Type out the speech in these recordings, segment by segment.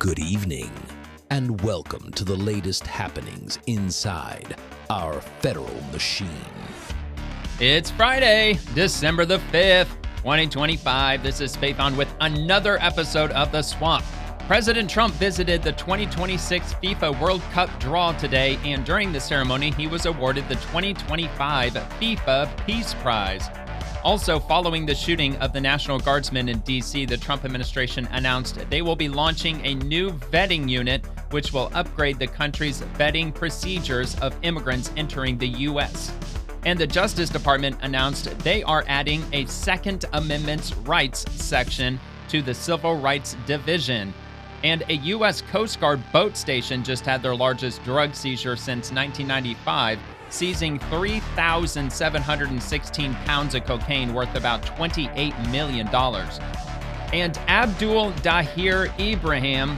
Good evening, and welcome to the latest happenings inside our federal machine. It's Friday, December the 5th, 2025. This is Faith On with another episode of The Swamp. President Trump visited the 2026 FIFA World Cup Draw today, and during the ceremony, he was awarded the 2025 FIFA Peace Prize. Also, following the shooting of the National Guardsman in D.C., the Trump administration announced they will be launching a new vetting unit, which will upgrade the country's vetting procedures of immigrants entering the U.S. And the Justice Department announced they are adding a Second Amendment rights section to the Civil Rights Division. And a U.S. Coast Guard boat station just had their largest drug seizure since 1995, seizing 3,716 pounds of cocaine worth about $28 million. And Abdul Dahir Ibrahim,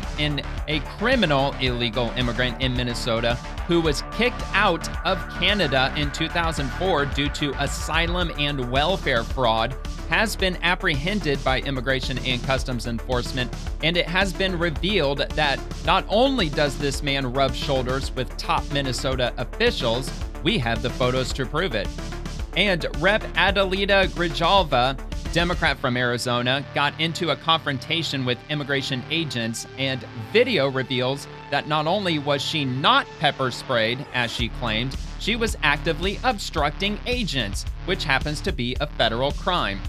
a criminal illegal immigrant in Minnesota who was kicked out of Canada in 2004 due to asylum and welfare fraud, has been apprehended by Immigration and Customs Enforcement, and it has been revealed that not only does this man rub shoulders with top Minnesota officials, we have the photos to prove it. And Rep. Adelita Grijalva, Democrat from Arizona, got into a confrontation with immigration agents, and video reveals that not only was she not pepper sprayed, as she claimed, she was actively obstructing agents, which happens to be a federal crime.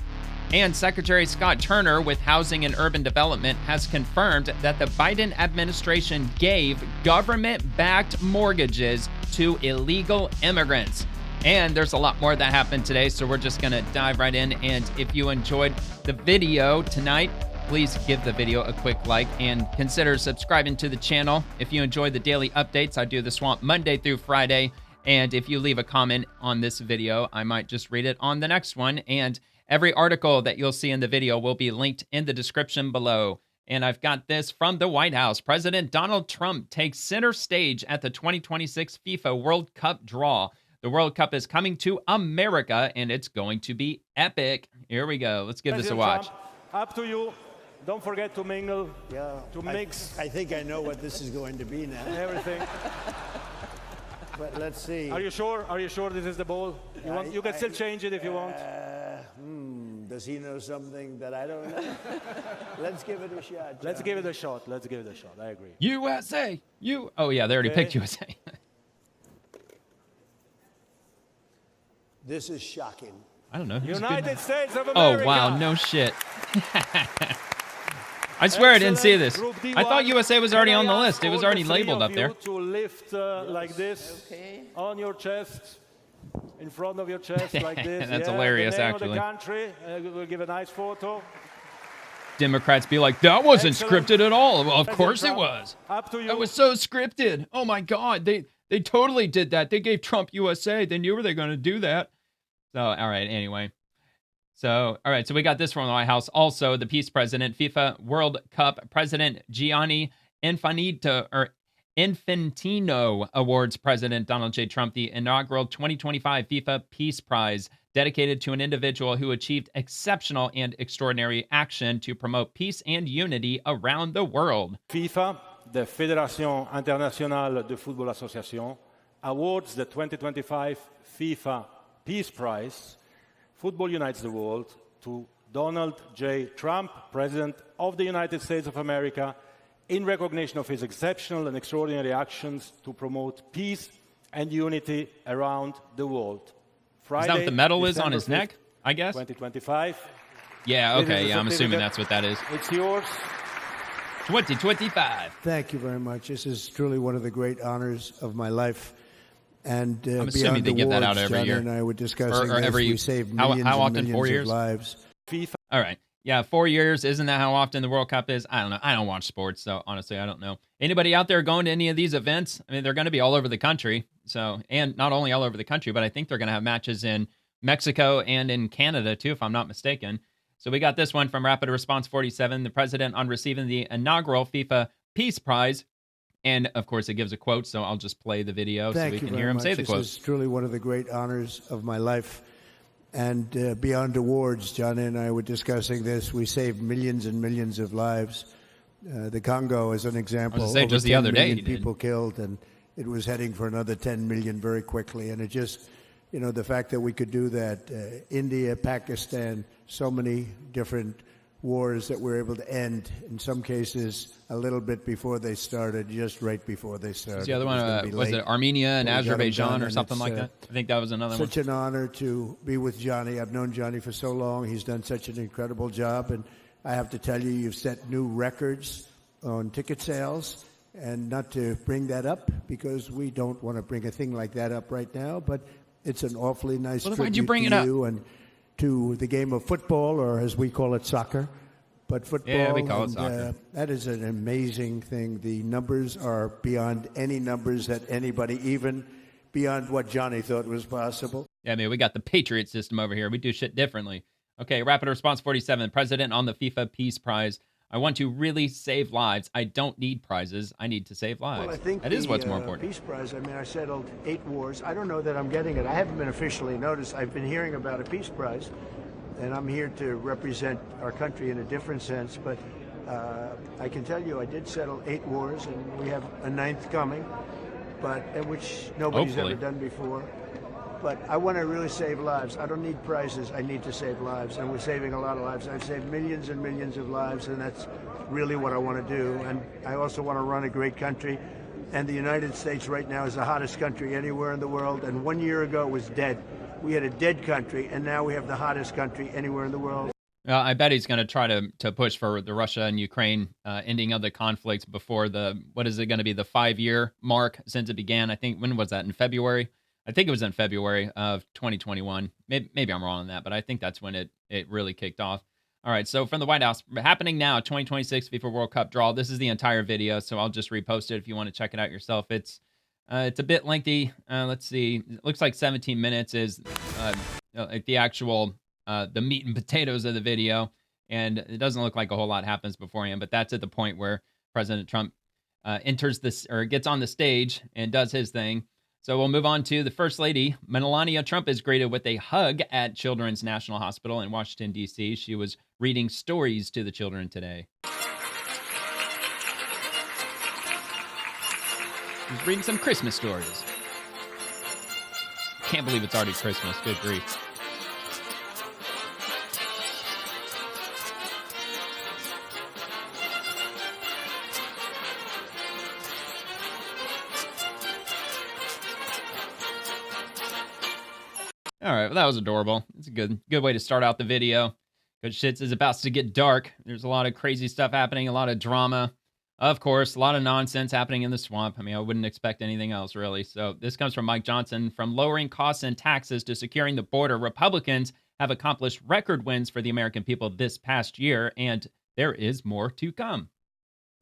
And Secretary Scott Turner with Housing and Urban Development has confirmed that the Biden administration gave government-backed mortgages to illegal immigrants. And there's a lot more that happened today, so we're just going to dive right in. And if you enjoyed the video tonight, please give the video a quick like and consider subscribing to the channel. If you enjoy the daily updates, I do The Swamp Monday through Friday. And if you leave a comment on this video, I might just read it on the next one. And every article that you'll see in the video will be linked in the description below. And I've got this from the White House. President Donald Trump takes center stage at the 2026 FIFA World Cup Draw. The World Cup is coming to America, and it's going to be epic. Here we go. Let's give this a watch. Trump, up to you. Don't forget to mingle, to mix. I think I know what this is going to be now. Everything. But let's see. Are you sure? Are you sure this is the ball? You can still change it if you want. Does he know something that I don't know? Let's give it a shot. Let's give it a shot. Let's give it a shot. I agree. USA. Oh, yeah, they already picked USA. This is shocking. I don't know. United States of America. Oh, wow. No shit. I swear I didn't see this. I thought USA was already on the list. It was already labeled up there. To lift like this on your chest, in front of your chest like this. That's hilarious, the name actually. Of the country. We'll give a nice photo. Democrats be like, that wasn't scripted at all. Well, of course it Trump, was. Up to you. That was so scripted. Oh, my God. They totally did that. They gave Trump USA. They knew they were going to do that. So, all right, anyway. So, all right, so we got this from the White House. Also, the Peace President, FIFA World Cup President Gianni Infantino awards President Donald J. Trump the inaugural 2025 FIFA Peace Prize, dedicated to an individual who achieved exceptional and extraordinary action to promote peace and unity around the world. FIFA, the Fédération Internationale de Football Association, awards the 2025 FIFA Peace Prize. Football unites the world, to Donald J. Trump, President of the United States of America, in recognition of his exceptional and extraordinary actions to promote peace and unity around the world. Friday, is that what the medal is on December his neck, I guess? 2025. Yeah, okay, yeah, I'm assuming that's what that is. It's yours. 2025. Thank you very much. This is truly one of the great honors of my life. And I'm assuming they give that out every year. And I were discussing or every, we save millions how often? and 4 millions years? of lives. FIFA. All right. Yeah, 4 years. Isn't that how often the World Cup is? I don't know. I don't watch sports, so honestly, I don't know. Anybody out there going to any of these events? I mean, they're going to be all over the country. So, and not only all over the country, but I think they're going to have matches in Mexico and in Canada too, if I'm not mistaken. So we got this one from Rapid Response 47, the president on receiving the inaugural FIFA Peace Prize. And, of course, it gives a quote, so I'll just play the video so we can hear him say the quote. This is truly one of the great honors of my life. And beyond awards, John and I were discussing this. We save millions and millions of lives. The Congo is an example. I was gonna say, Over just the 10 other day million he did. people killed, and it was heading for another 10 million very quickly. And it just, the fact that we could do that, India, Pakistan, so many different wars that we're able to end, in some cases a little bit before they started, just right before they started. The other one was it Armenia and Azerbaijan or something like that? I think that was another one. Such an honor to be with Johnny. I've known Johnny for so long. He's done such an incredible job, and I have to tell you, you've set new records on ticket sales. And not to bring that up, because we don't want to bring a thing like that up right now, but it's an awfully nice tribute why'd you bring to it up? you and to the game of football, or as we call it, soccer. But football, Yeah, we call it soccer. That is an amazing thing. The numbers are beyond any numbers that anybody, even beyond what Johnny thought was possible. Yeah, I mean, we got the Patriot system over here. We do shit differently. Okay, rapid response 47. President on the FIFA Peace Prize. I want to really save lives. I don't need prizes. I need to save lives. Well, I think that is what's more important. Peace Prize, I settled 8 wars. I don't know that I'm getting it. I haven't been officially noticed. I've been hearing about a Peace Prize, and I'm here to represent our country in a different sense. But I can tell you I did settle 8 wars, and we have a 9th coming, but which nobody's Hopefully. ever done before. But I want to really save lives. I don't need prizes. I need to save lives, and we're saving a lot of lives. I've saved millions and millions of lives, and that's really what I want to do. And I also want to run a great country. And the United States right now is the hottest country anywhere in the world. And 1 year ago it was dead. We had a dead country, and now we have the hottest country anywhere in the world. Well, I bet he's going to try to push for the Russia and Ukraine ending of the conflict before what is it going to be, the 5-year mark since it began? I think, when was that, in February? I think it was in February of 2021. Maybe I'm wrong on that, but I think that's when it really kicked off. All right, so from the White House, happening now, 2026 FIFA World Cup Draw. This is the entire video, so I'll just repost it if you want to check it out yourself. It's a bit lengthy. Let's see. It looks like 17 minutes is like the actual the meat and potatoes of the video, and it doesn't look like a whole lot happens beforehand, but that's at the point where President Trump enters this, or gets on the stage and does his thing. So we'll move on to the First Lady. Melania Trump is greeted with a hug at Children's National Hospital in Washington, D.C. She was reading stories to the children today. She's reading some Christmas stories. Can't believe it's already Christmas. Good grief. All right, well, that was adorable. It's a good way to start out the video. Because shit is about to get dark. There's a lot of crazy stuff happening, a lot of drama. Of course, a lot of nonsense happening in the swamp. I mean, I wouldn't expect anything else, really. So this comes from Mike Johnson. From lowering costs and taxes to securing the border, Republicans have accomplished record wins for the American people this past year, and there is more to come.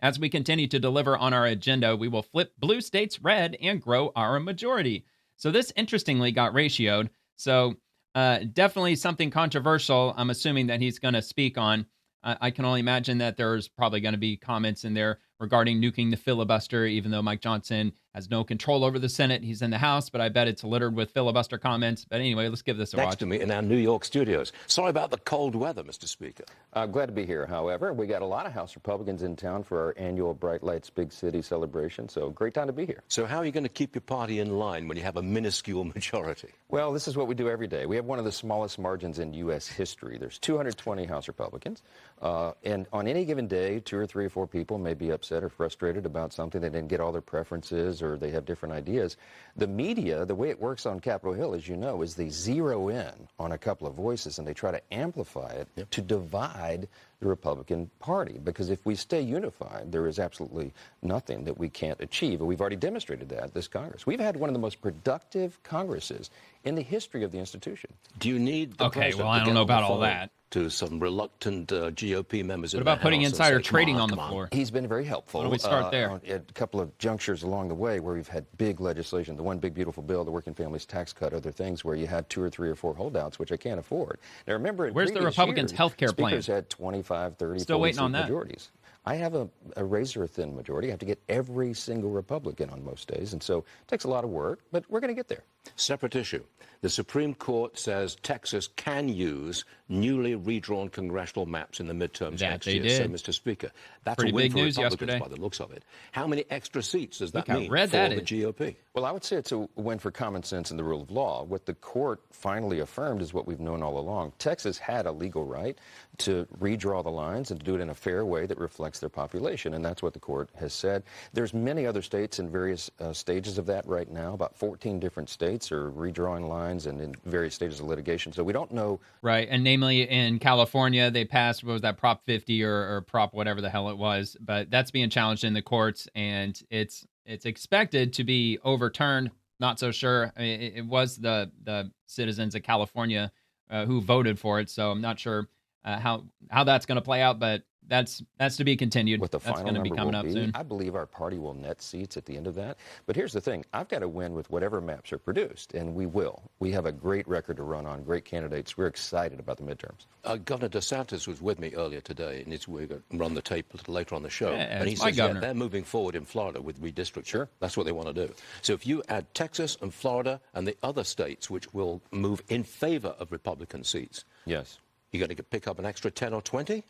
As we continue to deliver on our agenda, we will flip blue states red and grow our majority. So this, interestingly, got ratioed. So definitely something controversial, I'm assuming, that he's going to speak on. I can only imagine that there's probably going to be comments in there regarding nuking the filibuster, even though Mike Johnson has no control over the Senate. He's in the House, but I bet it's littered with filibuster comments. But anyway, let's give this a watch. Next to me in our New York studios. Sorry about the cold weather, Mr. Speaker. Glad to be here, however. We got a lot of House Republicans in town for our annual Bright Lights Big City celebration, so great time to be here. So how are you going to keep your party in line when you have a minuscule majority? Well, this is what we do every day. We have one of the smallest margins in U.S. history. There's 220 House Republicans, and on any given day, 2 or 3 or 4 people may be upset or frustrated about something. They didn't get all their preferences, or they have different ideas. The media, the way it works on Capitol Hill, as you know, is they zero in on a couple of voices and they try to amplify it to divide the Republican Party. Because if we stay unified, there is absolutely nothing that we can't achieve. And we've already demonstrated that this Congress. We've had one of the most productive Congresses in the history of the institution. Do you need the Okay, president well, I to don't get know on the about all phone that. to some reluctant GOP members What in about the putting House and insider say, trading on the come floor? He's been very helpful. Why don't we start there? At a couple of junctures along the way where we've had big legislation, the one big beautiful bill, the Working Families Tax Cut, other things where you had 2 or 3 or 4 holdouts, which I can't afford. Now remember, Where's the Republicans' health care plan? Speakers had 25, 30, Still 40 waiting on seat that. majorities. I have a razor-thin majority. I have to get every single Republican on most days, and so it takes a lot of work, but we're going to get there. Separate issue. The Supreme Court says Texas can use newly redrawn congressional maps in the midterms next year. So, Mr. Speaker, that's Pretty a win big for news Republicans yesterday. by the looks of it. How many extra seats does that Look how mean red for that the is. GOP? Well, I would say it's a win for common sense and the rule of law. What the court finally affirmed is what we've known all along. Texas had a legal right to redraw the lines and to do it in a fair way that reflects their population, and that's what the court has said. There's many other states in various stages of that right now. About 14 different states are redrawing lines and in various stages of litigation, so we don't know. Right, and namely in California, they passed, what was that, Prop 50 or Prop whatever the hell it was, but that's being challenged in the courts, and it's expected to be overturned. Not so sure. I mean, it was the citizens of California who voted for it, so I'm not sure how that's going to play out, but that's to be continued. What the that's final going to be coming up soon. I believe our party will net seats at the end of that. But here's the thing. I've got to win with whatever maps are produced, and we will. We have a great record to run on, great candidates. We're excited about the midterms. Governor DeSantis was with me earlier today, and we're going to run the tape a little later on the show. Yeah, and he says they're moving forward in Florida with redistricting. Sure. That's what they want to do. So if you add Texas and Florida and the other states which will move in favor of Republican seats, yes, you're going to pick up an extra 10 or 20?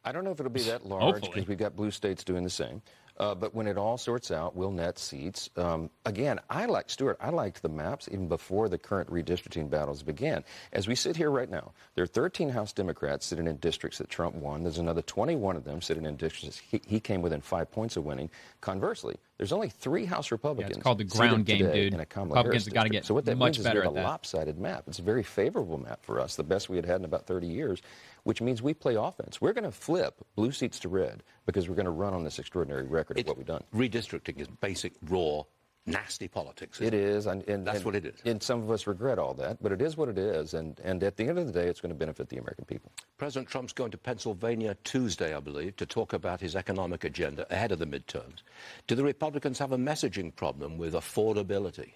I don't know if it'll be that large Hopefully. because we've got blue states doing the same. But when it all sorts out, we'll net seats. Again, I liked the maps even before the current redistricting battles began. As we sit here right now, there are 13 House Democrats sitting in districts that Trump won. There's another 21 of them sitting in districts he came within 5 points of winning. Conversely, there's only 3 House Republicans. It's called the ground game, dude. In a Kamala Republicans Harris have got to district. get so what that much means better is we at have a that. lopsided map. It's a very favorable map for us, the best we had in about 30 years, which means we play offense. We're going to flip blue seats to red because we're going to run on this extraordinary record of what we've done. Redistricting is basic, raw, nasty politics. It is. And that's what it is. And some of us regret all that, but it is what it is. And at the end of the day, it's going to benefit the American people. President Trump's going to Pennsylvania Tuesday, I believe, to talk about his economic agenda ahead of the midterms. Do the Republicans have a messaging problem with affordability?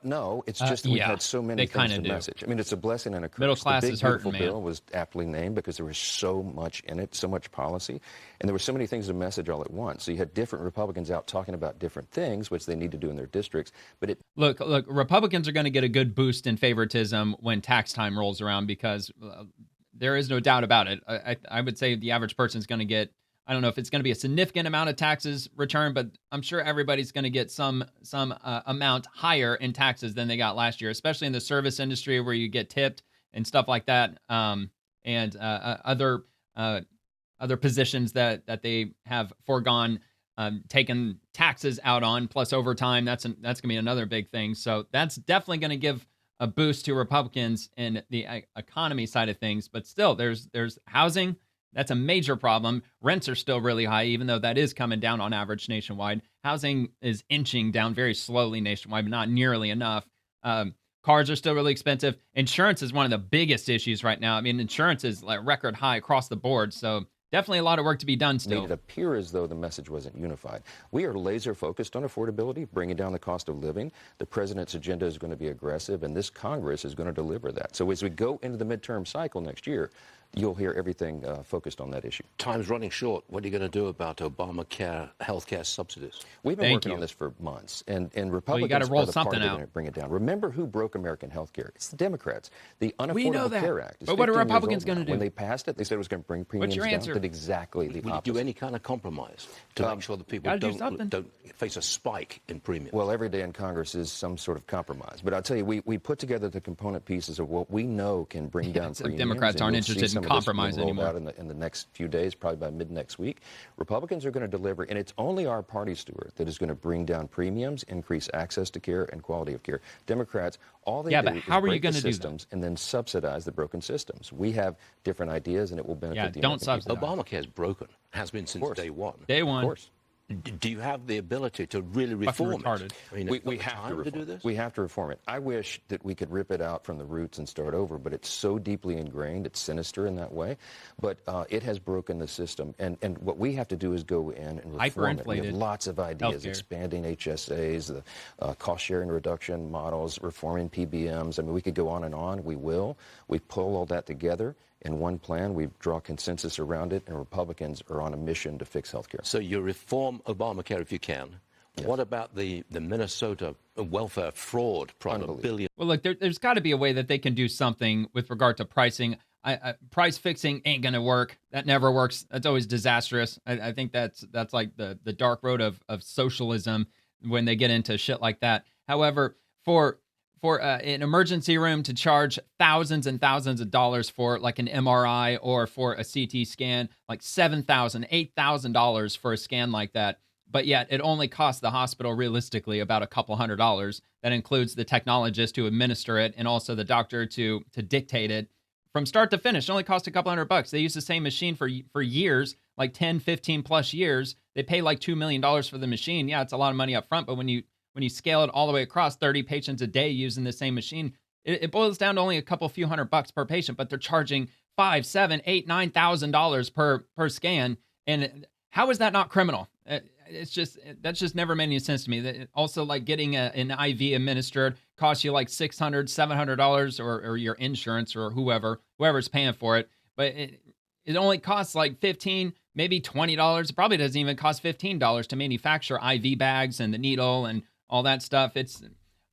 No, it's just that we've had so many things to message. I mean, it's a blessing and a curse. Middle class the big, is hurting, beautiful bill was aptly named because there was so much in it, so much policy, and there were so many things to message all at once. So you had different Republicans out talking about different things, which they need to do in their districts. But Look, Republicans are going to get a good boost in favoritism when tax time rolls around because there is no doubt about it. I would say the average person is going to get, I don't know if it's going to be a significant amount of taxes returned, but I'm sure everybody's going to get some amount higher in taxes than they got last year, especially in the service industry where you get tipped and stuff like that, and other positions that they have foregone taken taxes out on, plus overtime. That's going to be another big thing. So that's definitely going to give a boost to Republicans in the economy side of things. But still, there's housing. That's a major problem. Rents are still really high, even though that is coming down on average nationwide. Housing is inching down very slowly nationwide, but not nearly enough. Cars are still really expensive. Insurance is one of the biggest issues right now. I mean, insurance is like record high across the board. So definitely a lot of work to be done still. Made it appear as though the message wasn't unified. We are laser focused on affordability, bringing down the cost of living. The president's agenda is going to be aggressive, and this Congress is going to deliver that. So as we go into the midterm cycle next year, you'll hear everything focused on that issue. Time's running short. What are you going to do about Obamacare healthcare subsidies? We've been working on this for months, and Republicans roll are the something party out. to bring it down. Remember who broke American health care? It's the Democrats. The We know Unaffordable that. Care Act is But what are 15 years Republicans old gonna now. do? When they passed it, they said it was going to bring premiums your down. answer? Did exactly the Will you opposite. do any kind of compromise to make sure that people gotta do something. don't face a spike in premiums? Well, every day in Congress is some sort of compromise. But I'll tell you, we put together the component pieces of what we know can bring down So premiums. Democrats and aren't you'll see interested in some of this being compromise rolled anymore. out in the next few days, probably by mid next week. Republicans are going to deliver, and it's only our party, Stuart, that is going to bring down premiums, increase access to care, and quality of care. Democrats, all they do but is how are you break the gonna do that? systems and then subsidize the broken systems. We have different ideas, and it will benefit the don't American people. subsidize. Obamacare is broken, has been since day one. Day Of one. course. Do you have the ability to really reform retarded. it? I mean, We have have time to reform do this. We have to reform it. I wish that we could rip it out from the roots and start over, but it's so deeply ingrained, it's sinister in that way. But it has broken the system, and what we have to do is go in and reform it. We have Hyperinflated lots of ideas, healthcare. expanding HSAs, the cost-sharing reduction models, reforming PBMs. I mean, we could go on and on. We will. We pull all that together in one plan. We draw consensus around it, and Republicans are on a mission to fix health care. So you reform Obamacare if you can. Yes. What about the Minnesota welfare fraud problem? Unbelievable. Billion. Well, look, there's got to be a way that they can do something with regard to pricing. Price fixing ain't gonna work. That never works. That's always disastrous. I think that's like the dark road of socialism when they get into shit like that. However, for an emergency room to charge thousands and thousands of dollars for like an MRI or for a CT scan, like $7,000, $8,000 for a scan like that, but yet it only costs the hospital realistically about a couple $100. That includes the technologist to administer it and also the doctor to dictate it from start to finish. It only costs a couple $100. They use the same machine for years, like 10, 15 plus years. They pay like $2 million for the machine. Yeah, it's a lot of money up front, but when you scale it all the way across, 30 patients a day using the same machine, it boils down to only a couple few $100 per patient, but they're charging $5,000, $7,000, $8,000, $9,000 per scan. And how is that not criminal? That's just never made any sense to me. Also, like getting an IV administered costs you like $600, $700, or your insurance or whoever's paying for it. But it only costs like $15, maybe $20. It probably doesn't even cost $15 to manufacture IV bags and the needle and all that stuff.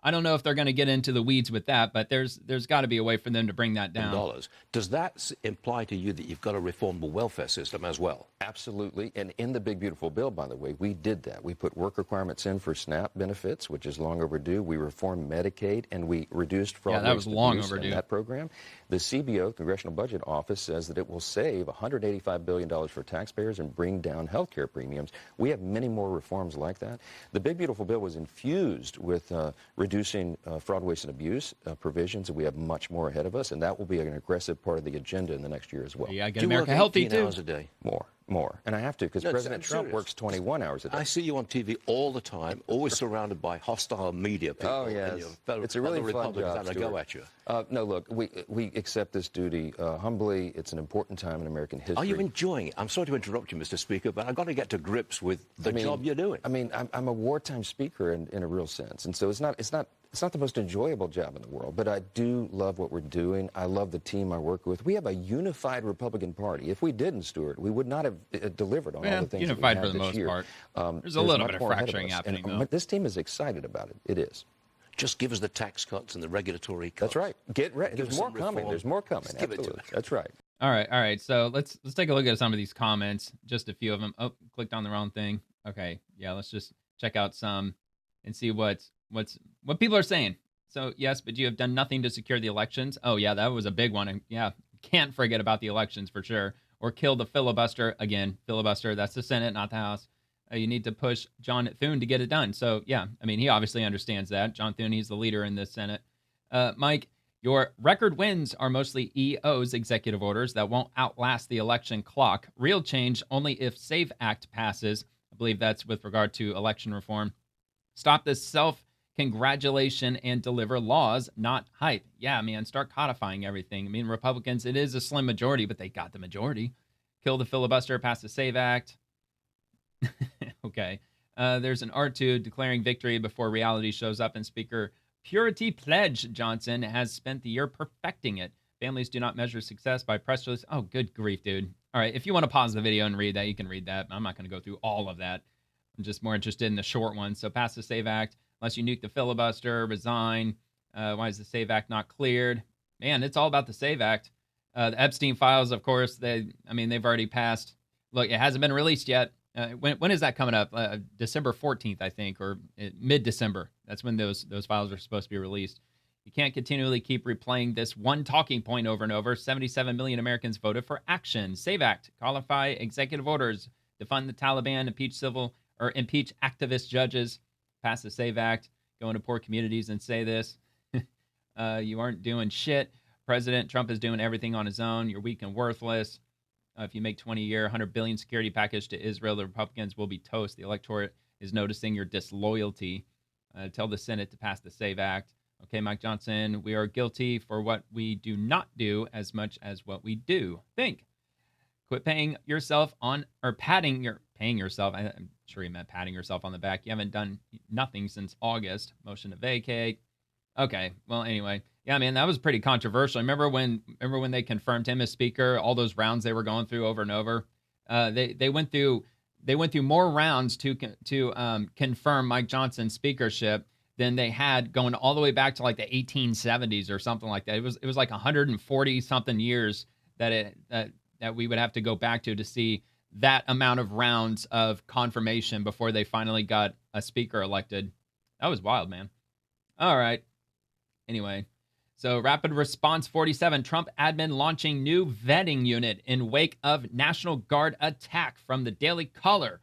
I don't know if they're going to get into the weeds with that, but there's got to be a way for them to bring that down. Does that imply to you that you've got to reform the welfare system as well? Absolutely. And in the big, beautiful bill, by the way, we did that. We put work requirements in for SNAP benefits, which is long overdue. We reformed Medicaid, and we reduced fraud, that was long abuse overdue. in that program. The CBO, Congressional Budget Office, says that it will save $185 billion for taxpayers and bring down health care premiums. We have many more reforms like that. The big, beautiful bill was infused with reducing fraud, waste, and abuse provisions, and we have much more ahead of us, and that will be an aggressive part of the agenda in the next year as well. Yeah, get America healthy, too. Hours a day? More. And I have to, because President Trump works 21 hours a day. I see you on TV all the time, always surrounded by hostile media people. Oh, yes. It's a really fun job, Stuart. Go at you. No, look, we accept this duty humbly. It's an important time in American history. Are you enjoying it? I'm sorry to interrupt you, Mr. Speaker, but I've got to get to grips with the job you're doing. I mean, I'm a wartime speaker in a real sense, and so it's not the most enjoyable job in the world, but I do love what we're doing. I love the team I work with. We have a unified Republican Party. If we didn't, Stuart, we would not have delivered on all the things unified that we have for the this most year. part. There's a little bit of fracturing happening, though. This team is excited about it. It is. Just give us the tax cuts and the regulatory cuts. That's right. Get ready. There's more coming. There's more coming. Just give it to us. That's right. All right. So let's take a look at some of these comments. Just a few of them. Oh, clicked on the wrong thing. Okay. Yeah, let's just check out some and see what people are saying. So, yes, but you have done nothing to secure the elections. Oh, yeah, that was a big one. And yeah, can't forget about the elections for sure. Or kill the filibuster. Again, filibuster, that's the Senate, not the House. You need to push John Thune to get it done. So, yeah, I mean, he obviously understands that. John Thune, he's the leader in the Senate. Mike, your record wins are mostly EO's executive orders that won't outlast the election clock. Real change only if SAVE Act passes. I believe that's with regard to election reform. Stop this self-congratulation and deliver laws, not hype. Yeah, man, start codifying everything. I mean, Republicans, it is a slim majority, but they got the majority. Kill the filibuster, pass the SAVE Act. Okay. There's an R2 declaring victory before reality shows up, and Speaker Purity Pledge Johnson has spent the year perfecting it. Families do not measure success by press release. Oh, good grief, dude. All right, if you want to pause the video and read that, you can read that. I'm not going to go through all of that. I'm just more interested in the short one. So pass the SAVE Act. Unless you nuke the filibuster, resign. Why is the SAVE Act not cleared? Man, it's all about the SAVE Act. The Epstein files, of course, they've already passed. Look, it hasn't been released yet. When is that coming up? December 14th, I think, or mid-December. That's when those files are supposed to be released. You can't continually keep replaying this one talking point over and over. 77 million Americans voted for action. SAVE Act, codify executive orders, defund the Taliban, impeach activist judges, pass the SAVE Act, go into poor communities and say this. You aren't doing shit. President Trump is doing everything on his own. You're weak and worthless. If you make 20-year, $100 billion security package to Israel, the Republicans will be toast. The electorate is noticing your disloyalty. Tell the Senate to pass the SAVE Act. Okay, Mike Johnson, we are guilty for what we do not do as much as what we do. Think. Quit paying yourself on, or paying yourself. I'm sure he meant patting yourself on the back. You haven't done nothing since August. Motion to vacate. Okay, well, anyway. Yeah, man, that was pretty controversial. Remember when they confirmed him as speaker? All those rounds they were going through over and over. They went through more rounds to confirm Mike Johnson's speakership than they had going all the way back to like the 1870s or something like that. It was like 140 something years that we would have to go back to see that amount of rounds of confirmation before they finally got a speaker elected. That was wild, man. All right. Anyway, so Rapid Response 47, Trump admin launching new vetting unit in wake of National Guard attack from the Daily Caller.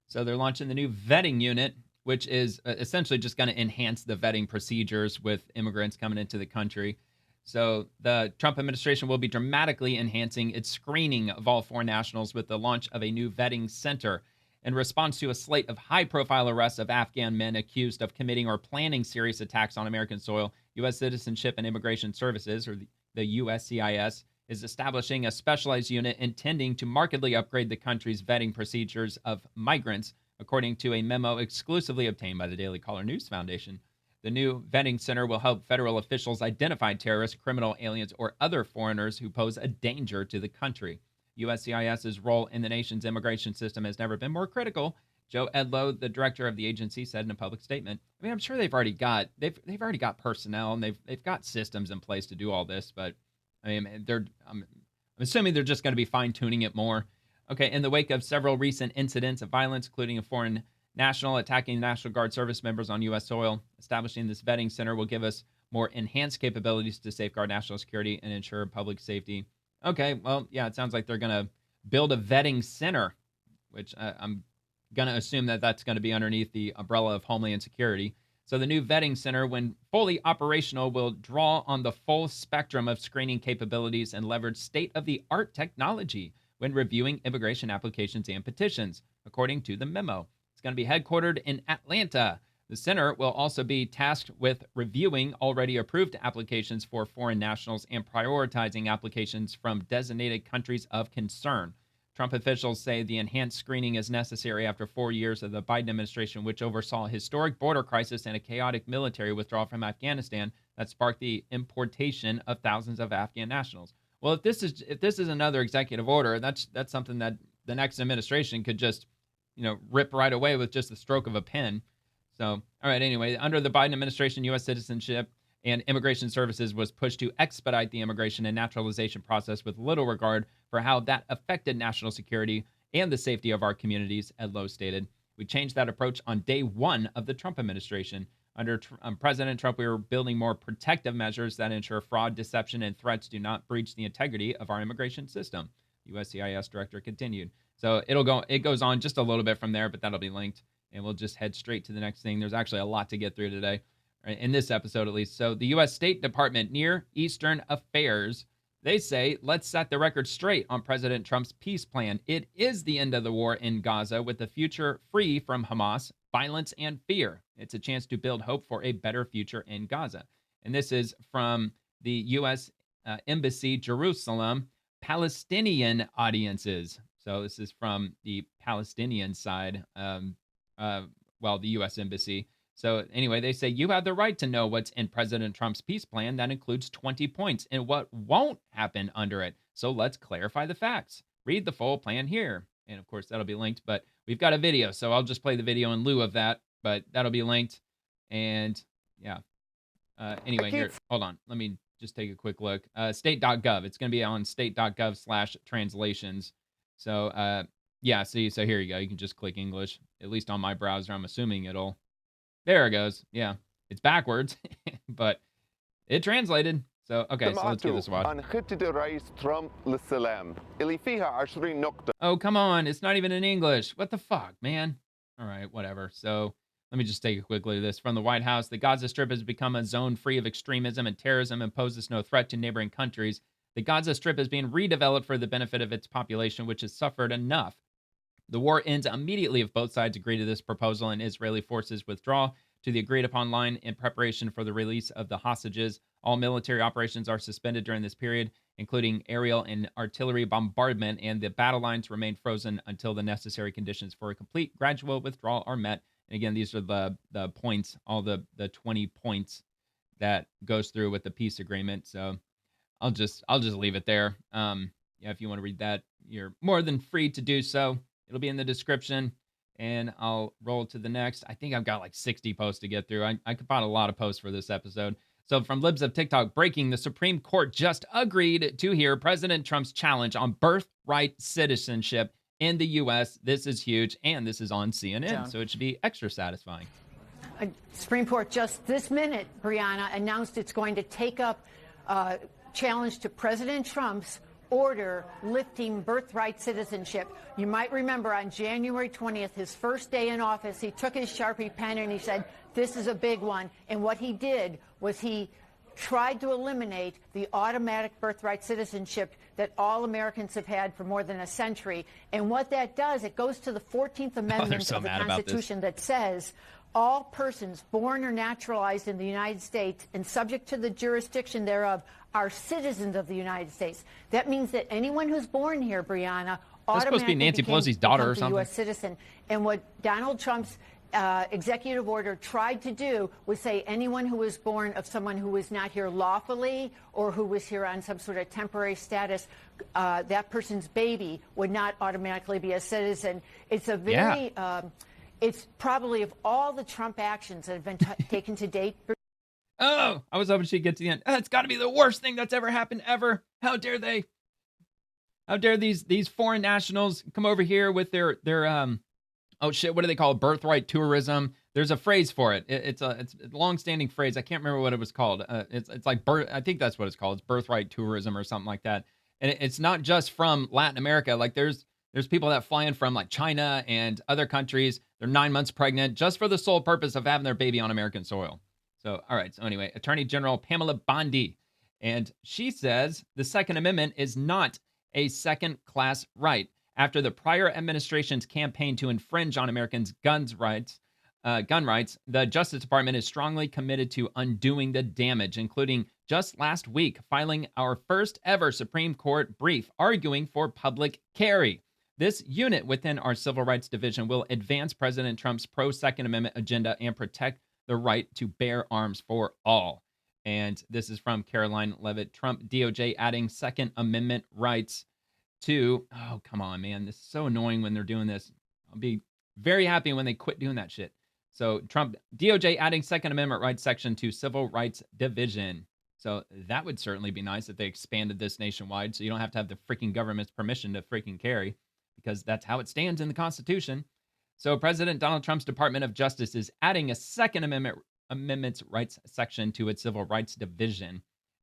So they're launching the new vetting unit, which is essentially just going to enhance the vetting procedures with immigrants coming into the country. So the Trump administration will be dramatically enhancing its screening of all foreign nationals with the launch of a new vetting center. In response to a slate of high-profile arrests of Afghan men accused of committing or planning serious attacks on American soil, U.S. Citizenship and Immigration Services, or the USCIS, is establishing a specialized unit intending to markedly upgrade the country's vetting procedures of migrants, according to a memo exclusively obtained by the Daily Caller News Foundation. The new vetting center will help federal officials identify terrorists, criminal aliens, or other foreigners who pose a danger to the country. USCIS's role in the nation's immigration system has never been more critical, Joe Edlow, the director of the agency, said in a public statement. I mean, I'm sure they've already got personnel and they've got systems in place to do all this, but I mean, I'm assuming they're just going to be fine-tuning it more. Okay, in the wake of several recent incidents of violence, including a foreign national attacking National Guard service members on U.S. soil, establishing this vetting center will give us more enhanced capabilities to safeguard national security and ensure public safety. Okay, well, yeah, it sounds like they're going to build a vetting center, which I'm going to assume that that's going to be underneath the umbrella of Homeland Security. So the new vetting center, when fully operational, will draw on the full spectrum of screening capabilities and leverage state-of-the-art technology when reviewing immigration applications and petitions, according to the memo. It's going to be headquartered in Atlanta. The center will also be tasked with reviewing already approved applications for foreign nationals and prioritizing applications from designated countries of concern. Trump officials say the enhanced screening is necessary after 4 years of the Biden administration, which oversaw a historic border crisis and a chaotic military withdrawal from Afghanistan that sparked the importation of thousands of Afghan nationals. Well, if this is another executive order, that's something that the next administration could just, rip right away with just the stroke of a pen. So, all right, anyway, under the Biden administration, U.S. Citizenship and Immigration Services was pushed to expedite the immigration and naturalization process with little regard for how that affected national security and the safety of our communities, Edlow stated. We changed that approach on day one of the Trump administration. Under President Trump, we were building more protective measures that ensure fraud, deception, and threats do not breach the integrity of our immigration system, USCIS director continued. So it goes on just a little bit from there, but that'll be linked. And we'll just head straight to the next thing. There's actually a lot to get through today, right, in this episode at least. So the U.S. State Department, Near Eastern Affairs, they say, let's set the record straight on President Trump's peace plan. It is the end of the war in Gaza with a future free from Hamas, violence, and fear. It's a chance to build hope for a better future in Gaza. And this is from the U.S. Embassy, Jerusalem, Palestinian audiences. So this is from the Palestinian side. The U.S. Embassy. So anyway, they say you have the right to know what's in President Trump's peace plan. That includes 20 points and what won't happen under it. So let's clarify the facts. Read the full plan here. And of course, that'll be linked, but we've got a video. So I'll just play the video in lieu of that, but that'll be linked. And yeah. Anyway, here, hold on. Let me just take a quick look. State.gov. It's going to be on state.gov/translations. So, yeah, see, so here you go. You can just click English, at least on my browser. I'm assuming there it goes. Yeah, it's backwards, but it translated. So, okay, so let's give this a watch. Oh, come on. It's not even in English. What the fuck, man? All right, whatever. So let me just take a quick look at this. From the White House, the Gaza Strip has become a zone free of extremism and terrorism and poses no threat to neighboring countries. The Gaza Strip is being redeveloped for the benefit of its population, which has suffered enough. The war ends immediately if both sides agree to this proposal and Israeli forces withdraw to the agreed-upon line in preparation for the release of the hostages. All military operations are suspended during this period, including aerial and artillery bombardment, and the battle lines remain frozen until the necessary conditions for a complete gradual withdrawal are met. And again, these are the points, all the 20 points that goes through with the peace agreement. So I'll just leave it there. Yeah, if you want to read that, you're more than free to do so. It'll be in the description, and I'll roll to the next. I think I've got like 60 posts to get through. I could find a lot of posts for this episode. So from Libs of TikTok, breaking, the Supreme Court just agreed to hear President Trump's challenge on birthright citizenship in the U.S. This is huge, and this is on CNN, so it should be extra satisfying. Supreme Court just this minute, Brianna, announced it's going to take up challenge to President Trump's order lifting birthright citizenship. You might remember on January 20th, his first day in office, he took his Sharpie pen and he said, this is a big one. And what he did was he tried to eliminate the automatic birthright citizenship that all Americans have had for more than a century. And what that does, it goes to the 14th Amendment of the Constitution that says all persons born or naturalized in the United States and subject to the jurisdiction thereof are citizens of the United States. That means that anyone who's born here, Brianna, that's supposed to be Nancy Pelosi's daughter or something. U.S. citizen. And what Donald Trump's executive order tried to do was say anyone who was born of someone who was not here lawfully or who was here on some sort of temporary status, that person's baby would not automatically be a citizen. It's a very, it's probably of all the Trump actions that have been taken to date. Oh, I was hoping she'd get to the end. It's got to be the worst thing that's ever happened ever. How dare they? How dare these foreign nationals come over here with their oh shit, what do they call it? Birthright tourism. There's a phrase for it. It's a long-standing phrase. I can't remember what it was called. It's like I think that's what it's called. It's birthright tourism or something like that. And it's not just from Latin America. Like there's people that fly in from like China and other countries. They're 9 months pregnant just for the sole purpose of having their baby on American soil. So, all right. So anyway, Attorney General Pamela Bondi, and she says the Second Amendment is not a second-class right. After the prior administration's campaign to infringe on Americans' gun rights, the Justice Department is strongly committed to undoing the damage, including just last week filing our first ever Supreme Court brief arguing for public carry. This unit within our Civil Rights Division will advance President Trump's pro-Second Amendment agenda and protect the right to bear arms for all. And this is from Caroline Levitt. Trump DOJ adding Second Amendment rights to, oh, come on, man. This is so annoying when they're doing this. I'll be very happy when they quit doing that shit. So Trump DOJ adding Second Amendment rights section to Civil Rights Division. So that would certainly be nice if they expanded this nationwide so you don't have to have the freaking government's permission to freaking carry, because that's how it stands in the Constitution. So President Donald Trump's Department of Justice is adding a Second Amendment's rights section to its Civil Rights Division.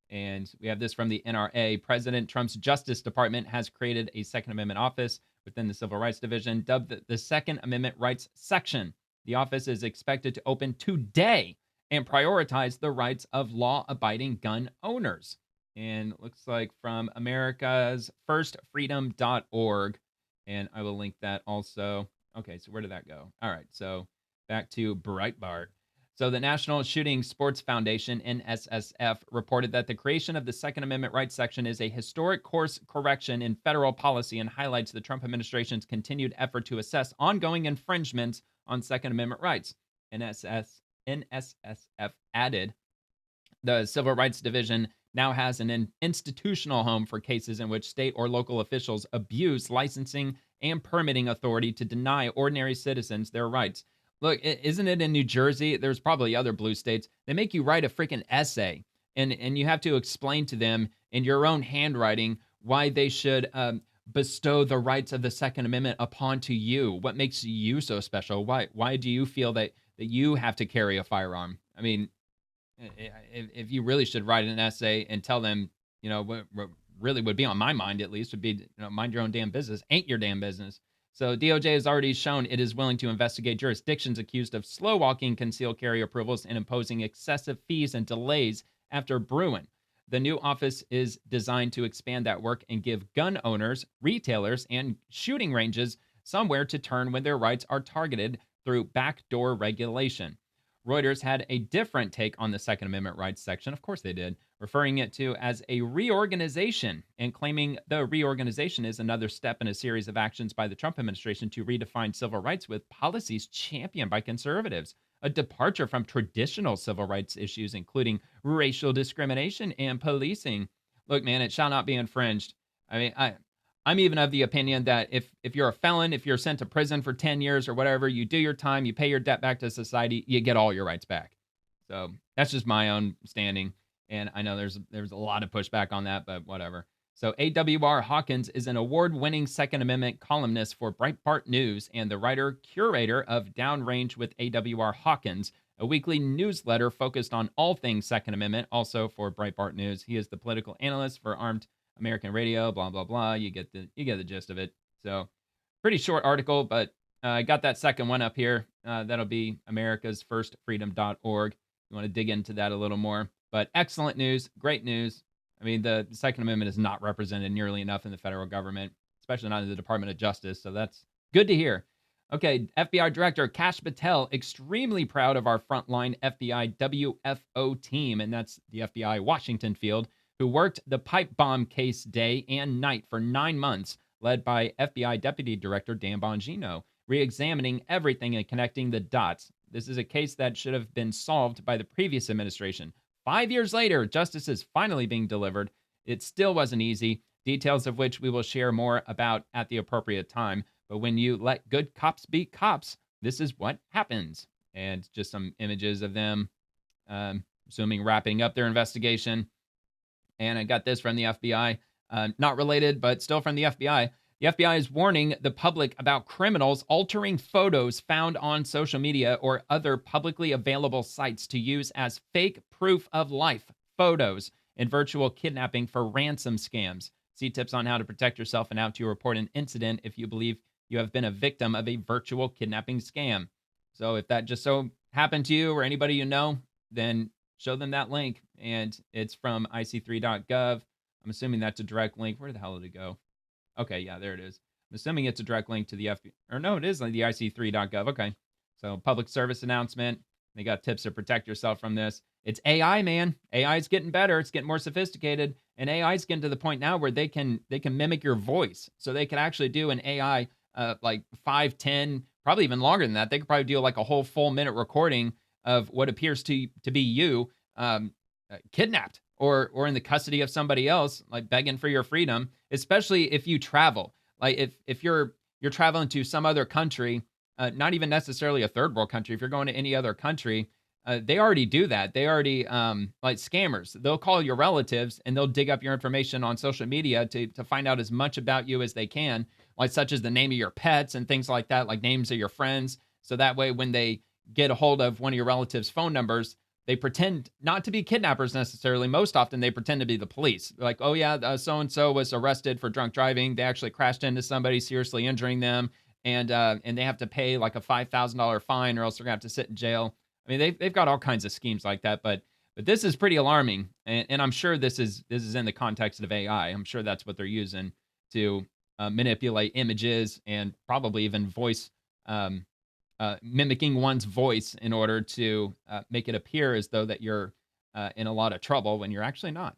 And we have this from the NRA. President Trump's Justice Department has created a Second Amendment office within the Civil Rights Division, dubbed the Second Amendment Rights Section. The office is expected to open today and prioritize the rights of law-abiding gun owners. And it looks like from americasfirstfreedom.org. And I will link that also. Okay, so where did that go? All right, so back to Breitbart. So the National Shooting Sports Foundation, NSSF, reported that the creation of the Second Amendment rights section is a historic course correction in federal policy and highlights the Trump administration's continued effort to assess ongoing infringements on Second Amendment rights. NSSF added, the Civil Rights Division now has an institutional home for cases in which state or local officials abuse licensing and permitting authority to deny ordinary citizens their rights. Look, isn't it in New Jersey? There's probably other blue states. They make you write a freaking essay, and you have to explain to them in your own handwriting why they should bestow the rights of the Second Amendment upon to you. What makes you so special? Why do you feel that you have to carry a firearm? I mean, if you really should write an essay and tell them, what really would be on my mind, at least, would be, mind your own damn business. Ain't your damn business. So DOJ has already shown it is willing to investigate jurisdictions accused of slow-walking concealed carry approvals and imposing excessive fees and delays after Bruin. The new office is designed to expand that work and give gun owners, retailers, and shooting ranges somewhere to turn when their rights are targeted through backdoor regulation. Reuters had a different take on the Second Amendment rights section. Of course they did, referring it to as a reorganization and claiming the reorganization is another step in a series of actions by the Trump administration to redefine civil rights with policies championed by conservatives, a departure from traditional civil rights issues, including racial discrimination and policing. Look, man, it shall not be infringed. I mean, I'm even of the opinion that if you're a felon, if you're sent to prison for 10 years or whatever, you do your time, you pay your debt back to society, you get all your rights back. So that's just my own standing. And I know there's a lot of pushback on that, but whatever. So AWR Hawkins is an award-winning Second Amendment columnist for Breitbart News and the writer-curator of Downrange with AWR Hawkins, a weekly newsletter focused on all things Second Amendment, also for Breitbart News. He is the political analyst for Armed American Radio, blah, blah, blah. You get the gist of it. So pretty short article, but I got that second one up here. That'll be americasfirstfreedom.org. You want to dig into that a little more. But excellent news, great news. I mean, the Second Amendment is not represented nearly enough in the federal government, especially not in the Department of Justice. So that's good to hear. Okay, FBI Director Kash Patel, extremely proud of our frontline FBI WFO team, and that's the FBI Washington field, who worked the pipe bomb case day and night for 9 months, led by FBI Deputy Director Dan Bongino, re-examining everything and connecting the dots. This is a case that should have been solved by the previous administration. 5 years later, justice is finally being delivered. It still wasn't easy, details of which we will share more about at the appropriate time. But when you let good cops be cops, this is what happens. And just some images of them, assuming wrapping up their investigation. And I got this from the FBI. Not related, but still from the FBI. The FBI is warning the public about criminals altering photos found on social media or other publicly available sites to use as fake proof of life photos in virtual kidnapping for ransom scams. See tips on how to protect yourself and how to report an incident if you believe you have been a victim of a virtual kidnapping scam. So if that just so happened to you or anybody you know, then show them that link. And it's from ic3.gov. I'm assuming that's a direct link. Where the hell did it go? Okay, yeah, there it is. I'm assuming it's a direct link to the FBI. Or no, it is like the ic3.gov. Okay. So public service announcement. They got tips to protect yourself from this. It's AI, man. AI is getting better. It's getting more sophisticated. And AI is getting to the point now where they can mimic your voice. So they can actually do an AI like 5, 10, probably even longer than that. They could probably do like a whole full minute recording of what appears to be you kidnapped or in the custody of somebody else, like begging for your freedom, especially if you travel. Like if you're traveling to some other country, not even necessarily a third world country, if you're going to any other country, they already do that. They already, like scammers, they'll call your relatives and they'll dig up your information on social media to find out as much about you as they can, like such as the name of your pets and things like that, like names of your friends. So that way, when they get a hold of one of your relatives' phone numbers, they pretend not to be kidnappers necessarily. Most often they pretend to be the police. They're like, oh yeah, so-and-so was arrested for drunk driving. They actually crashed into somebody, seriously injuring them. And they have to pay like a $5,000 fine or else they're gonna have to sit in jail. I mean, they've got all kinds of schemes like that, but this is pretty alarming. And I'm sure this is in the context of AI. I'm sure that's what they're using to manipulate images and probably even voice, mimicking one's voice in order to make it appear as though that you're in a lot of trouble when you're actually not.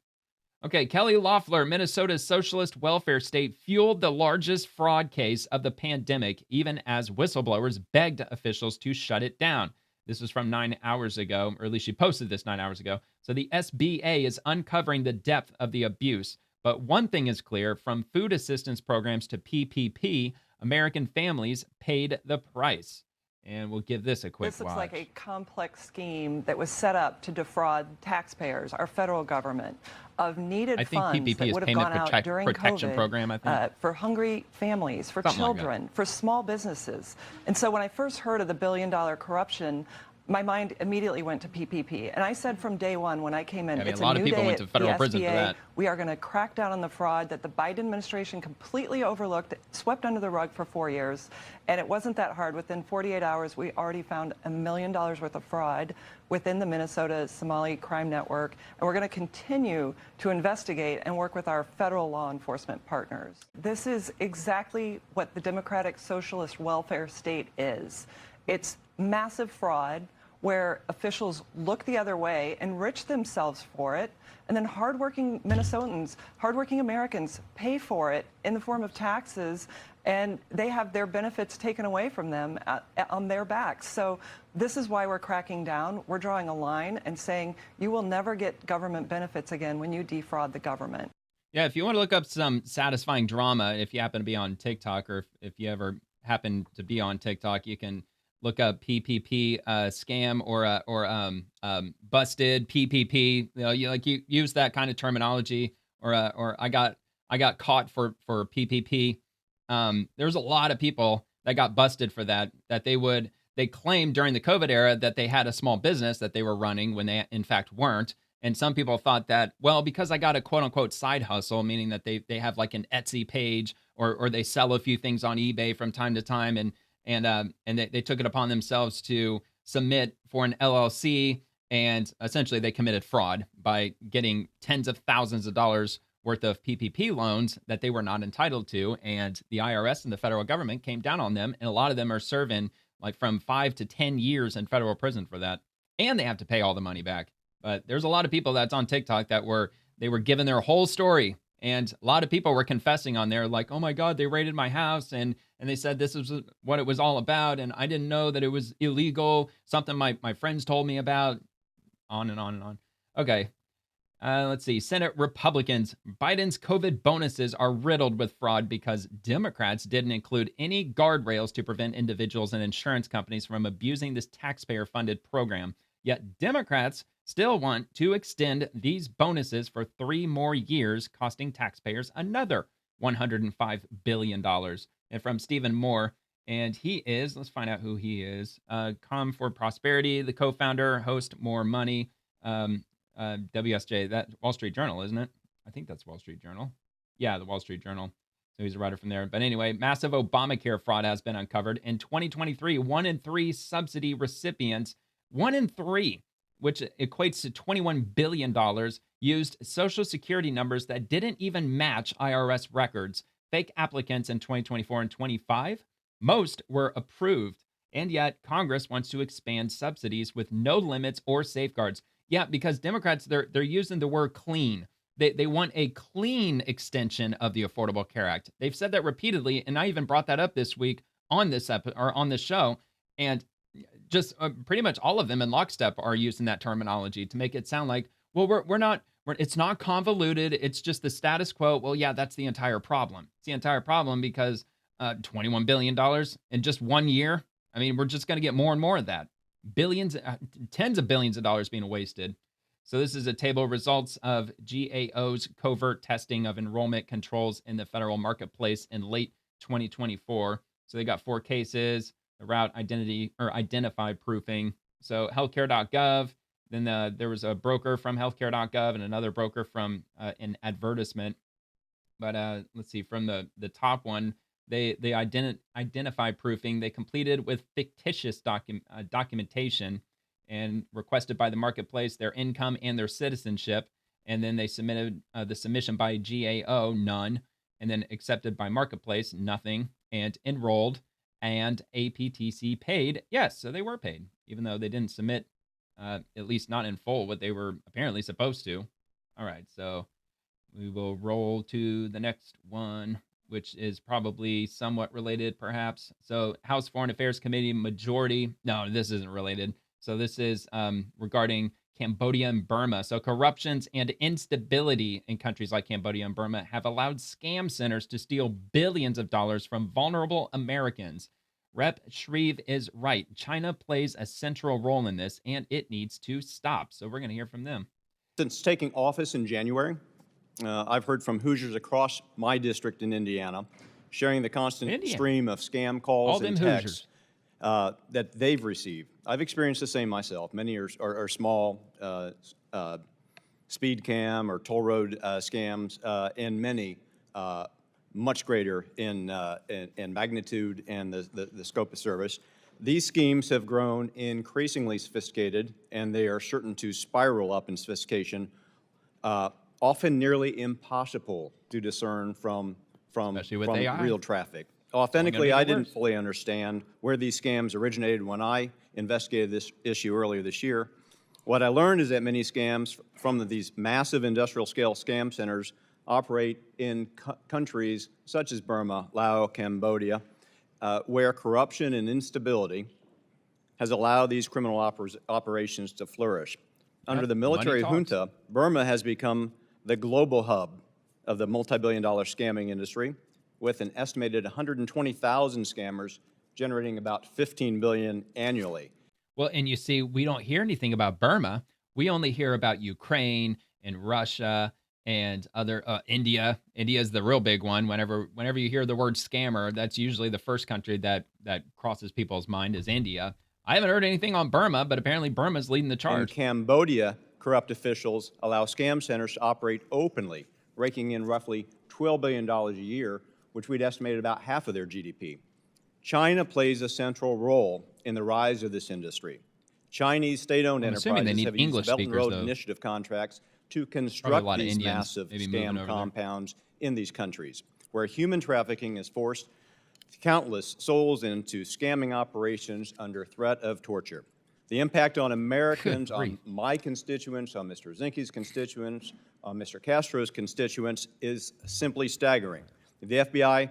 Okay, Kelly Loeffler, Minnesota's socialist welfare state, fueled the largest fraud case of the pandemic, even as whistleblowers begged officials to shut it down. This was from 9 hours ago, or at least she posted this 9 hours ago. So the SBA is uncovering the depth of the abuse. But one thing is clear, from food assistance programs to PPP, American families paid the price. And we'll give this a quick watch. This looks like a complex scheme that was set up to defraud taxpayers, our federal government, of needed funds PPP that would have gone out during protection COVID program, I think. For hungry families, for Something children, for small businesses. And so when I first heard of the billion-dollar corruption, my mind immediately went to PPP. And I said from day one when I came in, it's a new day went to federal at the prison SBA. for that. We are going to crack down on the fraud that the Biden administration completely overlooked, swept under the rug for 4 years. And it wasn't that hard. Within 48 hours, we already found $1 million worth of fraud within the Minnesota Somali crime network. And we're going to continue to investigate and work with our federal law enforcement partners. This is exactly what the democratic socialist welfare state is. It's massive fraud where officials look the other way, enrich themselves for it, and then hardworking Minnesotans, hardworking Americans pay for it in the form of taxes, and they have their benefits taken away from them on their backs. So this is why we're cracking down. We're drawing a line and saying you will never get government benefits again when you defraud the government. Yeah, if you want to look up some satisfying drama, if you happen to be on TikTok or if you ever happen to be on TikTok, you can look up PPP scam or busted PPP. You use that kind of terminology, or I got caught for PPP. There's a lot of people that got busted for that they claimed during the COVID era that they had a small business that they were running when they in fact weren't. And some people thought that, well, because I got a quote unquote side hustle, meaning that they have like an Etsy page or they sell a few things on eBay from time to time, and they took it upon themselves to submit for an LLC, and essentially they committed fraud by getting tens of thousands of dollars worth of PPP loans that they were not entitled to, and the IRS and the federal government came down on them, and a lot of them are serving like from 5 to 10 years in federal prison for that, and they have to pay all the money back. But there's a lot of people that's on TikTok that were given their whole story, and a lot of people were confessing on there like, oh my God, they raided my house, and they said this is what it was all about, and I didn't know that it was illegal, something my friends told me about, on and on and on. Okay. Let's see. Senate Republicans, Biden's COVID bonuses are riddled with fraud because Democrats didn't include any guardrails to prevent individuals and insurance companies from abusing this taxpayer-funded program. Yet Democrats still want to extend these bonuses for 3 more years, costing taxpayers another $105 billion. And from Stephen Moore, and he is, let's find out who he is, Come for Prosperity, the co-founder, host More Money, WSJ, that Wall Street Journal, isn't it? I think that's Wall Street Journal. Yeah, the Wall Street Journal. So he's a writer from there. But anyway, massive Obamacare fraud has been uncovered. In 2023, 1 in 3 subsidy recipients, 1 in 3, which equates to $21 billion, used Social Security numbers that didn't even match IRS records. Fake applicants in 2024 and 25, most were approved. And yet Congress wants to expand subsidies with no limits or safeguards. Yeah, because Democrats, they're using the word clean. They want a clean extension of the Affordable Care Act. They've said that repeatedly, and I even brought that up this week on this on this show, and just pretty much all of them in lockstep are using that terminology to make it sound like, well, it's not convoluted. It's just the status quo. Well, yeah, that's the entire problem. It's the entire problem because $21 billion in just 1 year. I mean, we're just going to get more and more of that. Billions, tens of billions of dollars being wasted. So this is a table of results of GAO's covert testing of enrollment controls in the federal marketplace in late 2024. So they got 4 cases, the route identity or identify proofing. So healthcare.gov, then there was a broker from healthcare.gov and another broker from an advertisement. But let's see, from the top one, they identify proofing. They completed with fictitious documentation and requested by the marketplace their income and their citizenship. And then they submitted the submission by GAO, none. And then accepted by marketplace, nothing. And enrolled and APTC paid. Yes, so they were paid, even though they didn't submit, at least not in full, what they were apparently supposed to. All right, so we will roll to the next one, which is probably somewhat related, perhaps. So House Foreign Affairs Committee majority. No, this isn't related. So this is regarding Cambodia and Burma. So corruptions and instability in countries like Cambodia and Burma have allowed scam centers to steal billions of dollars from vulnerable Americans. Rep. Shreve is right. China plays a central role in this, and it needs to stop. So we're going to hear from them. Since taking office in January, I've heard from Hoosiers across my district in Indiana, sharing the constant stream of scam calls and texts that they've received. I've experienced the same myself. Many are small speed cam or toll road scams, and many much greater in magnitude and the scope of service. These schemes have grown increasingly sophisticated, and they are certain to spiral up in sophistication, often nearly impossible to discern from real traffic. Authentically, I didn't fully understand where these scams originated when I investigated this issue earlier this year. What I learned is that many scams from these massive industrial scale scam centers operate in countries such as Burma, Laos, Cambodia, where corruption and instability has allowed these criminal operations to flourish. Under the military junta, Burma has become the global hub of the multi-billion-dollar scamming industry, with an estimated 120,000 scammers generating about $15 billion annually. Well, and you see, we don't hear anything about Burma. We only hear about Ukraine and Russia and other India. India is the real big one. Whenever you hear the word scammer, that's usually the first country that crosses people's mind is India. I haven't heard anything on Burma, but apparently Burma's leading the charge. In Cambodia, corrupt officials allow scam centers to operate openly, raking in roughly $12 billion a year, which we'd estimate about half of their GDP. China plays a central role in the rise of this industry. Chinese state-owned enterprises have used Belt and Road Initiative contracts to construct these massive scam compounds in these countries, where human trafficking has forced countless souls into scamming operations under threat of torture. The impact on Americans, on my constituents, on Mr. Zinke's constituents, on Mr. Castro's constituents is simply staggering. The FBI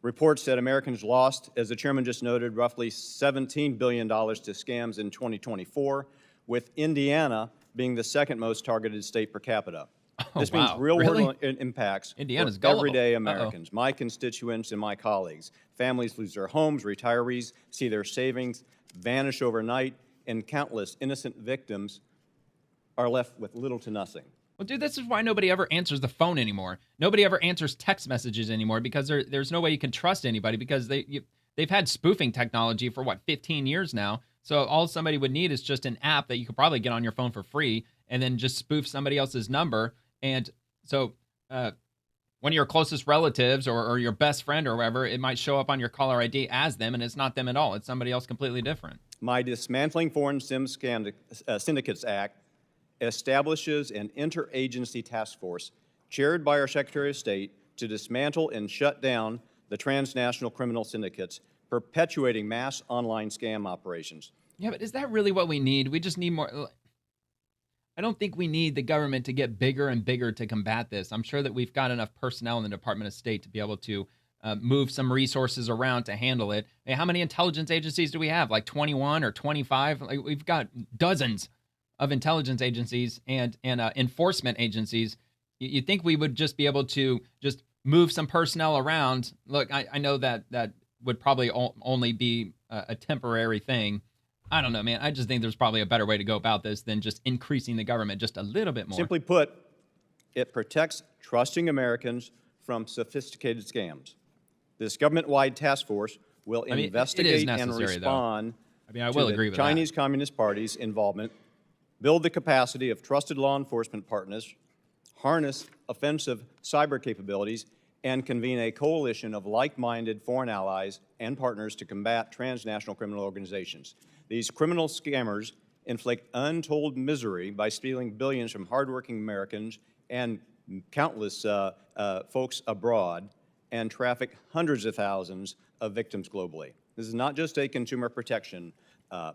reports that Americans lost, as the chairman just noted, roughly $17 billion to scams in 2024, with Indiana being the second most targeted state per capita. This means real-world impacts Indiana's for everyday Americans, my constituents and my colleagues. Families lose their homes, retirees see their savings vanish overnight, and countless innocent victims are left with little to nothing. Well, dude, this is why nobody ever answers the phone anymore. Nobody ever answers text messages anymore because there's no way you can trust anybody because they've had spoofing technology for, 15 years now. So all somebody would need is just an app that you could probably get on your phone for free and then just spoof somebody else's number. And so one of your closest relatives or your best friend or whatever, it might show up on your caller ID as them, and it's not them at all. It's somebody else completely different. My Dismantling Foreign Syndicates Act establishes an interagency task force chaired by our Secretary of State to dismantle and shut down the transnational criminal syndicates perpetuating mass online scam operations. Yeah, but is that really what we need? We just need more. I don't think we need the government to get bigger and bigger to combat this. I'm sure that we've got enough personnel in the Department of State to be able to move some resources around to handle it. Hey, how many intelligence agencies do we have? Like 21 or 25? Like, we've got dozens of intelligence agencies and enforcement agencies. You'd think we would just be able to just move some personnel around. Look, I know that would probably only be a temporary thing. I don't know, man. I just think there's probably a better way to go about this than just increasing the government just a little bit more. Simply put, it protects trusting Americans from sophisticated scams. This government-wide task force will investigate and respond to the Chinese Communist Party's involvement, build the capacity of trusted law enforcement partners, harness offensive cyber capabilities, and convene a coalition of like-minded foreign allies and partners to combat transnational criminal organizations. These criminal scammers inflict untold misery by stealing billions from hardworking Americans and countless folks abroad and traffic hundreds of thousands of victims globally. This is not just a consumer protection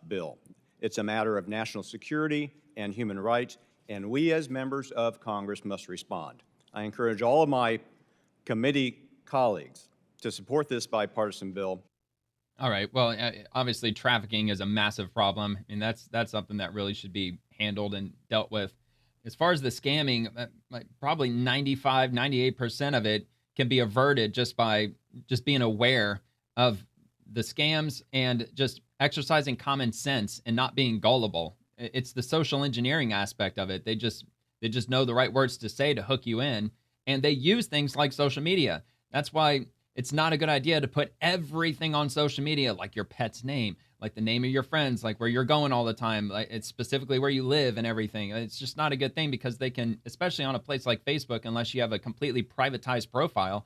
bill. It's a matter of national security and human rights, and we as members of Congress must respond. I encourage all of my committee colleagues to support this bipartisan bill. All right. Well, obviously, trafficking is a massive problem, and that's something that really should be handled and dealt with. As far as the scamming, probably 95, 98% of it can be averted just by being aware of the scams and just exercising common sense and not being gullible. It's the social engineering aspect of it. They just know the right words to say to hook you in, and they use things like social media. That's why it's not a good idea to put everything on social media, like your pet's name, like the name of your friends, like where you're going all the time, like it's specifically where you live and everything. It's just not a good thing because they can, especially on a place like Facebook, unless you have a completely privatized profile,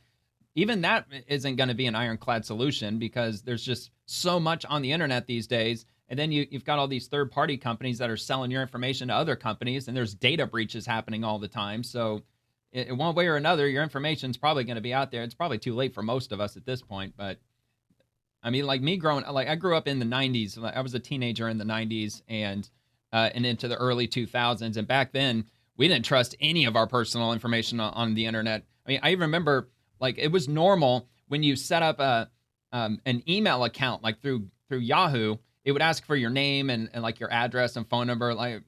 even that isn't going to be an ironclad solution because there's just so much on the internet these days. And then you've got all these third-party companies that are selling your information to other companies, and there's data breaches happening all the time. So in one way or another, your information is probably going to be out there. It's probably too late for most of us at this point. But I mean, like me I grew up in the 90s. I was a teenager in the 90s and into the early 2000s. And back then, we didn't trust any of our personal information on the internet. I mean, I remember like it was normal when you set up an email account, like through Yahoo, it would ask for your name and like your address and phone number. Like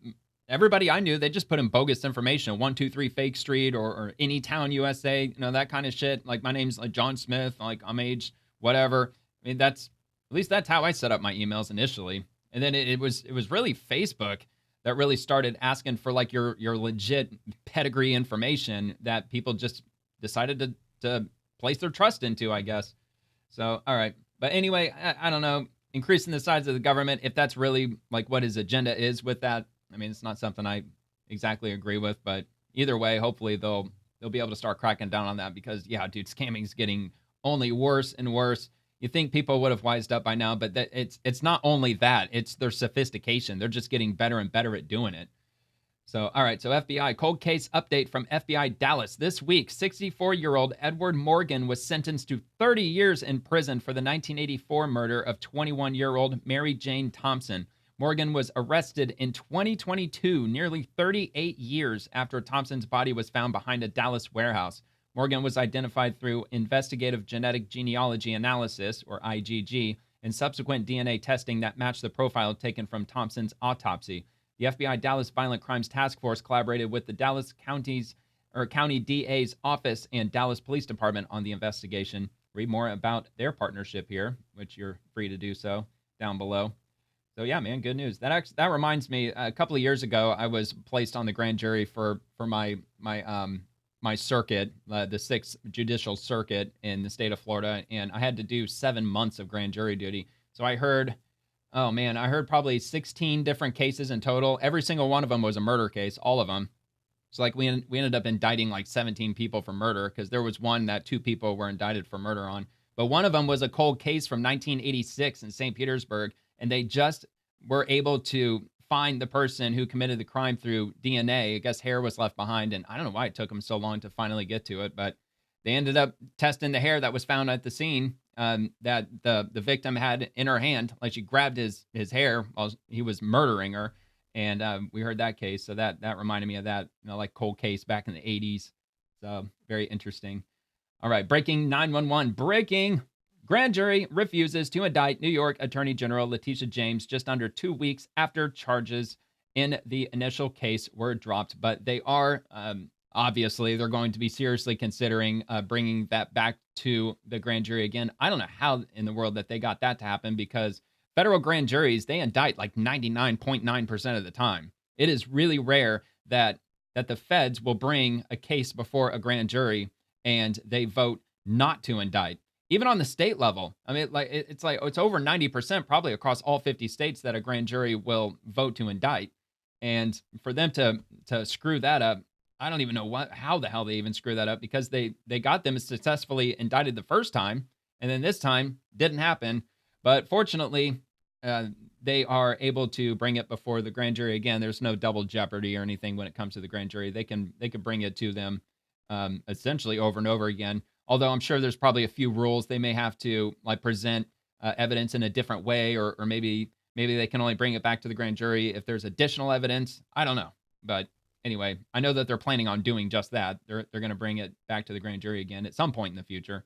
everybody I knew, they just put in bogus information, 123 Fake Street or Anytown, USA, that kind of shit. Like my name's like John Smith, like I'm age whatever. I mean, that's At least that's how I set up my emails initially. And then it was really Facebook that really started asking for like your legit pedigree information that people just decided to place their trust into, I guess. So, all right. But anyway, I don't know, increasing the size of the government, if that's really like what his agenda is with that, I mean, it's not something I exactly agree with, but either way, hopefully they'll be able to start cracking down on that because, yeah, dude, scamming's getting only worse and worse. You think people would have wised up by now, but that it's not only that, it's their sophistication. They're just getting better and better at doing it. So, all right, so FBI, cold case update from FBI Dallas. This week, 64-year-old Edward Morgan was sentenced to 30 years in prison for the 1984 murder of 21-year-old Mary Jane Thompson. Morgan was arrested in 2022, nearly 38 years after Thompson's body was found behind a Dallas warehouse. Morgan was identified through investigative genetic genealogy analysis, or IgG, and subsequent DNA testing that matched the profile taken from Thompson's autopsy. The FBI Dallas Violent Crimes Task Force collaborated with the Dallas County DA's office and Dallas Police Department on the investigation. Read more about their partnership here, which you're free to do so down below. So yeah, man, good news. That reminds me, a couple of years ago, I was placed on the grand jury for my circuit, the 6th Judicial Circuit in the state of Florida, and I had to do 7 months of grand jury duty. So I heard probably 16 different cases in total. Every single one of them was a murder case, all of them. So like we ended up indicting like 17 people for murder because there was one that 2 people were indicted for murder on. But one of them was a cold case from 1986 in St. Petersburg, and they just were able to find the person who committed the crime through DNA. I guess hair was left behind, and I don't know why it took them so long to finally get to it, but they ended up testing the hair that was found at the scene that the victim had in her hand. Like she grabbed his hair while he was murdering her, and we heard that case. So that reminded me of that, like cold case back in the 80s. So very interesting. All right, breaking 911. Breaking. Grand jury refuses to indict New York Attorney General Letitia James just under 2 weeks after charges in the initial case were dropped. But they are, obviously, they're going to be seriously considering bringing that back to the grand jury again. I don't know how in the world that they got that to happen because federal grand juries, they indict like 99.9% of the time. It is really rare that the feds will bring a case before a grand jury and they vote not to indict. Even on the state level, I mean, it's over 90% probably across all 50 states that a grand jury will vote to indict. And for them to screw that up, I don't even know how the hell they even screw that up because they got them successfully indicted the first time, and then this time didn't happen. But fortunately, they are able to bring it before the grand jury again. There's no double jeopardy or anything when it comes to the grand jury. They can bring it to them essentially over and over again. Although I'm sure there's probably a few rules they may have to like present evidence in a different way, or maybe they can only bring it back to the grand jury if there's additional evidence. I don't know. But anyway, I know that they're planning on doing just that. They're going to bring it back to the grand jury again at some point in the future.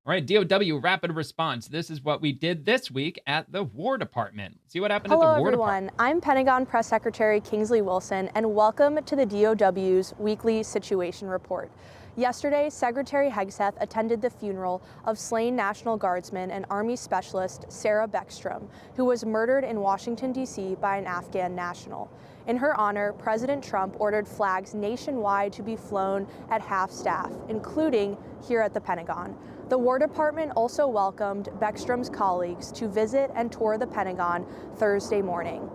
All right, DOW rapid response. This is what we did this week at the War Department. See what happened at the War Department. Hello, everyone. I'm Pentagon Press Secretary Kingsley Wilson, and welcome to the DOW's weekly situation report. Yesterday, Secretary Hegseth attended the funeral of slain National Guardsman and Army Specialist Sarah Beckstrom, who was murdered in Washington, D.C. by an Afghan national. In her honor, President Trump ordered flags nationwide to be flown at half-staff, including here at the Pentagon. The War Department also welcomed Beckstrom's colleagues to visit and tour the Pentagon Thursday morning.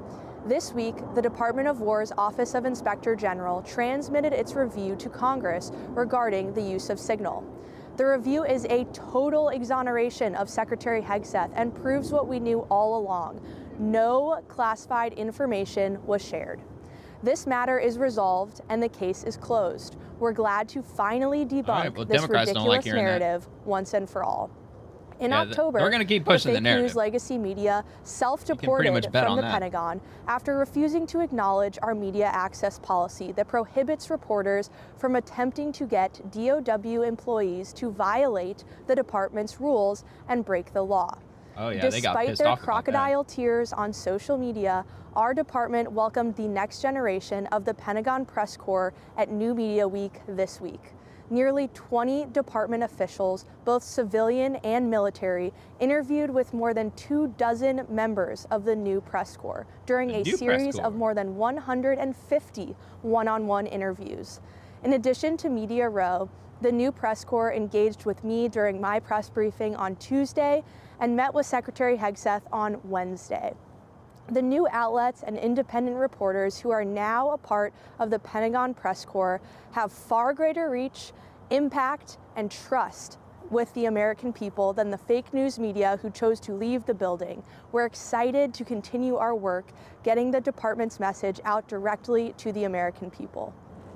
This week, the Department of War's Office of Inspector General transmitted its review to Congress regarding the use of Signal. The review is a total exoneration of Secretary Hegseth and proves what we knew all along. No classified information was shared. This matter is resolved and the case is closed. We're glad to finally debunk this ridiculous narrative once and for all. In October, we're going to keep pushing the narrative. News legacy media self-deported from the Pentagon after refusing to acknowledge our media access policy that prohibits reporters from attempting to get DOW employees to violate the department's rules and break the law. Oh, yeah, they got Despite pissed their off crocodile tears on social media, our department welcomed the next generation of the Pentagon Press Corps at New Media Week this week. nearly 20 department officials, both civilian and military, interviewed with more than 24 members of the new press corps during a series of more than 150 one-on-one interviews. In addition to Media Row, the new press corps engaged with me during my press briefing on Tuesday and met with Secretary Hegseth on Wednesday. The new outlets and independent reporters who are now a part of the Pentagon press corps have far greater reach, impact, and trust with the American people than the fake news media who chose to leave the building. We're excited to continue our work getting the department's message out directly to the American people.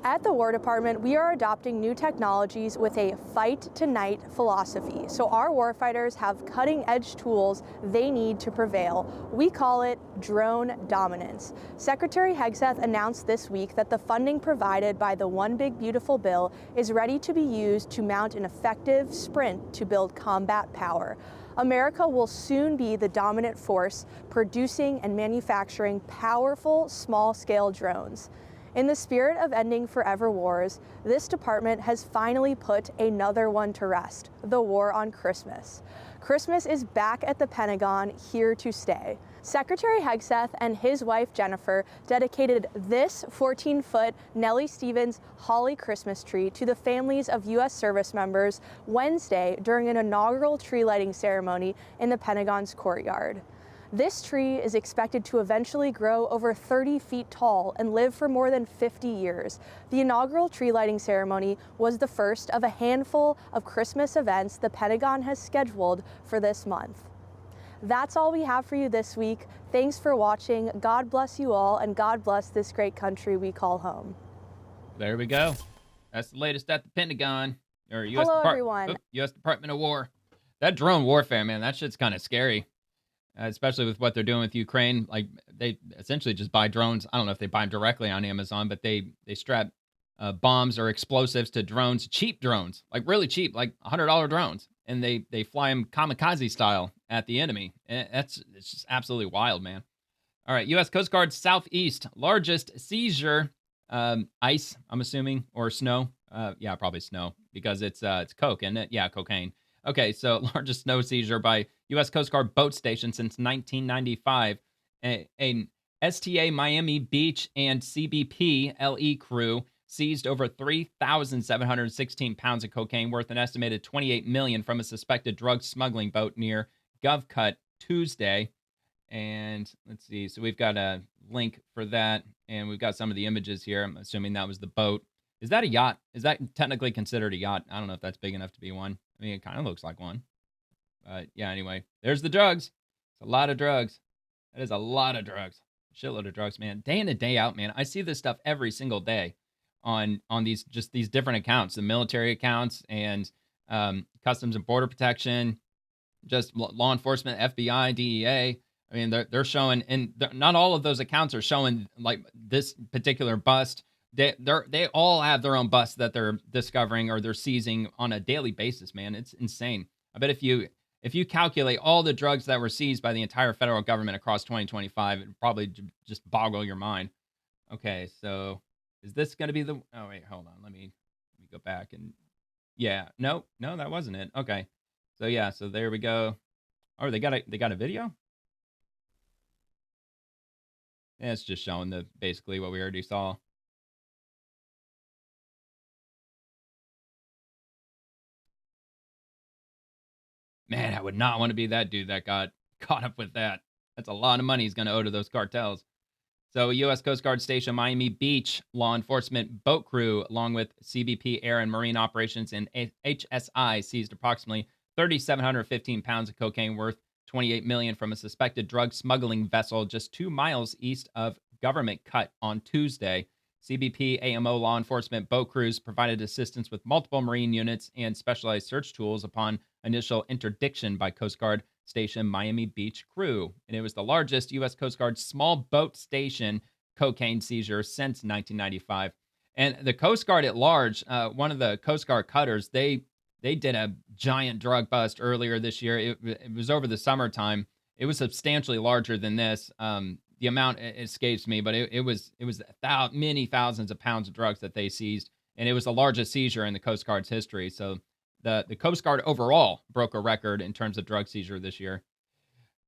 At the War Department, we are adopting new technologies with a fight tonight philosophy. So our warfighters have cutting-edge tools they need to prevail. We call it drone dominance. Secretary Hegseth announced this week that the funding provided by the One Big Beautiful Bill is ready to be used to mount an effective sprint to build combat power. America will soon be the dominant force producing and manufacturing powerful small-scale drones. In the spirit of ending forever wars, this department has finally put another one to rest, the war on Christmas. Christmas is back at the Pentagon, here to stay. Secretary Hegseth and his wife Jennifer dedicated this 14-foot Nellie Stevens holly Christmas tree to the families of U.S. service members Wednesday during an inaugural tree lighting ceremony in the Pentagon's courtyard. This tree is expected to eventually grow over 30 feet tall and live for more than 50 years. The inaugural tree lighting ceremony was the first of a handful of Christmas events the Pentagon has scheduled for this month. That's all we have for you this week. Thanks for watching. God bless you all, and God bless this great country we call home. There we go. That's the latest at the Pentagon. Or U.S. Hello, everyone. U.S. Department of War. That drone warfare, man, that shit's kind of scary. Especially with what they're doing with Ukraine. Like, they essentially just buy drones. I don't know if they buy them directly on Amazon, but they strap bombs or explosives to drones, cheap drones, like really cheap, like $100 drones. And they fly them kamikaze style at the enemy. And it's just absolutely wild, man. All right, U.S. Coast Guard Southeast, largest seizure, ice, I'm assuming, or snow. Yeah, probably snow, because it's coke, isn't it? Yeah, cocaine. Okay, so largest snow seizure by U.S. Coast Guard boat station since 1995. An STA Miami Beach and CBP LE crew seized over 3,716 pounds of cocaine worth an estimated $28 million from a suspected drug smuggling boat near GovCut Tuesday. And let's see, so we've got a link for that, and we've got some of the images here. I'm assuming that was the boat. Is that a yacht? Is that technically considered a yacht? I don't know if that's big enough to be one. I mean, it kind of looks like one. But yeah, anyway, there's the drugs. It's a lot of drugs. That is a lot of drugs. Shitload of drugs, man. Day in and day out, man. I see this stuff every single day on these different accounts, the military accounts and Customs and Border Protection, just law enforcement, FBI, DEA. I mean, they're showing, and not all of those accounts are showing like this particular bust. They all have their own busts that they're discovering or they're seizing on a daily basis, man. It's insane. I bet if you calculate all the drugs that were seized by the entire federal government across 2025, it'd probably just boggle your mind. Okay, so is this going to be the? Oh wait, hold on. Let me go back and yeah, no, that wasn't it. Okay, so yeah, so there we go. Oh, they got a video. Yeah, it's just showing basically what we already saw. Man, I would not want to be that dude that got caught up with that. That's a lot of money he's going to owe to those cartels. So U.S. Coast Guard Station Miami Beach law enforcement boat crew, along with CBP Air and Marine Operations and HSI, seized approximately 3,715 pounds of cocaine worth $28 million from a suspected drug smuggling vessel just 2 miles east of Government Cut on Tuesday. CBP AMO law enforcement boat crews provided assistance with multiple Marine units and specialized search tools upon initial interdiction by Coast Guard Station Miami Beach crew. And it was the largest U.S. Coast Guard small boat station cocaine seizure since 1995. And the Coast Guard at large, one of the Coast Guard cutters, they did a giant drug bust earlier this year. It was over the summertime. It was substantially larger than this. The amount escapes me, but it was many thousands of pounds of drugs that they seized and it was the largest seizure in the Coast Guard's history. So the Coast Guard overall broke a record in terms of drug seizure this year.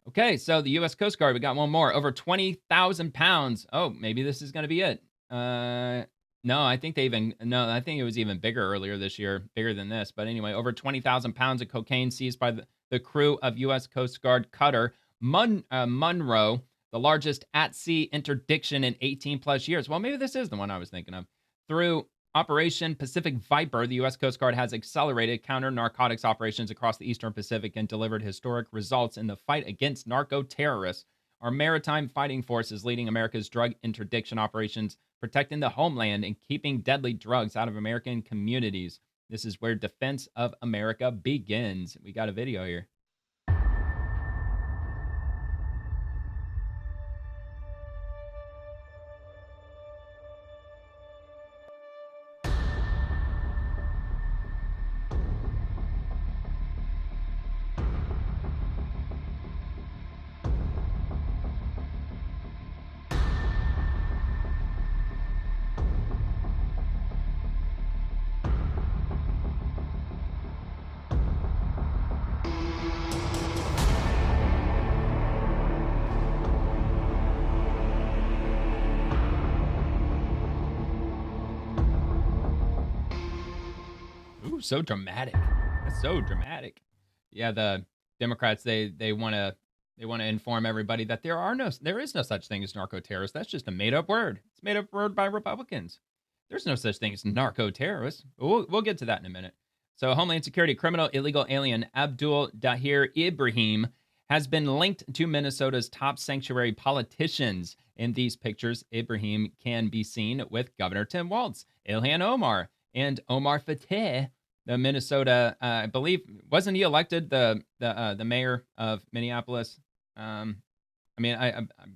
Okay, so the U.S. Coast Guard, we got one more. Over 20,000 pounds. Oh, maybe this is going to be it. No, I think I think it was even bigger earlier this year, bigger than this. But anyway, over 20,000 pounds of cocaine seized by the crew of U.S. Coast Guard cutter Monroe, the largest at-sea interdiction in 18 plus years. Well, maybe this is the one I was thinking of. Through Operation Pacific Viper, the U.S. Coast Guard has accelerated counter-narcotics operations across the Eastern Pacific and delivered historic results in the fight against narco-terrorists. Our maritime fighting force is leading America's drug interdiction operations, protecting the homeland and keeping deadly drugs out of American communities. This is where defense of America begins. We got a video here. Ooh, so dramatic. That's so dramatic. Yeah, the Democrats they want to inform everybody that there is no such thing as narco-terrorists. That's just a made-up word. It's a made-up word by Republicans. There's no such thing as narco-terrorists. We'll get to that in a minute. So Homeland Security criminal illegal alien Abdul Dahir Ibrahim has been linked to Minnesota's top sanctuary politicians. In these pictures, Ibrahim can be seen with Governor Tim Walz, Ilhan Omar, and Omar Fateh, the Minnesota, I believe, wasn't he elected the mayor of Minneapolis? I'm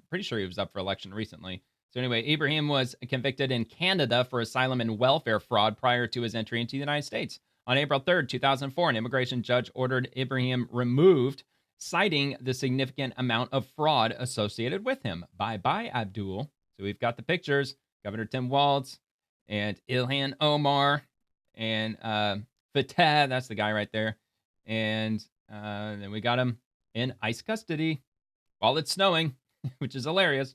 pretty sure he was up for election recently. So anyway, Ibrahim was convicted in Canada for asylum and welfare fraud prior to his entry into the United States. On April 3rd, 2004, an immigration judge ordered Ibrahim removed, citing the significant amount of fraud associated with him. Bye-bye, Abdul. So we've got the pictures, Governor Tim Walz and Ilhan Omar and Fateh, that's the guy right there. And then we got him in ICE custody while it's snowing, which is hilarious.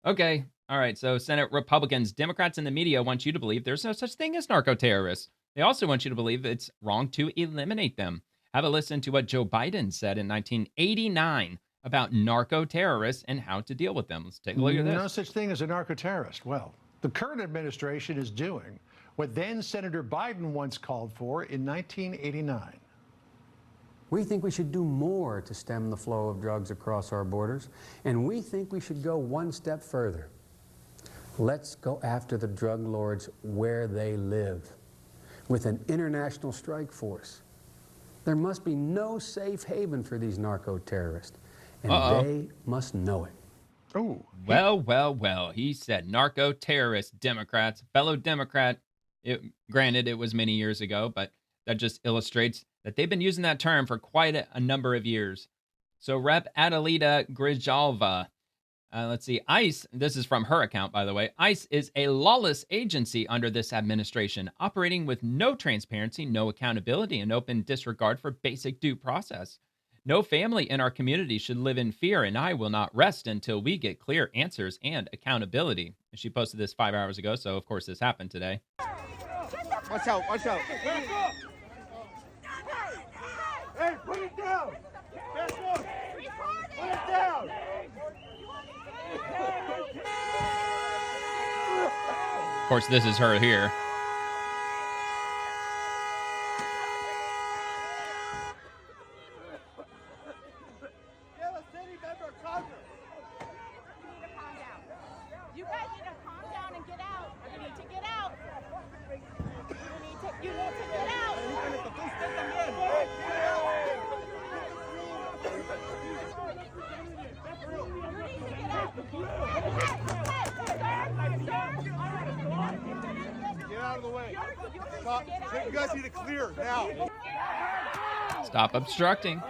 Okay, all right, so Senate Republicans, Democrats, and the media want you to believe there's no such thing as narco-terrorists. They also want you to believe it's wrong to eliminate them. Have a listen to what Joe Biden said in 1989 about narco-terrorists and how to deal with them. Let's take a look at this. No such thing as a narco-terrorist. Well, the current administration is doing what then Senator Biden once called for in 1989. We think we should do more to stem the flow of drugs across our borders, and we think we should go one step further. Let's go after the drug lords where they live, with an international strike force. There must be no safe haven for these narco-terrorists, and they must know it. Oh. Well, he said narco-terrorists, Democrats, fellow Democrat. Granted, it was many years ago, but that just illustrates that they've been using that term for quite a number of years. So Rep. Adelita Grijalva, let's see, ICE, this is from her account, by the way, ICE is a lawless agency under this administration, operating with no transparency, no accountability, and open disregard for basic due process. No family in our community should live in fear, and I will not rest until we get clear answers and accountability. And she posted this 5 hours ago, so of course this happened today. Watch out, watch out. Hey, put it down. Put it down. Of course, this is her here. You guys need to calm down and get out. You need to get out. You need to get out. Get out of the way. Stop. You guys need to clear now. Stop obstructing.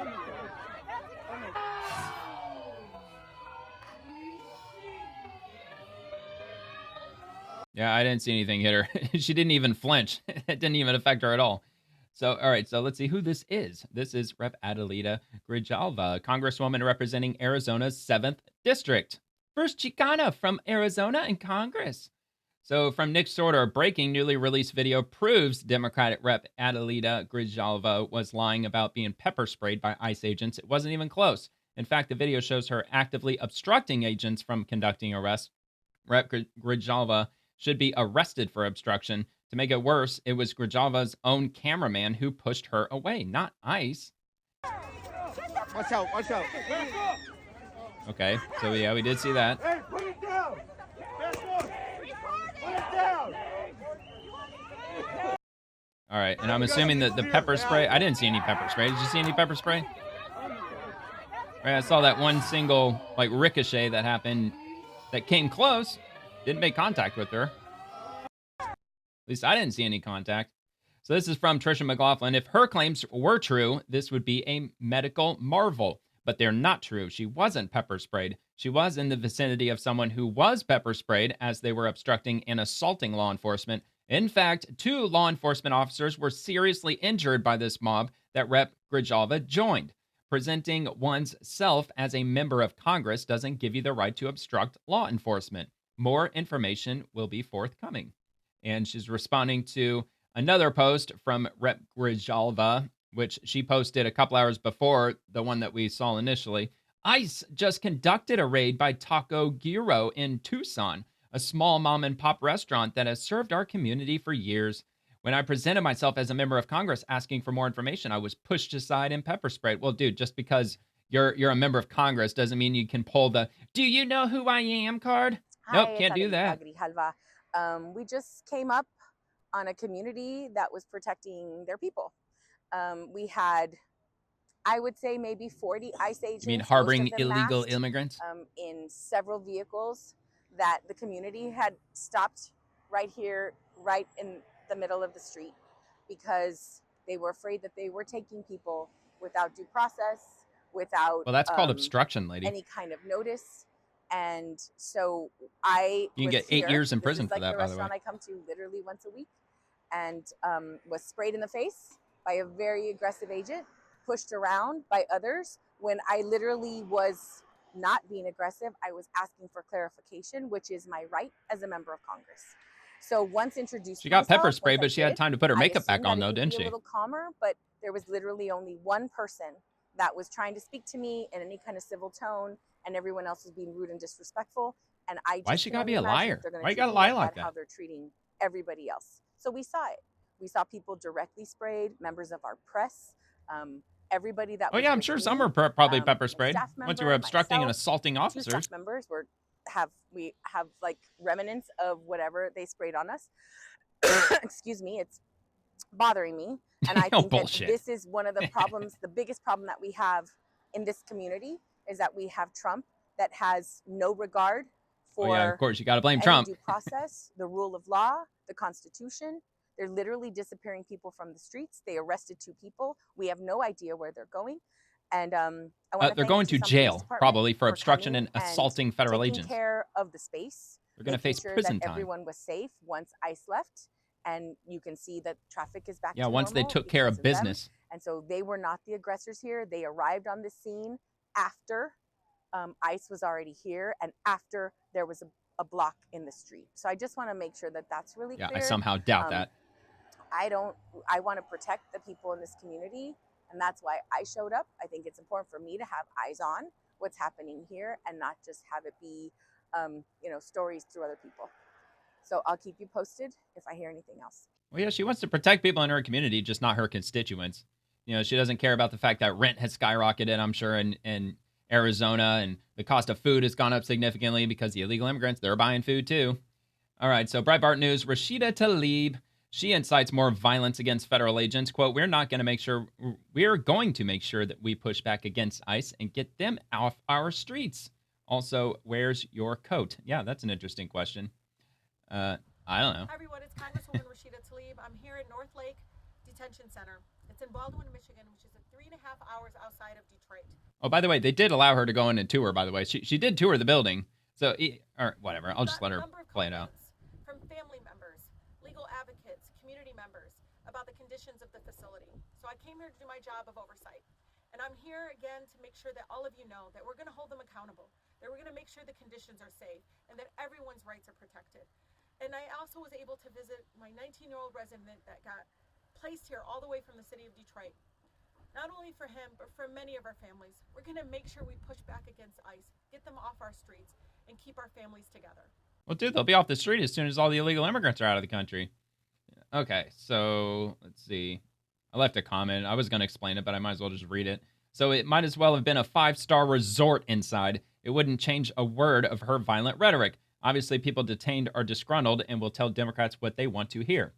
Yeah, I didn't see anything hit her. She didn't even flinch. It didn't even affect her at all. So, all right, so let's see who this is. This is Rep. Adelita Grijalva, Congresswoman representing Arizona's 7th District. First Chicana from Arizona in Congress. So from Nick Sorter, breaking newly released video proves Democratic Rep. Adelita Grijalva was lying about being pepper sprayed by ICE agents. It wasn't even close. In fact, the video shows her actively obstructing agents from conducting arrests. Rep. Grijalva should be arrested for obstruction. To make it worse, it was Grijalva's own cameraman who pushed her away, not ICE. Watch out, watch out. Okay, so yeah, we did see that. Hey, put it down. Put it down. All right, and I'm assuming that the pepper spray, I didn't see any pepper spray. Did you see any pepper spray? Right, I saw that one single, like, ricochet that happened that came close. Didn't make contact with her. At least I didn't see any contact. So this is from Tricia McLaughlin. If her claims were true, this would be a medical marvel. But they're not true. She wasn't pepper sprayed. She was in the vicinity of someone who was pepper sprayed as they were obstructing and assaulting law enforcement. In fact, 2 law enforcement officers were seriously injured by this mob that Rep. Grijalva joined. Presenting one's self as a member of Congress doesn't give you the right to obstruct law enforcement. More information will be forthcoming. And she's responding to another post from Rep. Grijalva, which she posted a couple hours before the one that we saw initially. ICE just conducted a raid by Taco Giro in Tucson, a small mom-and-pop restaurant that has served our community for years. When I presented myself as a member of Congress asking for more information, I was pushed aside and pepper sprayed. Well, dude, just because you're a member of Congress doesn't mean you can pull the "Do you know who I am" card. Nope, can't do that. We just came up on a community that was protecting their people. We had, I would say, maybe 40 ICE agents. You mean harboring most of them illegal masked, immigrants? in several vehicles that the community had stopped right here, right in the middle of the street, because they were afraid that they were taking people without due process, without Well, that's called obstruction, lady. any kind of notice. And so You can get 8 years in prison for that, by the way. restaurant I come to literally once a week, and was sprayed in the face by a very aggressive agent, pushed around by others when I literally was not being aggressive. I was asking for clarification, which is my right as a member of Congress. So once introduced, She got pepper myself, sprayed, once I but she had did, time to put her I makeup back assumed on, that though, it would didn't be she? A little calmer, but there was literally only one person that was trying to speak to me in any kind of civil tone, and everyone else was being rude and disrespectful. And I Why just she can gotta only be a imagine liar? if they're gonna Why you treat gotta me lie like that, how that? they're treating everybody else. So we saw it. We saw people directly sprayed, members of our press, everybody that Oh was yeah, I'm with sure me, some were probably pepper my sprayed staff once you member, were obstructing and myself, assaulting 2 officers. staff members we have like remnants of whatever they sprayed on us. Excuse me, it's bothering me. And I Oh, think that bullshit. this is one of the problems, the biggest problem that we have in this community is that we have Trump that has no regard Oh for yeah, of course you gotta blame any Trump. due process, the rule of law, the Constitution. They're literally disappearing people from the streets. They arrested 2 people. We have no idea where they're going. And I want to They're thank going to Tucson Police jail, Department probably for for obstruction coming and assaulting federal taking agents. care of the space. They're gonna making face sure prison that time. everyone was safe once ICE left, and you can see that traffic is back Yeah, to once they normal took care because of them. business. And so they were not the aggressors here. They arrived on the scene after ICE was already here and after there was a block in the street. So I just want to make sure that that's really Yeah, clear. I somehow doubt that. I want to protect the people in this community, and that's why I showed up. I think it's important for me to have eyes on what's happening here and not just have it be, stories through other people. So I'll keep you posted if I hear anything else. Well, yeah, she wants to protect people in her community, just not her constituents. You know, she doesn't care about the fact that rent has skyrocketed, I'm sure, in Arizona, and the cost of food has gone up significantly because the illegal immigrants, they're buying food too. All right, so Breitbart News, Rashida Tlaib, she incites more violence against federal agents. Quote, we're going to make sure that we push back against ICE and get them off our streets. Also, where's your coat? Yeah, that's an interesting question. I don't know. Hi, everyone. It's Congresswoman Rashida Tlaib. I'm here at North Lake Detention Center. It's in Baldwin, Michigan, which is 3.5 hours outside of Detroit. Oh, by the way, they did allow her to go in and tour, by the way. She did tour the building. So, or whatever. I'll just let her play it out. From family the conditions of the facility. So I came here to do my job of oversight. And I'm here again to make sure that all of you know that we're going to hold them accountable, that we're going to make sure the conditions are safe, and that everyone's rights are protected. And I also was able to visit my 19-year-old resident that got placed here all the way from the city of Detroit. Not only for him, but for many of our families. We're going to make sure we push back against ICE, get them off our streets, and keep our families together. Well, dude, they'll be off the street as soon as all the illegal immigrants are out of the country. Okay, so let's see. I left a comment. I was going to explain it, but I might as well just read it. So it might as well have been a 5-star resort inside. It wouldn't change a word of her violent rhetoric. Obviously, people detained are disgruntled and will tell Democrats what they want to hear.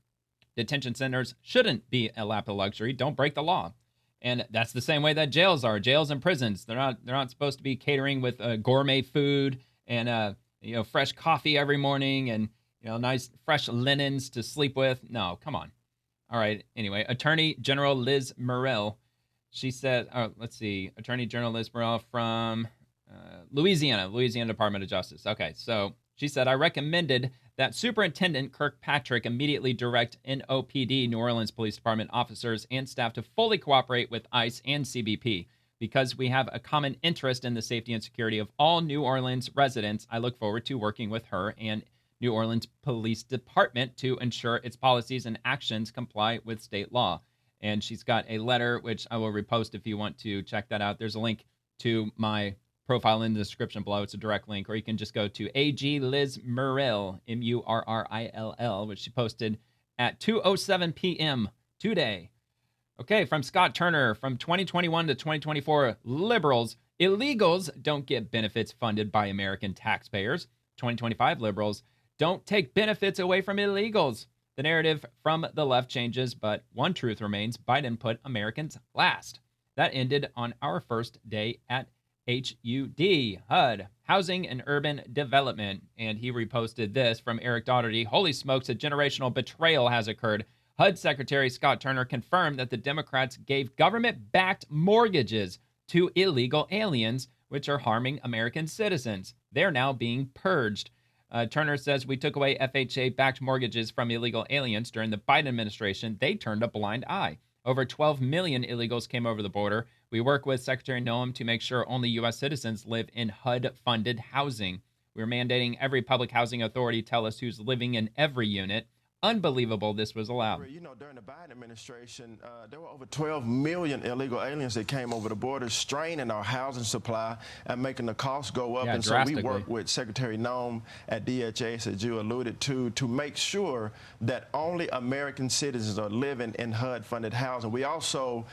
Detention centers shouldn't be a lap of luxury. Don't break the law. And that's the same way that jails are. Jails and prisons. They're not supposed to be catering with gourmet food and fresh coffee every morning and nice fresh linens to sleep with. No, come on. All right. Anyway, Attorney General Liz Murrill, she said, let's see, Attorney General Liz Murrill from Louisiana Department of Justice. Okay, so she said, I recommended that Superintendent Kirkpatrick immediately direct NOPD, New Orleans Police Department officers and staff to fully cooperate with ICE and CBP. Because we have a common interest in the safety and security of all New Orleans residents, I look forward to working with her and New Orleans Police Department to ensure its policies and actions comply with state law. And she's got a letter, which I will repost if you want to check that out. There's a link to my profile in the description below. It's a direct link, or you can just go to AG Liz Murrill, Murrill, which she posted at 2:07 p.m. today. Okay, from Scott Turner, from 2021 to 2024, liberals, illegals don't get benefits funded by American taxpayers. 2025 liberals, don't take benefits away from illegals. The narrative from the left changes, but one truth remains: Biden put Americans last. That ended on our first day at HUD, Housing and Urban Development. And he reposted this from Eric Daugherty. Holy smokes, a generational betrayal has occurred. HUD Secretary Scott Turner confirmed that the Democrats gave government-backed mortgages to illegal aliens, which are harming American citizens. They're now being purged. Turner says we took away FHA-backed mortgages from illegal aliens during the Biden administration. They turned a blind eye. Over 12 million illegals came over the border. We work with Secretary Noem to make sure only U.S. citizens live in HUD-funded housing. We're mandating every public housing authority tell us who's living in every unit. Unbelievable this was allowed. During the Biden administration, there were over 12 million illegal aliens that came over the border, straining our housing supply and making the costs go up. And so we work with Secretary Noem at DHS, as you alluded to make sure that only American citizens are living in HUD-funded housing. We also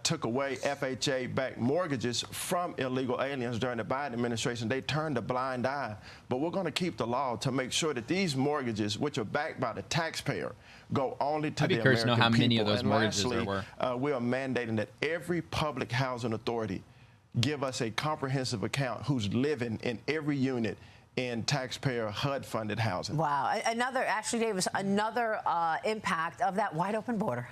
took away FHA-backed mortgages from illegal aliens during the Biden administration. They turned a blind eye. But we're going to keep the law to make sure that these mortgages, which are backed by the taxpayer, go only to the American people. I'd be curious to know how many of those mortgages there were. We are mandating that every public housing authority give us a comprehensive account who's living in every unit in taxpayer HUD-funded housing. Wow. Actually, Davis, another impact of that wide open border.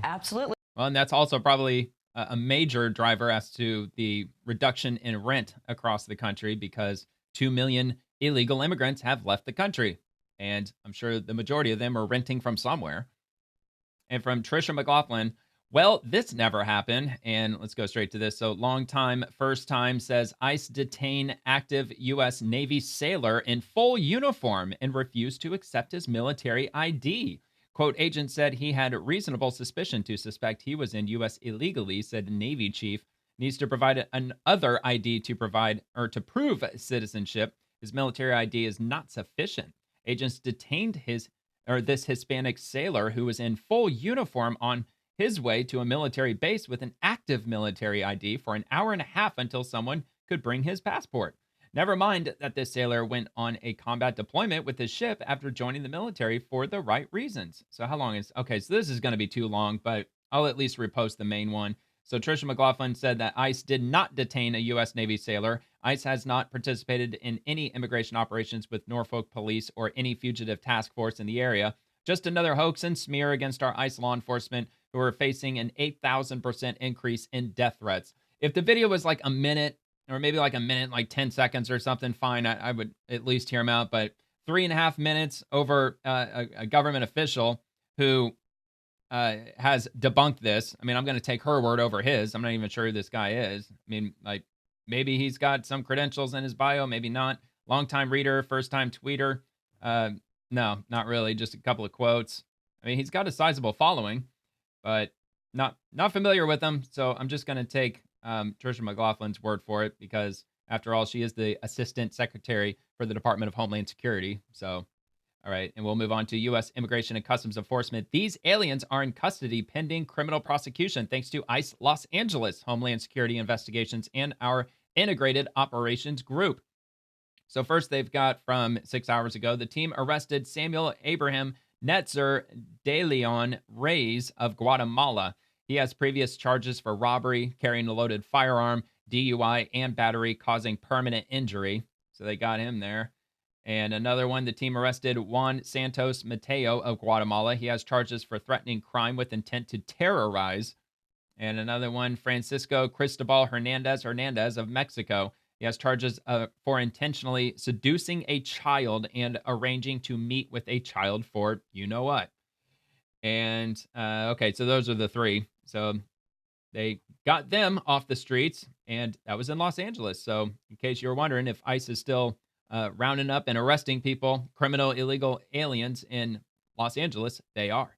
Absolutely. Well, and that's also probably a major driver as to the reduction in rent across the country, because 2 million illegal immigrants have left the country. And I'm sure the majority of them are renting from somewhere. And from Trisha McLaughlin, well, this never happened. And let's go straight to this. So long time, first time says ICE detain active U.S. Navy sailor in full uniform and refused to accept his military ID. Quote, agent said he had reasonable suspicion to suspect he was in U.S. illegally, said Navy chief. Needs to provide another ID to prove citizenship. His military ID is not sufficient. Agents detained this Hispanic sailor who was in full uniform on his way to a military base with an active military ID for an hour and a half until someone could bring his passport. Never mind that this sailor went on a combat deployment with his ship after joining the military for the right reasons. So how long is... Okay, so this is going to be too long, but I'll at least repost the main one. So Trisha McLaughlin said that ICE did not detain a U.S. Navy sailor. ICE has not participated in any immigration operations with Norfolk Police or any fugitive task force in the area. Just another hoax and smear against our ICE law enforcement, who are facing an 8,000% increase in death threats. If the video was like a minute, or maybe like a minute, like 10 seconds or something, fine, I would at least hear him out. But 3.5 minutes over a government official who has debunked this. I mean, I'm going to take her word over his. I'm not even sure who this guy is. I mean, like, maybe he's got some credentials in his bio, maybe not. Longtime reader, first-time tweeter. No, not really. Just a couple of quotes. I mean, he's got a sizable following, but not familiar with him. So I'm just going to take Tricia McLaughlin's word for it because, after all, she is the Assistant Secretary for the Department of Homeland Security. So, all right, and we'll move on to U.S. Immigration and Customs Enforcement. These aliens are in custody pending criminal prosecution thanks to ICE Los Angeles, Homeland Security Investigations, and our Integrated Operations Group. So first, they've got from 6 hours ago, the team arrested Samuel Abraham Netzer de Leon Reyes of Guatemala. He has previous charges for robbery, carrying a loaded firearm, DUI, and battery causing permanent injury. So they got him there. And another one, the team arrested Juan Santos Mateo of Guatemala. He has charges for threatening crime with intent to terrorize. And another one, Francisco Cristobal Hernandez of Mexico. He has charges for intentionally seducing a child and arranging to meet with a child for you-know-what. And, okay, so those are the three. So they got them off the streets, and that was in Los Angeles. So in case you're wondering if ICE is still rounding up and arresting people, criminal illegal aliens in Los Angeles, they are.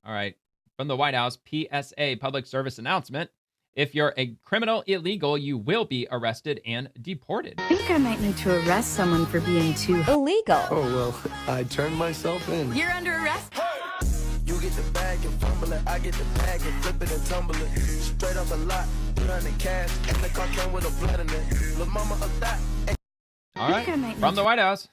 All right. From the White House, PSA, public service announcement. If you're a criminal illegal, you will be arrested and deported. I think I might need to arrest someone for being too illegal. Oh, well, I turned myself in. You're under arrest. You get the bag and fumble it. I get the bag and flip it and tumble it. Straight off the lot, 300 cash. And the car came with a blood in it. Lil' mama of that. All right. From the White House.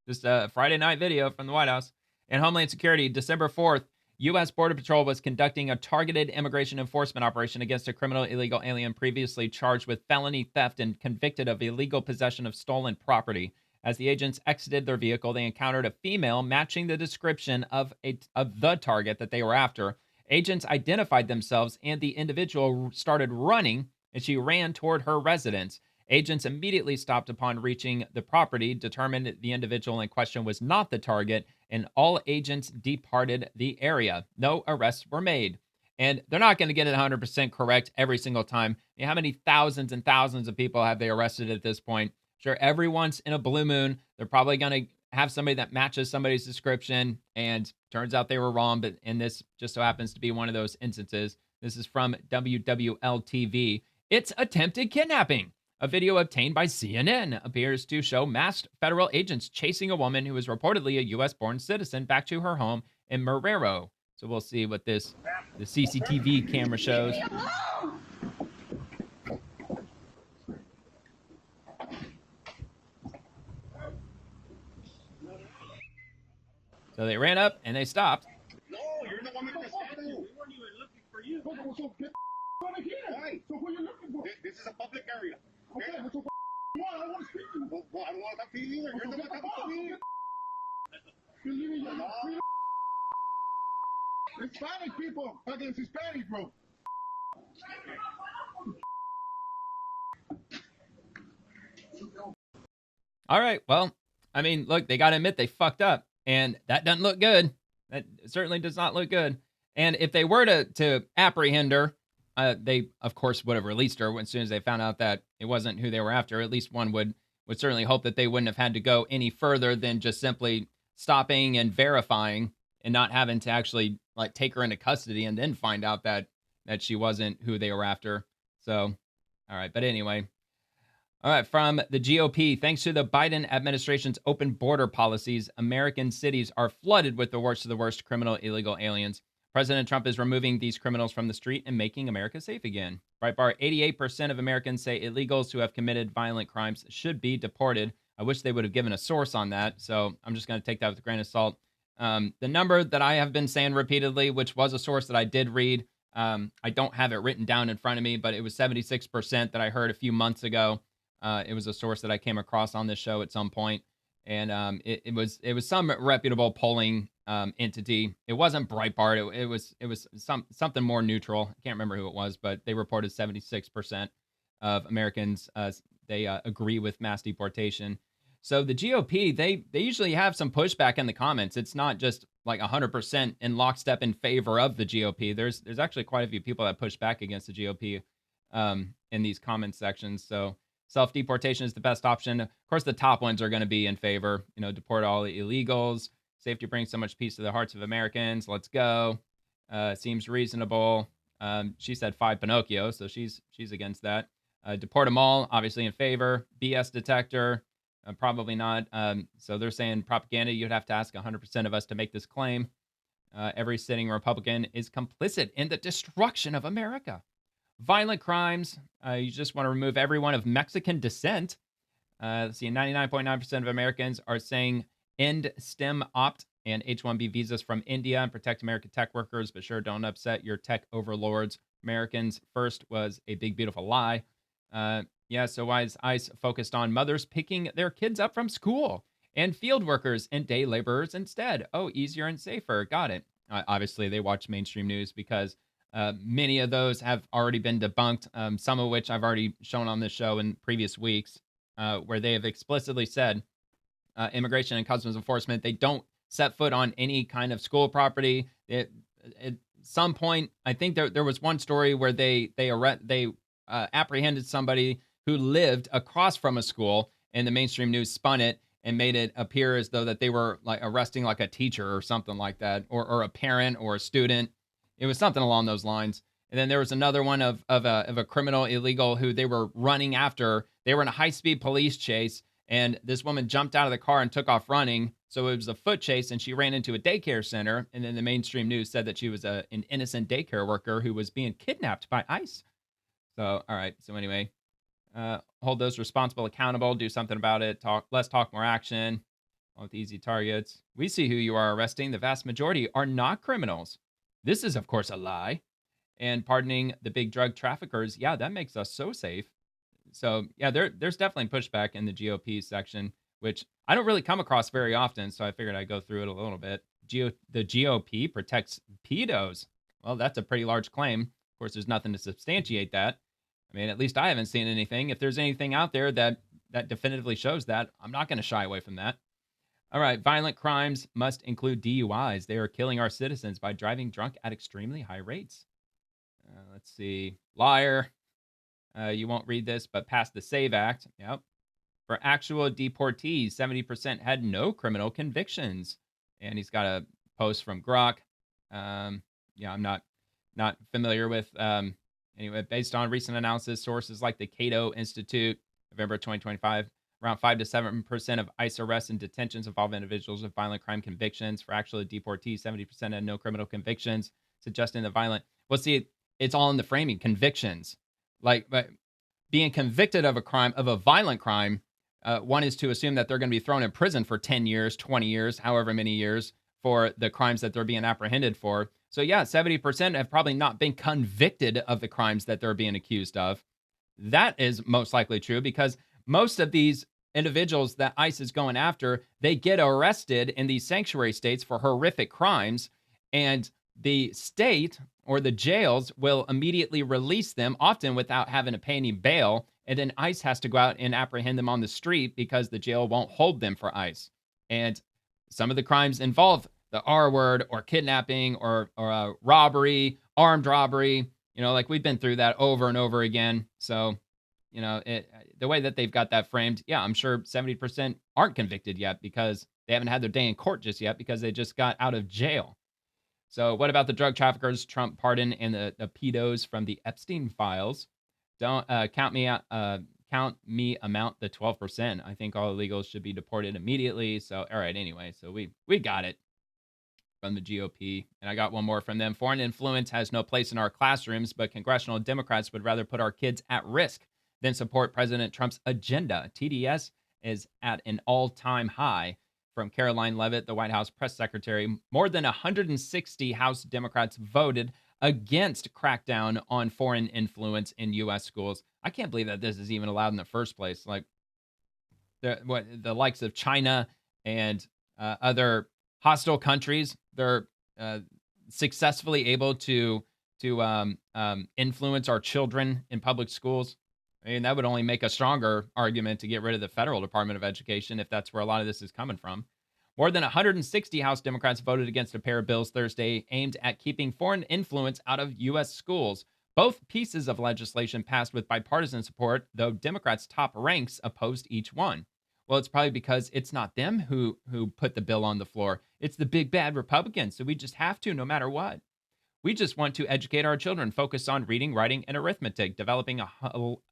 Just a Friday night video from the White House. And Homeland Security, December 4th. U.S. Border Patrol was conducting a targeted immigration enforcement operation against a criminal illegal alien previously charged with felony theft and convicted of illegal possession of stolen property. As the agents exited their vehicle, they encountered a female matching the description of the target that they were after. Agents identified themselves, and the individual started running, and she ran toward her residence. Agents immediately stopped upon reaching the property, determined the individual in question was not the target, and all agents departed the area. No arrests were made. And they're not going to get it 100% correct every single time. I mean, how many thousands and thousands of people have they arrested at this point? Sure, every once in a blue moon, they're probably going to have somebody that matches somebody's description, and turns out they were wrong, and this just so happens to be one of those instances. This is from WWL-TV. It's attempted kidnapping. A video obtained by CNN appears to show masked federal agents chasing a woman who is reportedly a U.S.-born citizen back to her home in Marrero. So we'll see what the CCTV camera shows. So they ran up and they stopped. No, you're the one that was standing. We weren't even looking for you. So get over here. Why? So who are you looking for? This is a public area. Okay, what's your want? I don't want to speak to you. Well, I don't want to talk to you either. You're the one talking to me. You're leaving your Hispanic people against Hispanic, bro. All right, well, I mean, look, they got to admit they fucked up, and that doesn't look good. That certainly does not look good. And if they were to apprehend her, they, of course, would have released her as soon as they found out that it wasn't who they were after. At least one would certainly hope that they wouldn't have had to go any further than just simply stopping and verifying and not having to actually like take her into custody and then find out that she wasn't who they were after. So, all right. But anyway, all right. From the GOP, thanks to the Biden administration's open border policies, American cities are flooded with the worst of the worst criminal illegal aliens. President Trump is removing these criminals from the street and making America safe again. Breitbart, 88% of Americans say illegals who have committed violent crimes should be deported. I wish they would have given a source on that, so I'm just going to take that with a grain of salt. The number that I have been saying repeatedly, which was a source that I did read, I don't have it written down in front of me, but it was 76% that I heard a few months ago. It was a source that I came across on this show at some point, and it was some reputable polling entity. It wasn't Breitbart. It was something more neutral. I can't remember who it was, but they reported 76% of Americans they agree with mass deportation. So the GOP, they usually have some pushback in the comments. It's not just like 100% in lockstep in favor of the GOP. There's actually quite a few people that push back against the GOP in these comment sections. So self-deportation is the best option. Of course, the top ones are going to be in favor. Deport all the illegals. Safety brings so much peace to the hearts of Americans. Let's go. Seems reasonable. She said 5 Pinocchio, so she's against that. Deport them all, obviously in favor. BS detector, probably not. So they're saying propaganda. You'd have to ask 100% of us to make this claim. Every sitting Republican is complicit in the destruction of America. Violent crimes. You just want to remove everyone of Mexican descent. Let's see, 99.9% of Americans are saying end STEM opt and H-1B visas from India and protect American tech workers, but sure, don't upset your tech overlords. Americans first was a big, beautiful lie. So why is ICE focused on mothers picking their kids up from school and field workers and day laborers instead? Oh, easier and safer. Got it. Obviously, they watch mainstream news because many of those have already been debunked, some of which I've already shown on this show in previous weeks, where they have explicitly said immigration and customs enforcement, they don't set foot on any kind of school property. At some point, I think there was one story where they apprehended somebody who lived across from a school, and the mainstream news spun it and made it appear as though that they were like arresting like a teacher or something like that, or a parent or a student. It was something along those lines. And then there was another one of a criminal illegal who they were running after. They were in a high-speed police chase, and this woman jumped out of the car and took off running. So it was a foot chase, and she ran into a daycare center. And then the mainstream news said that she was an innocent daycare worker who was being kidnapped by ICE. So, all right. So anyway, hold those responsible accountable. Do something about it. Less talk, more action. With easy targets. We see who you are arresting. The vast majority are not criminals. This is, of course, a lie. And pardoning the big drug traffickers, yeah, that makes us so safe. So, yeah, there's definitely pushback in the GOP section, which I don't really come across very often, so I figured I'd go through it a little bit. The GOP protects pedos. Well, that's a pretty large claim. Of course, there's nothing to substantiate that. I mean, at least I haven't seen anything. If there's anything out there that definitively shows that, I'm not going to shy away from that. All right, violent crimes must include DUIs. They are killing our citizens by driving drunk at extremely high rates. Let's see. Liar. You won't read this, but passed the SAVE Act. Yep. For actual deportees, 70% had no criminal convictions. And he's got a post from Grok. I'm not familiar with. Anyway, based on recent analysis, sources like the Cato Institute, November 2025, around 5 to 7% of ICE arrests and detentions involve individuals with violent crime convictions. For actual deportees, 70% had no criminal convictions, suggesting the violent. Well, see, it's all in the framing, convictions. Like, but being convicted of a crime, of a violent crime, one is to assume that they're going to be thrown in prison for 10 years, 20 years, however many years for the crimes that they're being apprehended for. So yeah, 70% have probably not been convicted of the crimes that they're being accused of. That is most likely true because most of these individuals that ICE is going after, they get arrested in these sanctuary states for horrific crimes, and the state or the jails will immediately release them, often without having to pay any bail, and then ICE has to go out and apprehend them on the street because the jail won't hold them for ICE. And some of the crimes involve the R word or kidnapping or robbery, armed robbery. Like we've been through that over and over again. So, the way that they've got that framed, yeah, I'm sure 70% aren't convicted yet because they haven't had their day in court just yet because they just got out of jail. So what about the drug traffickers, Trump pardon, and the pedos from the Epstein files? Don't count me amount the 12%. I think all illegals should be deported immediately. So, all right, anyway, so we got it from the GOP. And I got one more from them. Foreign influence has no place in our classrooms, but congressional Democrats would rather put our kids at risk than support President Trump's agenda. TDS is at an all-time high. From Caroline Leavitt, the White House press secretary, more than 160 House Democrats voted against crackdown on foreign influence in U.S. schools. I can't believe that this is even allowed in the first place. Like the likes of China and other hostile countries, they're successfully able to influence our children in public schools. I mean, that would only make a stronger argument to get rid of the federal Department of Education if that's where a lot of this is coming from. More than 160 House Democrats voted against a pair of bills Thursday aimed at keeping foreign influence out of U.S. schools. Both pieces of legislation passed with bipartisan support, though Democrats' top ranks opposed each one. Well, it's probably because it's not them who put the bill on the floor. It's the big bad Republicans, so we just have to no matter what. We just want to educate our children, focus on reading, writing, and arithmetic, developing a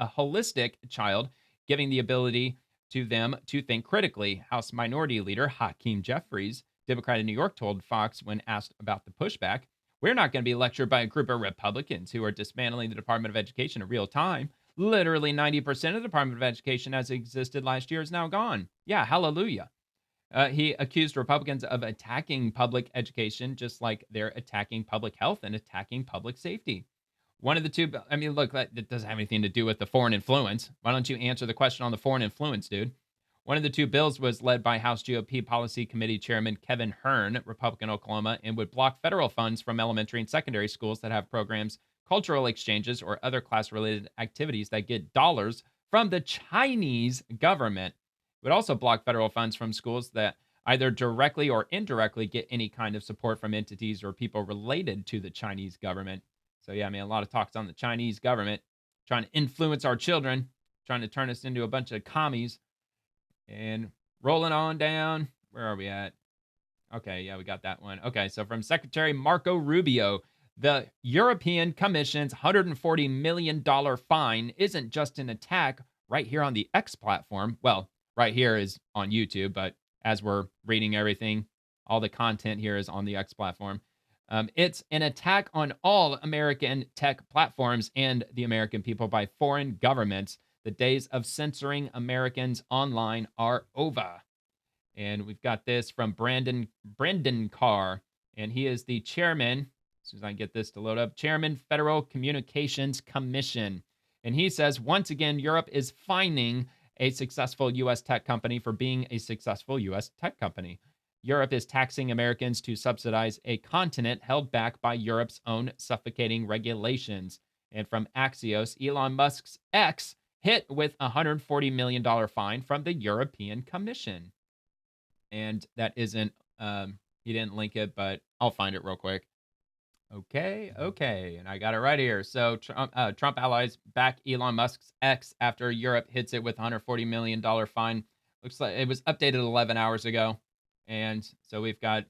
holistic child, giving the ability to them to think critically. House Minority Leader Hakeem Jeffries, Democrat in New York, told Fox when asked about the pushback, "We're not going to be lectured by a group of Republicans who are dismantling the Department of Education in real time. Literally 90% of the Department of Education as it existed last year is now gone." Yeah, hallelujah. He accused Republicans of attacking public education, just like they're attacking public health and attacking public safety. One of the two, I mean, look, that doesn't have anything to do with the foreign influence. Why don't you answer the question on the foreign influence, dude? One of the two bills was led by House GOP Policy Committee Chairman Kevin Hern, Republican Oklahoma, and would block federal funds from elementary and secondary schools that have programs, cultural exchanges, or other class-related activities that get dollars from the Chinese government. It would also block federal funds from schools that either directly or indirectly get any kind of support from entities or people related to the Chinese government. So yeah, I mean, a lot of talks on the Chinese government trying to influence our children, trying to turn us into a bunch of commies. And rolling on down, where are we at? Okay, yeah, we got that one. Okay, so from Secretary Marco Rubio, the European Commission's $140 million fine isn't just an attack right here on the X platform. Well, right here is on YouTube, but as we're reading everything, all the content here is on the X platform. It's an attack on all American tech platforms and the American people by foreign governments. The days of censoring Americans online are over. And we've got this from Brendan Carr, and he is the chairman, as soon as I get this to load up, Chairman Federal Communications Commission. And he says, once again, Europe is fining a successful U.S. tech company for being a successful U.S. tech company. Europe is taxing Americans to subsidize a continent held back by Europe's own suffocating regulations. And from Axios, Elon Musk's X hit with a $140 million fine from the European Commission. And that isn't, he didn't link it, but I'll find it real quick. Okay. And I got it right here. So Trump allies back Elon Musk's X after Europe hits it with a $140 million fine. Looks like it was updated 11 hours ago. And so we've got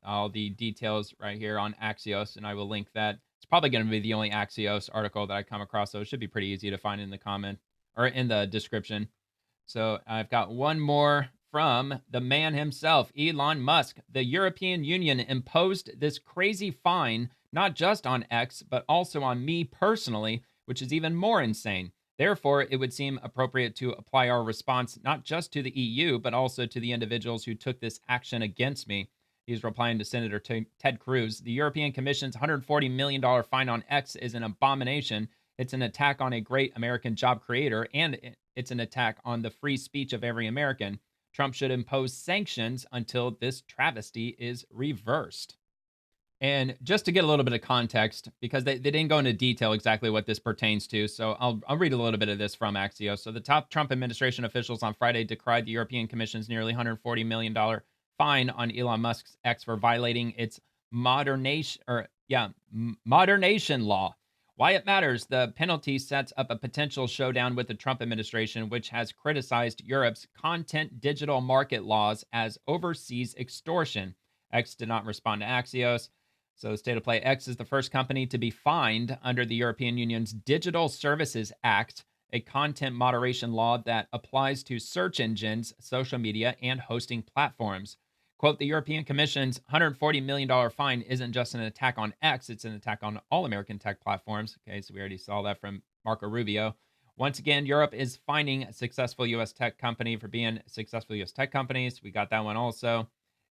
all the details right here on Axios, and I will link that. It's probably going to be the only Axios article that I come across, so it should be pretty easy to find in the comment or in the description. So I've got one more from the man himself, Elon Musk. The European Union imposed this crazy fine, not just on X, but also on me personally, which is even more insane. Therefore, it would seem appropriate to apply our response not just to the EU, but also to the individuals who took this action against me. He's replying to Senator Ted Cruz. The European Commission's $140 million fine on X is an abomination. It's an attack on a great American job creator, and it's an attack on the free speech of every American. Trump should impose sanctions until this travesty is reversed. And just to get a little bit of context, because they didn't go into detail exactly what this pertains to, so I'll read a little bit of this from Axios. So the top Trump administration officials on Friday decried the European Commission's nearly $140 million fine on Elon Musk's X for violating its modernation law. Why it matters, the penalty sets up a potential showdown with the Trump administration, which has criticized Europe's content digital market laws as overseas extortion. X did not respond to Axios. So State of Play, X is the first company to be fined under the European Union's Digital Services Act, a content moderation law that applies to search engines, social media, and hosting platforms. Quote, the European Commission's $140 million fine isn't just an attack on X, it's an attack on all American tech platforms. Okay, so we already saw that from Marco Rubio. Once again, Europe is fining a successful U.S. tech company for being successful U.S. tech companies. We got that one also.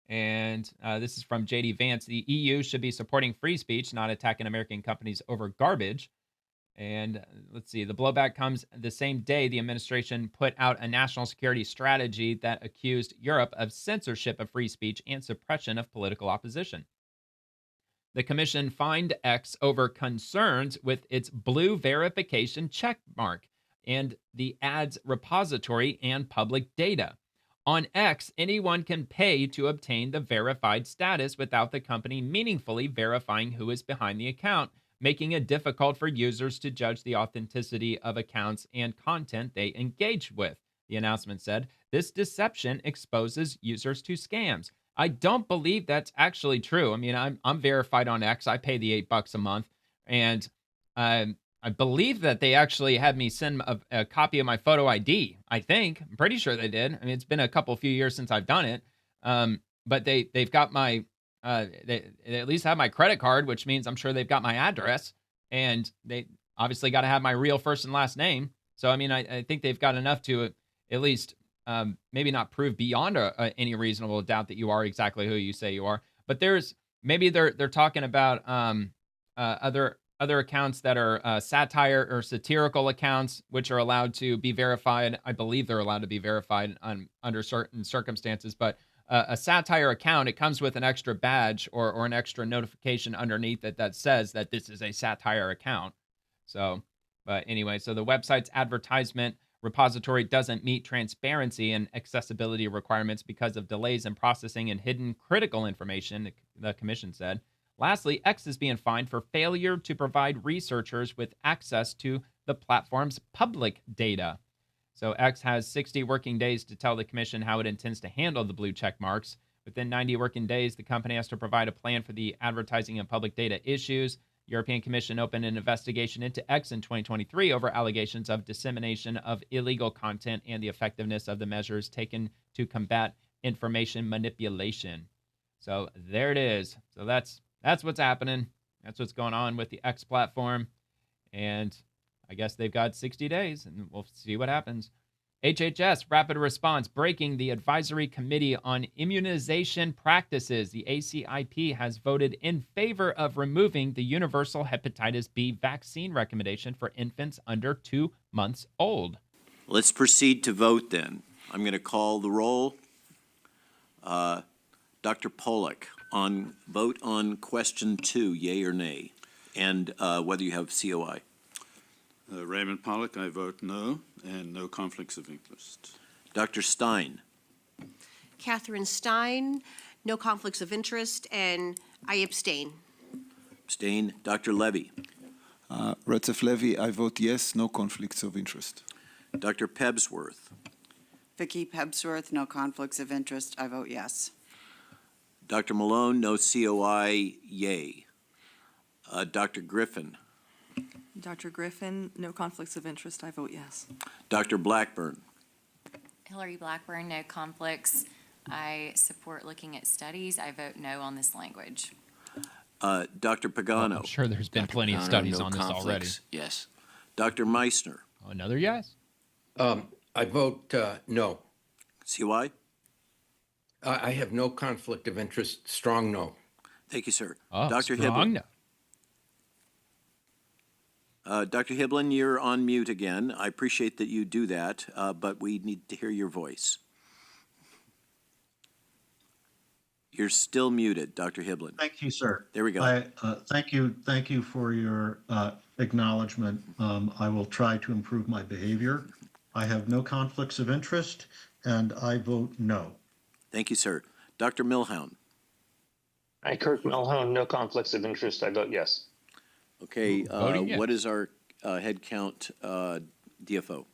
And this is from J.D. Vance. The EU should be supporting free speech, not attacking American companies over garbage. And let's see, the blowback comes the same day the administration put out a national security strategy that accused Europe of censorship of free speech and suppression of political opposition. The commission fined X over concerns with its blue verification checkmark, and the ads repository and public data. On X, anyone can pay to obtain the verified status without the company meaningfully verifying who is behind the account, making it difficult for users to judge the authenticity of accounts and content they engage with. The announcement said, this deception exposes users to scams. I don't believe that's actually true. I mean, I'm verified on X. I pay the $8 a month, and I believe that they actually had me send a copy of my photo ID. I think. I'm pretty sure they did. I mean, it's been a few years since I've done it. But they've got my they at least have my credit card, which means I'm sure they've got my address, and they obviously got to have my real first and last name. So I mean, I think they've got enough to at least maybe not prove beyond any reasonable doubt that you are exactly who you say you are. But maybe they're talking about other accounts that are satire or satirical accounts, which are allowed to be verified. I believe they're allowed to be verified under certain circumstances. But a satire account, it comes with an extra badge or an extra notification underneath it that says that this is a satire account. So, but anyway, so the website's advertisement repository doesn't meet transparency and accessibility requirements because of delays in processing and hidden critical information, the commission said. Lastly, X is being fined for failure to provide researchers with access to the platform's public data. So X has 60 working days to tell the commission how it intends to handle the blue check marks. Within 90 working days, the company has to provide a plan for the advertising and public data issues. The European Commission opened an investigation into X in 2023 over allegations of dissemination of illegal content and the effectiveness of the measures taken to combat information manipulation. So there it is. So that's what's happening. That's what's going on with the X platform. And I guess they've got 60 days, and we'll see what happens. HHS Rapid Response breaking the Advisory Committee on Immunization Practices. The ACIP has voted in favor of removing the universal hepatitis B vaccine recommendation for infants under 2 months old. Let's proceed to vote then. I'm going to call the roll. Dr. Pollack, vote on question 2, yea or nay, and whether you have COI. Raymond Pollack, I vote no, and no conflicts of interest. Dr. Stein. Catherine Stein, no conflicts of interest, and I abstain. Abstain. Dr. Levy. Retzef Levy, I vote yes, no conflicts of interest. Dr. Pebsworth. Vicki Pebsworth, no conflicts of interest, I vote yes. Dr. Malone, no COI, yay. Dr. Griffin. Dr. Griffin, no conflicts of interest, I vote yes. Dr. Blackburn. Hillary Blackburn, no conflicts. I support looking at studies. I vote no on this language. Dr. Pagano. I'm sure there's been plenty of studies on this already. Yes. Dr. Meissner. Another yes? I vote no. COI? I have no conflict of interest. Strong no. Thank you, sir. Dr. Hiblin. No. Dr. Hiblin, you're on mute again. I appreciate that you do that, but we need to hear your voice. You're still muted, Dr. Hiblin. Thank you, sir. There we go. Thank you for your acknowledgement. I will try to improve my behavior. I have no conflicts of interest, and I vote no. Thank you, sir. Dr. Milhound. Hi, Kirk Milhound, no conflicts of interest. I vote yes. Okay, yes. What is our head count DFO?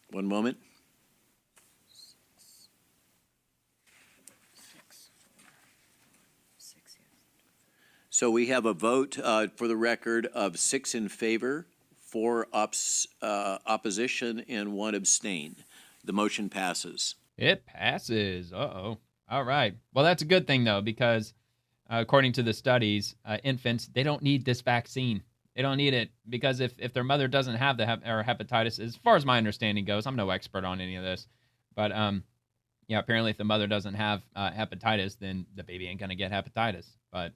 One moment. So we have a vote for the record of 6 in favor, 4 opposition, and 1 abstain. The motion passes. It passes. Uh-oh. All right. Well, that's a good thing, though, because according to the studies, infants, they don't need this vaccine. They don't need it because if their mother doesn't have the hepatitis, as far as my understanding goes, I'm no expert on any of this, but yeah, apparently if the mother doesn't have hepatitis, then the baby ain't going to get hepatitis. But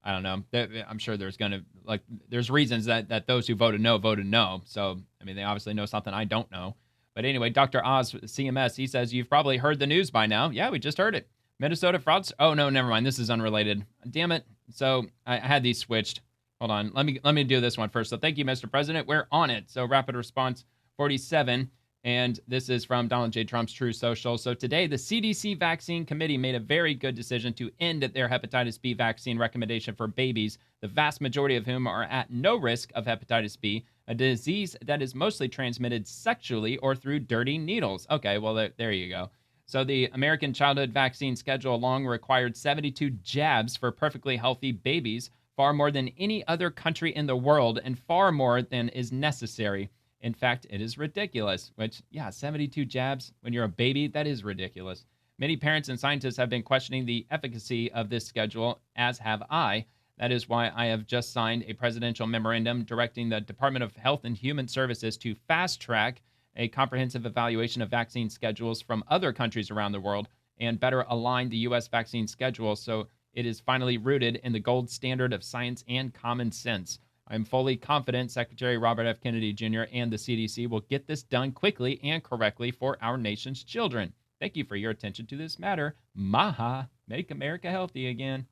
I don't know. I'm sure there's going to, there's reasons that those who voted no. So, I mean, they obviously know something I don't know. But anyway, Dr. Oz, CMS, he says, you've probably heard the news by now. Yeah, we just heard it. Minnesota frauds. Oh, no, never mind. This is unrelated. Damn it. So I had these switched. Hold on. Let me do this one first. So thank you, Mr. President. We're on it. So rapid response 47. And this is from Donald J. Trump's True Social. So today, the CDC Vaccine Committee made a very good decision to end their hepatitis B vaccine recommendation for babies, the vast majority of whom are at no risk of hepatitis B, a disease that is mostly transmitted sexually or through dirty needles. Okay, well, there you go. So the American Childhood Vaccine Schedule long required 72 jabs for perfectly healthy babies, far more than any other country in the world and far more than is necessary. In fact, it is ridiculous, which, yeah, 72 jabs when you're a baby, that is ridiculous. Many parents and scientists have been questioning the efficacy of this schedule, as have I. That is why I have just signed a presidential memorandum directing the Department of Health and Human Services to fast-track a comprehensive evaluation of vaccine schedules from other countries around the world and better align the U.S. vaccine schedule so it is finally rooted in the gold standard of science and common sense. I'm fully confident Secretary Robert F. Kennedy Jr. and the CDC will get this done quickly and correctly for our nation's children. Thank you for your attention to this matter. Maha, make America healthy again.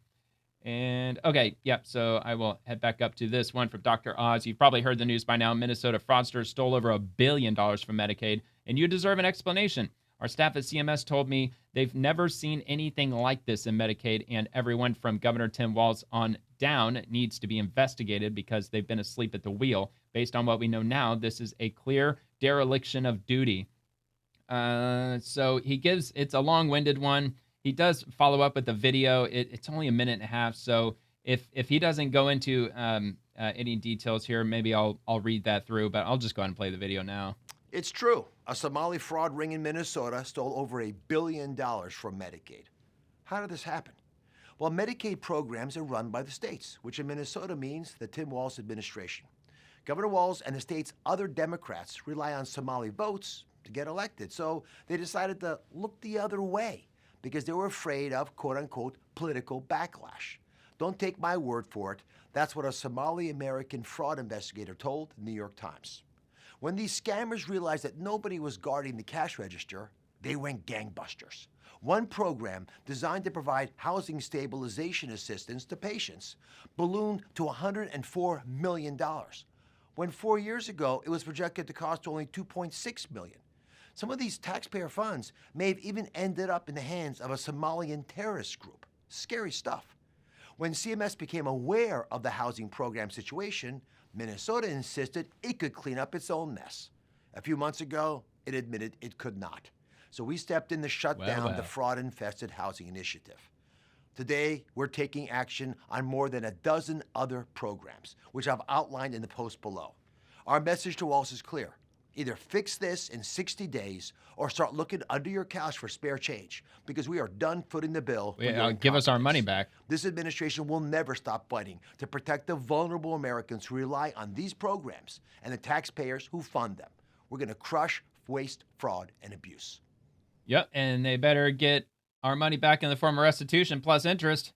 And okay, yep, so I will head back up to this one from Dr. Oz. You've probably heard the news by now. Minnesota fraudsters stole over $1 billion from Medicaid, and you deserve an explanation. Our staff at CMS told me they've never seen anything like this in Medicaid, and everyone from Governor Tim Walz on down needs to be investigated because they've been asleep at the wheel. Based on what we know now, this is a clear dereliction of duty. So he gives, it's a long-winded one. He does follow up with a video. It's only a minute and a half, so if he doesn't go into any details here, maybe I'll read that through, but I'll just go ahead and play the video now. It's true. A Somali fraud ring in Minnesota stole over $1 billion from Medicaid. How did this happen? Well, Medicaid programs are run by the states, which in Minnesota means the Tim Walz administration. Governor Walz and the state's other Democrats rely on Somali votes to get elected, so they decided to look the other way because they were afraid of, quote-unquote, political backlash. Don't take my word for it. That's what a Somali-American fraud investigator told the New York Times. When these scammers realized that nobody was guarding the cash register, they went gangbusters. One program designed to provide housing stabilization assistance to patients ballooned to $104 million, when 4 years ago it was projected to cost only $2.6 million. Some of these taxpayer funds may have even ended up in the hands of a Somalian terrorist group. Scary stuff. When CMS became aware of the housing program situation, Minnesota insisted it could clean up its own mess. A few months ago, it admitted it could not. So we stepped in to shut down the fraud-infested housing initiative. Today, we're taking action on more than a dozen other programs, which I've outlined in the post below. Our message to Walz is clear. Either fix this in 60 days or start looking under your couch for spare change, because we are done footing the bill. Give us our money back. This administration will never stop fighting to protect the vulnerable Americans who rely on these programs and the taxpayers who fund them. We're going to crush waste, fraud, and abuse. Yep, and they better get our money back in the form of restitution plus interest.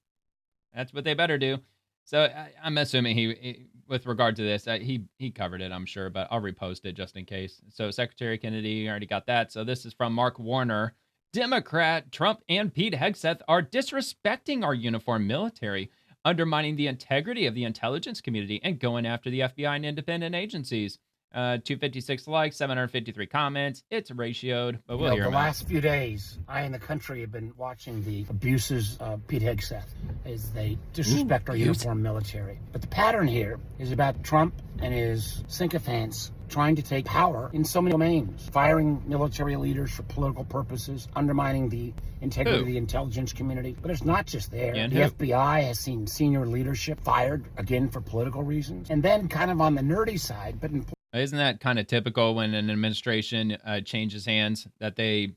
That's what they better do. So I'm assuming he with regard to this, he covered it, I'm sure, but I'll repost it just in case. So Secretary Kennedy already got that. So this is from Mark Warner. Democrat Trump and Pete Hegseth are disrespecting our uniformed military, undermining the integrity of the intelligence community, and going after the FBI and independent agencies. 256 likes, 753 comments. It's ratioed, but we'll hear the him out. last few days, I and the country have been watching the abuses of Pete Hegseth as they disrespect our uniformed military. But the pattern here is about Trump and his sycophants trying to take power in so many domains, firing military leaders for political purposes, undermining the integrity of the intelligence community. But it's not just there. And the FBI has seen senior leadership fired, again, for political reasons. And then kind of on the nerdy side, but in Isn't that kind of typical when an administration changes hands, that they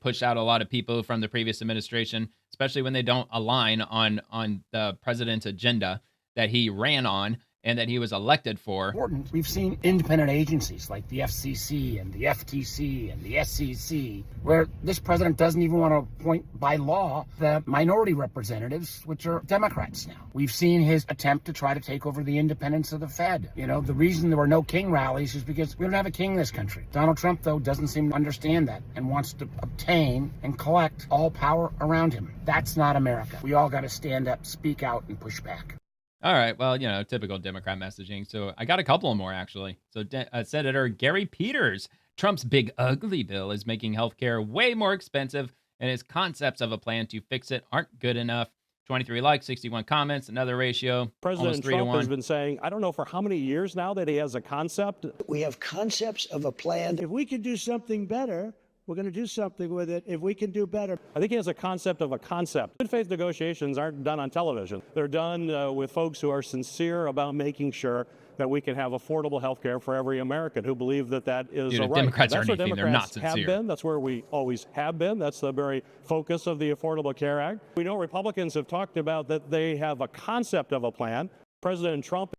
push out a lot of people from the previous administration, especially when they don't align on the president's agenda that he ran on and that he was elected for? Important. We've seen independent agencies like the FCC and the FTC and the SEC, where this president doesn't even want to appoint by law the minority representatives, which are Democrats now. We've seen his attempt to try to take over the independence of the Fed. You know, the reason there were no king rallies is because we don't have a king in this country. Donald Trump, though, doesn't seem to understand that and wants to obtain and collect all power around him. That's not America. We all got to stand up, speak out, and push back. All right. Well, typical Democrat messaging. So I got a couple more, actually. So Senator Gary Peters, Trump's big ugly bill is making healthcare way more expensive, and his concepts of a plan to fix it aren't good enough. 23 likes, 61 comments, another ratio, President Trump 3-1. has been saying, I don't know for how many years now that he has a concept. We have concepts of a plan. If we can do something better, we're going to do something with it. If we can do better. I think he has a concept of a concept. Good faith negotiations aren't done on television. They're done with folks who are sincere about making sure that we can have affordable health care for every American who believe that that is a right. Democrats That's are what anything. They're not Democrats have sincere. been. That's where we always have been. That's the very focus of the Affordable Care Act. We know Republicans have talked about that they have a concept of a plan. President Trump.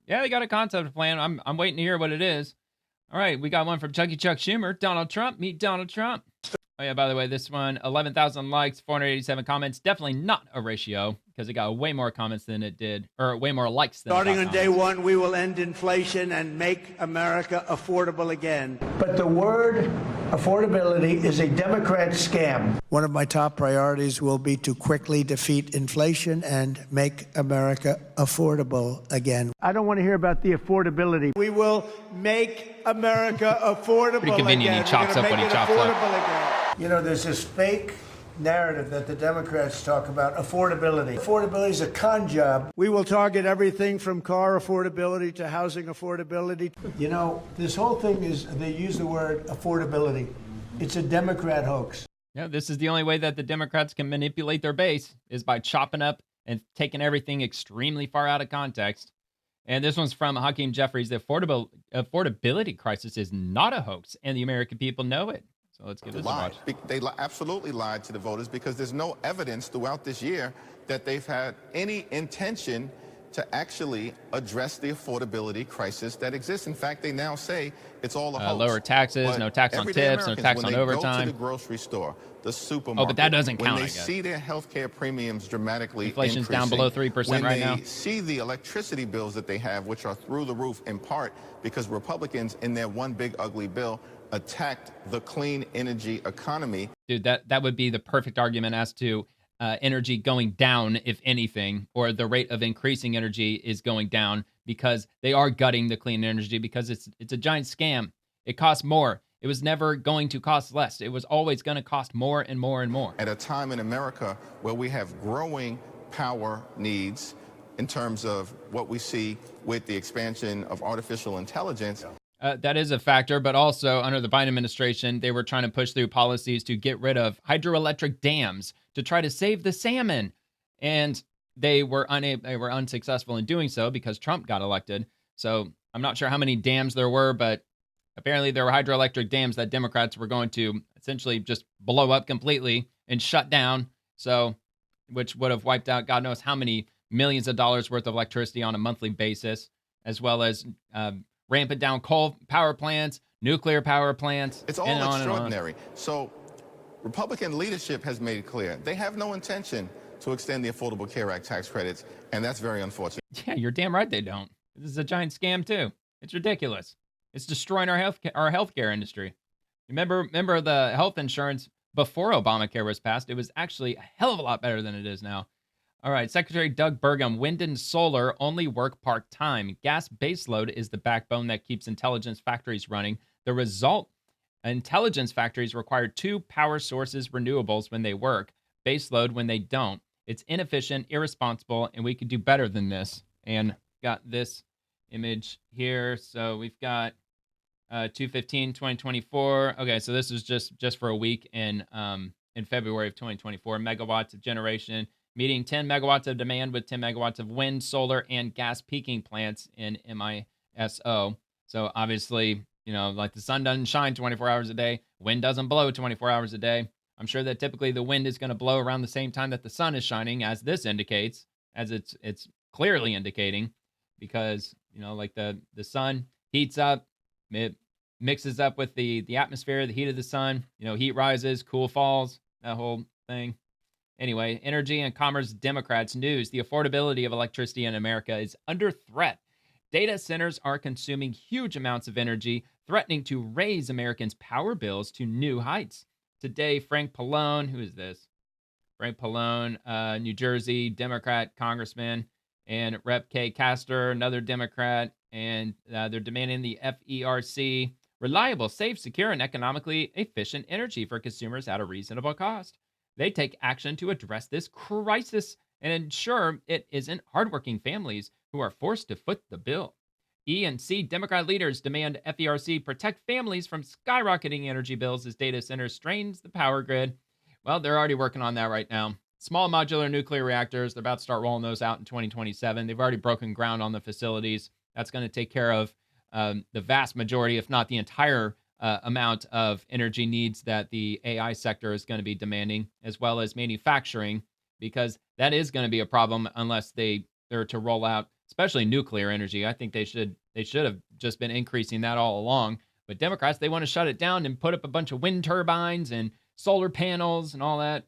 Yeah, they got a concept plan. I'm waiting to hear what it is. All right, we got one from Chuck Schumer. Donald Trump, meet Donald Trump. Oh, yeah, by the way, this one, 11,000 likes, 487 comments. Definitely not a ratio because it got way more comments than it did, or way more likes than Starting it on got day comments. one, we will end inflation and make America affordable again. But the word affordability is a Democrat scam. One of my top priorities will be to quickly defeat inflation and make America affordable again. I don't want to hear about the affordability. We will make America affordable Pretty convenient again. he chops We're up gonna when he make it chops up. affordable again. You know, there's this fake narrative that the Democrats talk about, affordability. Affordability is a con job. We will target everything from car affordability to housing affordability. You know, this whole thing is, they use the word affordability. It's a Democrat hoax. Yeah, this is the only way that the Democrats can manipulate their base is by chopping up and taking everything extremely far out of context. And this one's from Hakeem Jeffries. The affordability crisis is not a hoax, and the American people know it. So let's give this a watch. They absolutely lied to the voters because there's no evidence throughout this year that they've had any intention to actually address the affordability crisis that exists. In fact, they now say it's all a hoax. Lower taxes, But no tax on everyday tips, no Americans, tax when on they go overtime. to the grocery store, the supermarket. Oh, but that doesn't count, When I they guess. see their health care premiums dramatically Inflation's down increasing, below 3% right now. When they see the electricity bills that they have, which are through the roof in part because Republicans in their one big ugly bill attacked the clean energy economy. Dude, that would be the perfect argument as to energy going down, if anything, or the rate of increasing energy is going down because they are gutting the clean energy because it's a giant scam. It costs more. It was never going to cost less. It was always going to cost more and more and more. At a time in America where we have growing power needs in terms of what we see with the expansion of artificial intelligence. That is a factor, but also under the Biden administration, they were trying to push through policies to get rid of hydroelectric dams to try to save the salmon. And they were unsuccessful in doing so because Trump got elected. So I'm not sure how many dams there were, but apparently there were hydroelectric dams that Democrats were going to essentially just blow up completely and shut down. So, which would have wiped out God knows how many millions of dollars worth of electricity on a monthly basis, as well as ramping down coal power plants, nuclear power plants. It's all extraordinary. So Republican leadership has made it clear they have no intention to extend the Affordable Care Act tax credits, and that's very unfortunate. Yeah, you're damn right they don't. This is a giant scam too. It's ridiculous. It's destroying our healthcare industry. Remember the health insurance before Obamacare was passed? It was actually a hell of a lot better than it is now. All right, Secretary Doug Burgum, wind and solar only work part-time. Gas baseload is the backbone that keeps intelligence factories running. The result, intelligence factories require 2 power sources renewables when they work, baseload when they don't. It's inefficient, irresponsible, and we could do better than this. And got this image here. So we've got 2/15/2024. Okay, so this is just for a week in February of 2024. Megawatts of generation, meeting 10 megawatts of demand with 10 megawatts of wind, solar, and gas peaking plants in MISO. So obviously, like the sun doesn't shine 24 hours a day, wind doesn't blow 24 hours a day. I'm sure that typically the wind is going to blow around the same time that the sun is shining, as this indicates, as it's clearly indicating, because like the sun heats up, it mixes up with the atmosphere, the heat of the sun. Heat rises, cool falls, that whole thing. Anyway, Energy and Commerce Democrats news: the affordability of electricity in America is under threat. Data centers are consuming huge amounts of energy, threatening to raise Americans' power bills to new heights. Today, Frank Pallone, who is this? Frank Pallone, New Jersey Democrat congressman, and Rep. Kay Castor, another Democrat, and they're demanding the FERC reliable, safe, secure, and economically efficient energy for consumers at a reasonable cost. They take action to address this crisis and ensure it isn't hardworking families who are forced to foot the bill. E and C Democrat leaders demand FERC protect families from skyrocketing energy bills as data centers strains the power grid. Well, they're already working on that right now. Small modular nuclear reactors, they're about to start rolling those out in 2027. They've already broken ground on the facilities. That's going to take care of the vast majority, if not the entire amount of energy needs that the AI sector is going to be demanding, as well as manufacturing, because that is going to be a problem unless they're to roll out, especially nuclear energy. I think they should have just been increasing that all along. But Democrats, they want to shut it down and put up a bunch of wind turbines and solar panels and all that.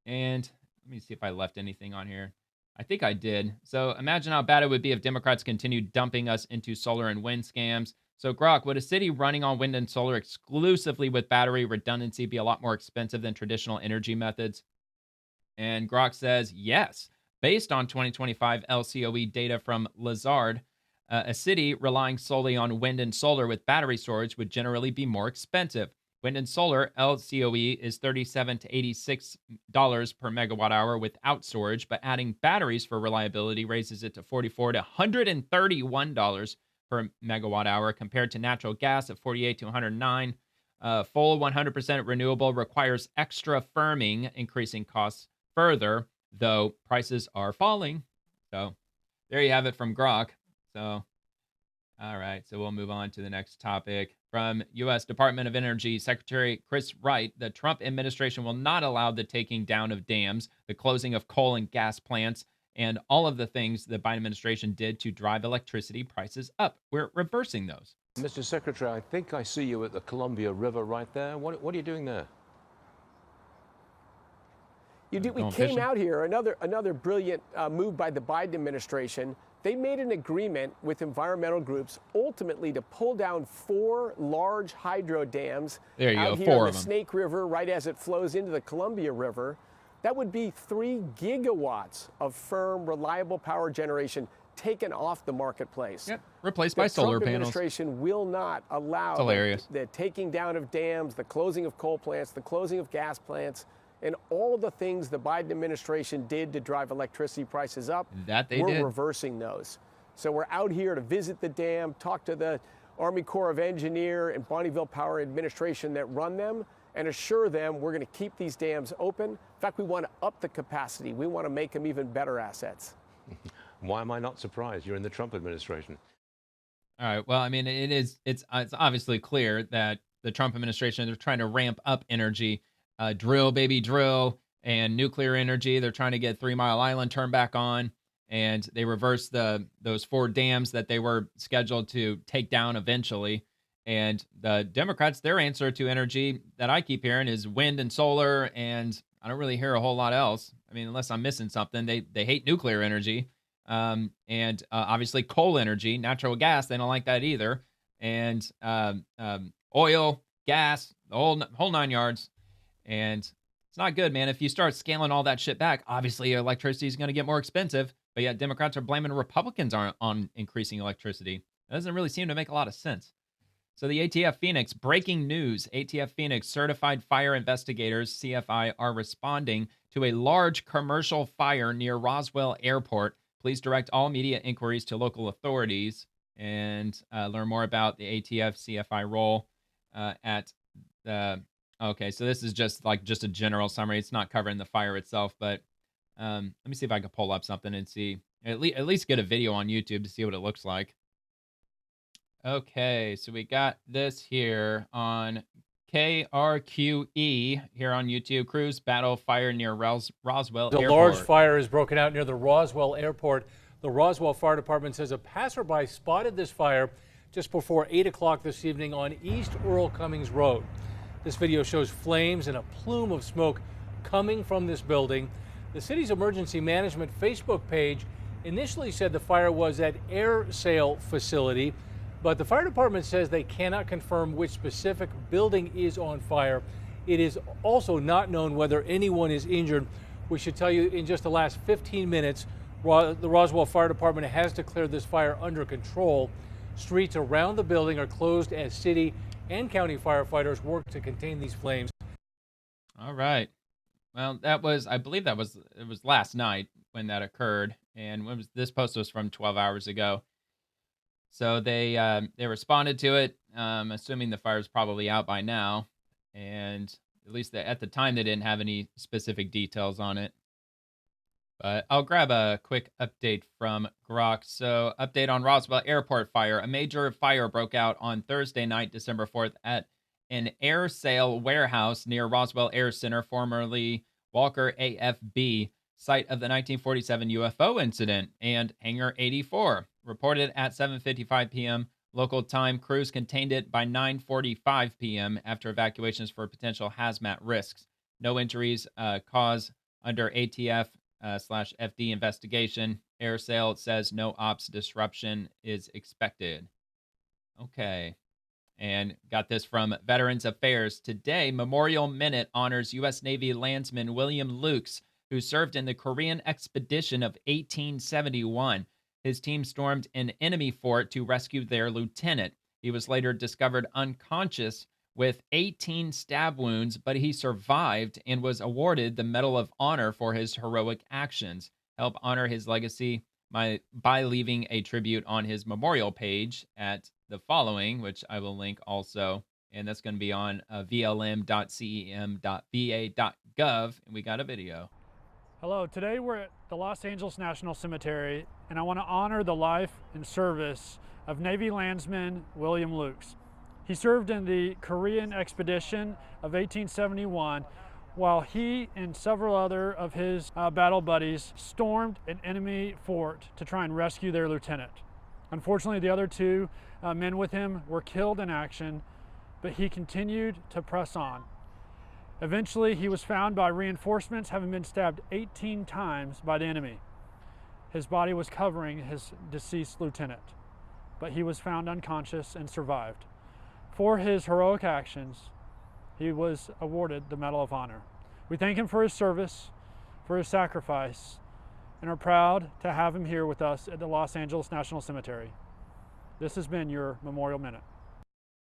And let me see if I left anything on here. I think I did. So imagine how bad it would be if Democrats continued dumping us into solar and wind scams. So Grok, would a city running on wind and solar exclusively with battery redundancy be a lot more expensive than traditional energy methods? And Grok says, yes. Based on 2025 LCOE data from Lazard, a city relying solely on wind and solar with battery storage would generally be more expensive. Wind and solar LCOE is $37 to $86 per megawatt hour without storage, but adding batteries for reliability raises it to $44 to $131 per megawatt hour compared to natural gas at $48 to $109. Full 100% renewable requires extra firming, increasing costs further, though prices are falling. So there you have it from Grok. So, all right, so we'll move on to the next topic. From U.S. Department of Energy Secretary Chris Wright, the Trump administration will not allow the taking down of dams, the closing of coal and gas plants, and all of the things the Biden administration did to drive electricity prices up. We're reversing those. Mr. Secretary, I think I see you at the Columbia River right there. What are you doing there? We came out here, another brilliant move by the Biden administration. They made an agreement with environmental groups ultimately to pull down 4 large hydro dams out here in the Snake River right as it flows into the Columbia River. That would be 3 gigawatts of firm, reliable power generation taken off the marketplace. Yep, replaced by solar panels. The Trump administration will not allow the taking down of dams, the closing of coal plants, the closing of gas plants, and all the things the Biden administration did to drive electricity prices up. We're reversing those. So we're out here to visit the dam, talk to the Army Corps of Engineer and Bonneville Power Administration that run them, and assure them we're going to keep these dams open. In fact, we want to up the capacity. We want to make them even better assets. Why am I not surprised? You're in the Trump administration. All right. Well, I mean, it's obviously clear that the Trump administration, they're trying to ramp up energy. Drill, baby, drill, and nuclear energy. They're trying to get 3 Mile Island turned back on, and they reversed those 4 dams that they were scheduled to take down eventually. And the Democrats, their answer to energy that I keep hearing is wind and solar, and I don't really hear a whole lot else. I mean, unless I'm missing something. They hate nuclear energy, and obviously coal energy, natural gas. They don't like that either, and oil, gas, the whole 9 yards. And it's not good, man. If you start scaling all that shit back, obviously electricity is going to get more expensive. But yet Democrats are blaming Republicans on increasing electricity. That doesn't really seem to make a lot of sense. So the ATF Phoenix, breaking news. ATF Phoenix certified fire investigators, CFI, are responding to a large commercial fire near Roswell Airport. Please direct all media inquiries to local authorities and learn more about the ATF CFI role at the... Okay, so this is just a general summary. It's not covering the fire itself, but let me see if I can pull up something and see, at least get a video on YouTube to see what it looks like. Okay, so we got this here on KRQE here on YouTube. Crews battle fire near Roswell Airport. A large fire has broken out near the Roswell Airport. The Roswell Fire Department says a passerby spotted this fire just before 8 o'clock this evening on East Earl Cummings Road. This video shows flames and a plume of smoke coming from this building. The city's emergency management Facebook page initially said the fire was at Air Sale facility, but the fire department says they cannot confirm which specific building is on fire. It is also not known whether anyone is injured. We should tell you in just the last 15 minutes, The Roswell Fire Department has declared this fire under control. Streets around the building are closed as city and county firefighters work to contain these flames. All right. Well, I believe it was last night when that occurred, and this post was from 12 hours ago. So they responded to it, assuming the fire's probably out by now, and at least at the time they didn't have any specific details on it. But I'll grab a quick update from Grok. So, update on Roswell Airport fire. A major fire broke out on Thursday night, December 4th, at an air sale warehouse near Roswell Air Center, formerly Walker AFB, site of the 1947 UFO incident, and Hangar 84. Reported at 7:55 p.m. local time, crews contained it by 9:45 p.m. after evacuations for potential hazmat risks. No injuries caused under ATF /FD investigation. Air sale says no ops disruption is expected. Okay. And got this from Veterans Affairs. Today, Memorial Minute honors U.S. Navy landsman William Lukes, who served in the Korean expedition of 1871. His team stormed an enemy fort to rescue their lieutenant. He was later discovered unconscious with 18 stab wounds, but he survived and was awarded the Medal of Honor for his heroic actions. Help honor his legacy by leaving a tribute on his memorial page at the following, which I will link also, and that's going to be on vlm.cem.va.gov, and we got a video. Hello, today we're at the Los Angeles National Cemetery, and I want to honor the life and service of Navy landsman William Lukes. He served in the Korean expedition of 1871, while he and several other of his battle buddies stormed an enemy fort to try and rescue their lieutenant. Unfortunately, the other two men with him were killed in action, but he continued to press on. Eventually, he was found by reinforcements, having been stabbed 18 times by the enemy. His body was covering his deceased lieutenant, but he was found unconscious and survived. For his heroic actions, he was awarded the Medal of Honor. We thank him for his service, for his sacrifice, and are proud to have him here with us at the Los Angeles National Cemetery. This has been your Memorial Minute.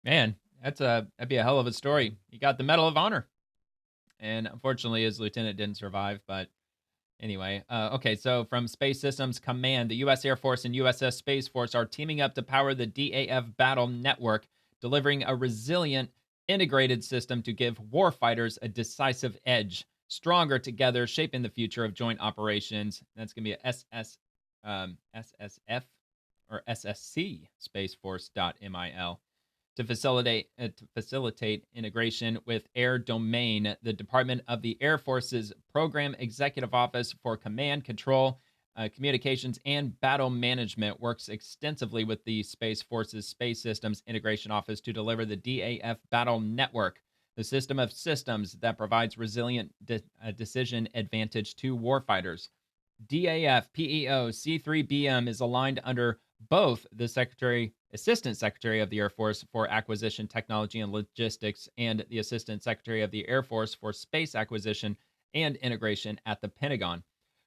Man, that'd be a hell of a story. He got the Medal of Honor. And unfortunately, his lieutenant didn't survive, but anyway. Okay, so from Space Systems Command, the U.S. Air Force and USS Space Force are teaming up to power the DAF Battle Network, delivering a resilient, integrated system to give warfighters a decisive edge. Stronger together, shaping the future of joint operations. That's going to be a SSF or SSC, spaceforce.mil. To facilitate integration with air domain, the Department of the Air Force's Program Executive Office for Command, Control, Communications, and Battle Management works extensively with the Space Force's Space Systems Integration Office to deliver the DAF Battle Network, the system of systems that provides resilient decision advantage to warfighters. DAF PEO C3BM is aligned under both the Assistant Secretary of the Air Force for Acquisition, Technology, and Logistics and the Assistant Secretary of the Air Force for Space Acquisition and Integration at the Pentagon.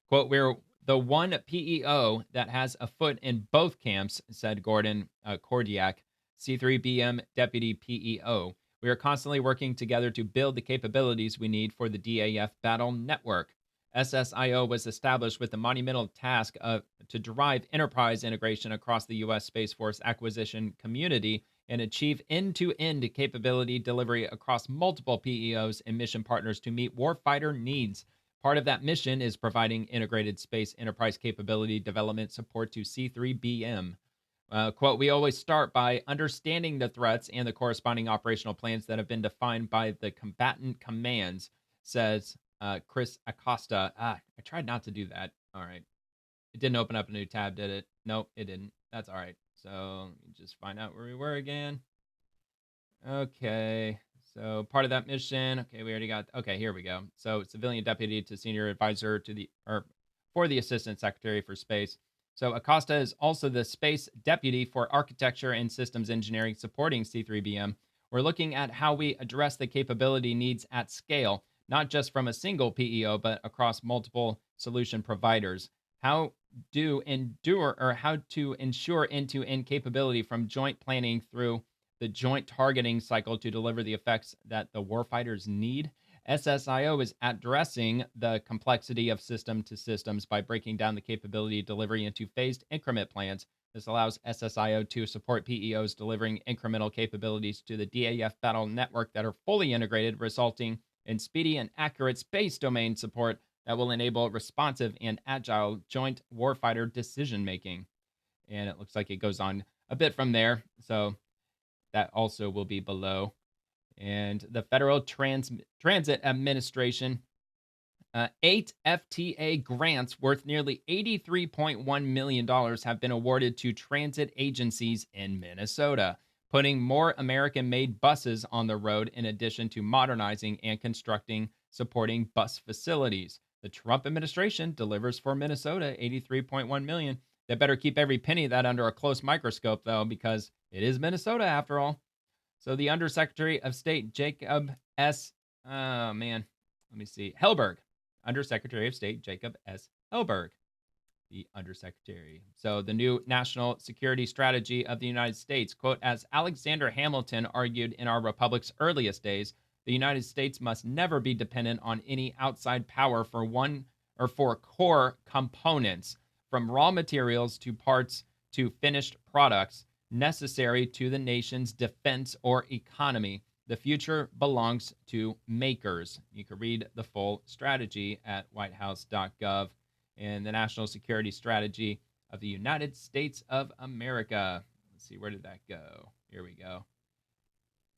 Quote, "We're the one PEO that has a foot in both camps," said Gordon Kordiak, C3BM Deputy PEO. "We are constantly working together to build the capabilities we need for the DAF Battle Network. SSIO was established with the monumental task to drive enterprise integration across the U.S. Space Force acquisition community and achieve end-to-end capability delivery across multiple PEOs and mission partners to meet warfighter needs. Part of that mission is providing integrated space enterprise capability development support to C3BM. Quote, "We always start by understanding the threats and the corresponding operational plans that have been defined by the combatant commands," says Chris Acosta. I tried not to do that. All right. It didn't open up a new tab, did it? Nope, it didn't. That's all right. So let me just find out where we were again. Okay. So part of that mission. Okay, we already got. Okay, here we go. So civilian deputy to senior advisor for the Assistant Secretary for Space. So Acosta is also the space deputy for architecture and systems engineering supporting C3BM. We're looking at how we address the capability needs at scale, not just from a single PEO, but across multiple solution providers. how to ensure end-to-end capability from joint planning through the joint targeting cycle to deliver the effects that the warfighters need. SSIO is addressing the complexity of system to systems by breaking down the capability delivery into phased increment plans. This allows SSIO to support PEOs delivering incremental capabilities to the DAF battle network that are fully integrated, resulting in speedy and accurate space domain support that will enable responsive and agile joint warfighter decision-making. And it looks like it goes on a bit from there, so that also will be below. And the Federal Transit Administration, 8 FTA grants worth nearly $83.1 million have been awarded to transit agencies in Minnesota, putting more American-made buses on the road in addition to modernizing and constructing supporting bus facilities. The Trump administration delivers for Minnesota $83.1 million. They better keep every penny of that under a close microscope, though, because it is Minnesota after all. So the Undersecretary of State Jacob S. Hellberg. Undersecretary of State Jacob S. Hellberg, the Undersecretary. So the new national security strategy of the United States, quote, as Alexander Hamilton argued in our republic's earliest days, the United States must never be dependent on any outside power for core components, from raw materials to parts to finished products necessary to the nation's defense or economy. The future belongs to makers. You can read the full strategy at whitehouse.gov and the National Security Strategy of the United States of America. Let's see, where did that go? Here we go.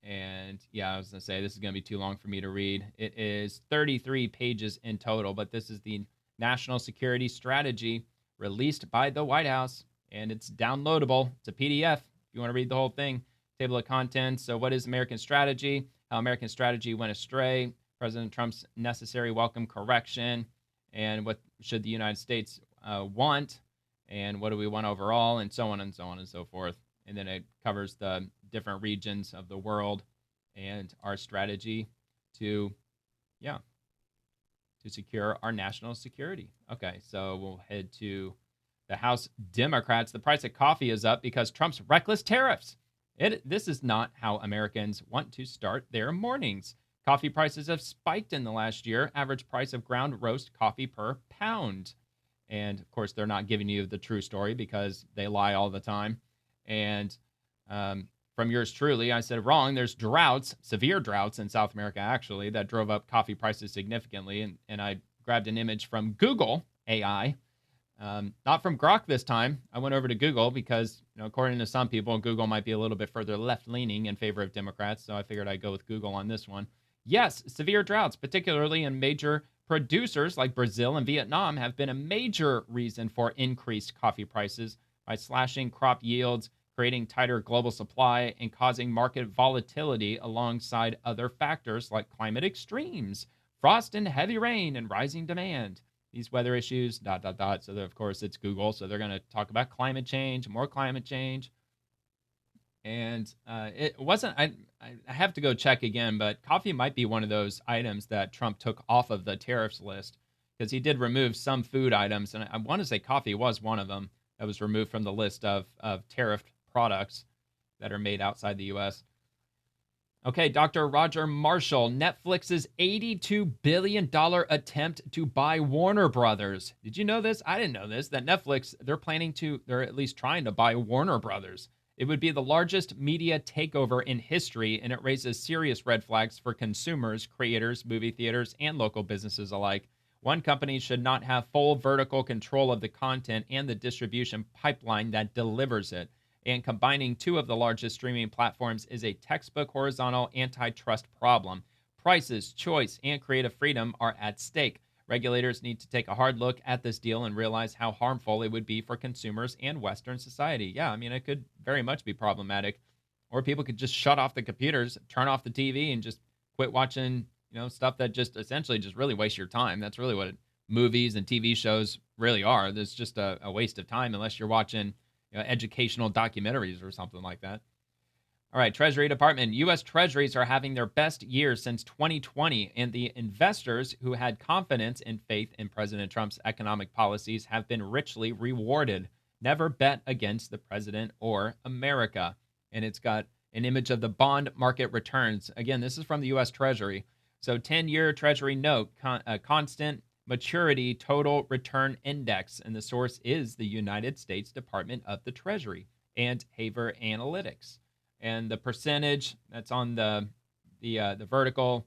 And yeah, I was going to say, this is going to be too long for me to read. It is 33 pages in total, but this is the National Security Strategy released by the White House, and it's downloadable. It's a PDF if you want to read the whole thing. Table of contents. So what is American strategy? How American strategy went astray. President Trump's necessary welcome correction. And what should the United States want? And what do we want overall? And so on and so on and so forth. And then it covers the different regions of the world and our strategy to secure our national security. Okay, so we'll head to the House Democrats. The price of coffee is up because Trump's reckless tariffs. This is not how Americans want to start their mornings. Coffee prices have spiked in the last year. Average price of ground roast coffee per pound. And, of course, they're not giving you the true story because they lie all the time. And from yours truly, I said wrong. There's droughts, severe droughts in South America, actually, that drove up coffee prices significantly. And I grabbed an image from Google AI. Not from Grok this time. I went over to Google because, according to some people, Google might be a little bit further left-leaning in favor of Democrats, so I figured I'd go with Google on this one. Yes, severe droughts, particularly in major producers like Brazil and Vietnam, have been a major reason for increased coffee prices by slashing crop yields, creating tighter global supply, and causing market volatility alongside other factors like climate extremes, frost and heavy rain, and rising demand. These weather issues, ... So, of course, it's Google. So they're going to talk about climate change, more climate change. And it wasn't, I have to go check again, but coffee might be one of those items that Trump took off of the tariffs list because he did remove some food items. And I want to say coffee was one of them that was removed from the list of tariffed products that are made outside the U.S. Okay, Dr. Roger Marshall, Netflix's $82 billion attempt to buy Warner Brothers. Did you know this? I didn't know this, that Netflix, they're at least trying to buy Warner Brothers. It would be the largest media takeover in history, and it raises serious red flags for consumers, creators, movie theaters, and local businesses alike. One company should not have full vertical control of the content and the distribution pipeline that delivers it. And combining two of the largest streaming platforms is a textbook horizontal antitrust problem. Prices, choice, and creative freedom are at stake. Regulators need to take a hard look at this deal and realize how harmful it would be for consumers and Western society. Yeah, I mean, it could very much be problematic. Or people could just shut off the computers, turn off the TV, and just quit watching, stuff that just essentially just really wastes your time. That's really what movies and TV shows really are. There's just a waste of time unless you're watching educational documentaries or something like that. All right, Treasury Department. U.S. Treasuries are having their best year since 2020, and the investors who had confidence and faith in President Trump's economic policies have been richly rewarded. Never bet against the president or America. And it's got an image of the bond market returns. Again, this is from the U.S. Treasury. So 10-year Treasury note, constant maturity total return index, and the source is the United States Department of the Treasury and Haver Analytics. And the percentage that's on the vertical,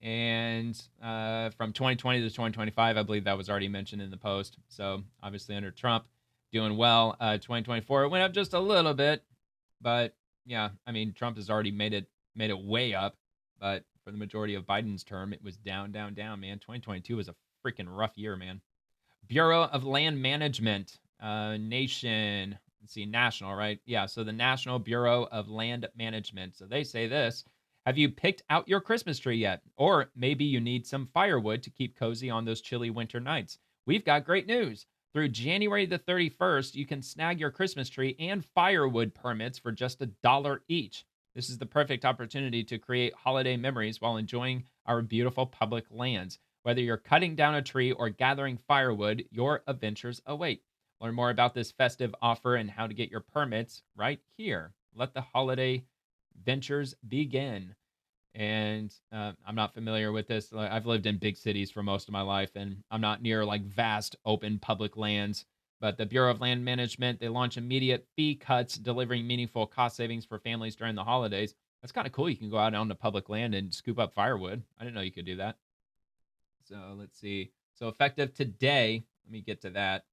and from 2020 to 2025, I believe that was already mentioned in the post. So obviously under Trump, doing well. 2024, it went up just a little bit, but yeah, I mean Trump has already made it way up, but for the majority of Biden's term, it was down, man. 2022 was a freaking rough year, man. Bureau of Land Management, nation. Let's see, national, right? Yeah, so the National Bureau of Land Management. So they say this: have you picked out your Christmas tree yet? Or maybe you need some firewood to keep cozy on those chilly winter nights. We've got great news. Through January the 31st, you can snag your Christmas tree and firewood permits for just $1 each. This is the perfect opportunity to create holiday memories while enjoying our beautiful public lands. Whether you're cutting down a tree or gathering firewood, your adventures await. Learn more about this festive offer and how to get your permits right here. Let the holiday ventures begin. And I'm not familiar with this. I've lived in big cities for most of my life, and I'm not near like vast open public lands. But the Bureau of Land Management, they launch immediate fee cuts, delivering meaningful cost savings for families during the holidays. That's kind of cool. You can go out onto public land and scoop up firewood. I didn't know you could do that. So let's see. So effective today, let me get to that.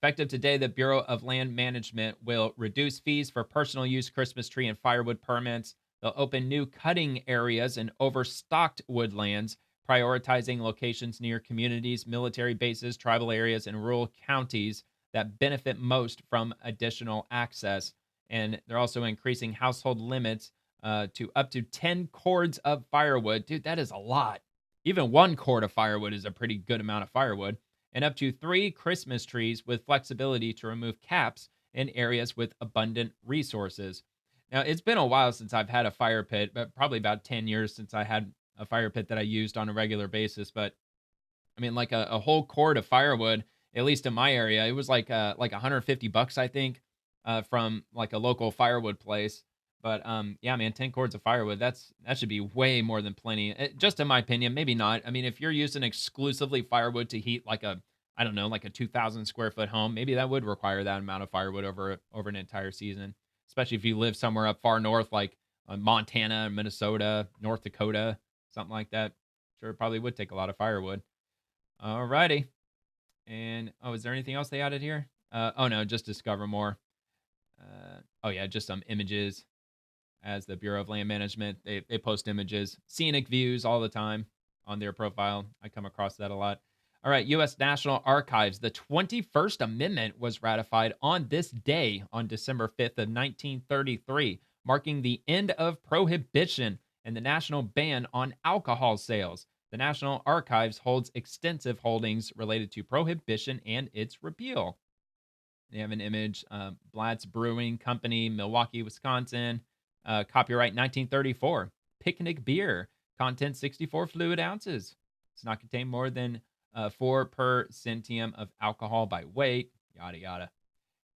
Effective today, the Bureau of Land Management will reduce fees for personal use Christmas tree and firewood permits. They'll open new cutting areas in overstocked woodlands, prioritizing locations near communities, military bases, tribal areas, and rural counties that benefit most from additional access. And they're also increasing household limits to up to 10 cords of firewood. Dude, that is a lot. Even 1 cord of firewood is a pretty good amount of firewood. And up to 3 Christmas trees with flexibility to remove caps in areas with abundant resources. Now, it's been a while since I've had a fire pit, but probably about 10 years since I had a fire pit that I used on a regular basis. But I mean, like a whole cord of firewood, at least in my area, it was like $150, I think, from like a local firewood place. But yeah, man, 10 cords of firewood, that should be way more than plenty. Just in my opinion, maybe not. I mean, if you're using exclusively firewood to heat like a 2,000 square foot home, maybe that would require that amount of firewood over an entire season, especially if you live somewhere up far north like Montana, Minnesota, North Dakota, something like that. Sure, it probably would take a lot of firewood. All righty. And, is there anything else they added here? Oh, no, just discover more. Just some images. As the Bureau of Land Management, they post images, scenic views all the time on their profile. I come across that a lot. All right, U.S. National Archives. The 21st Amendment was ratified on this day, on December 5th of 1933, marking the end of prohibition and the national ban on alcohol sales. The National Archives holds extensive holdings related to prohibition and its repeal. They have an image, Blatz Brewing Company, Milwaukee, Wisconsin. Copyright 1934. Picnic beer. Content 64 fluid ounces. Does not contain more than 4 per centium of alcohol by weight. Yada, yada.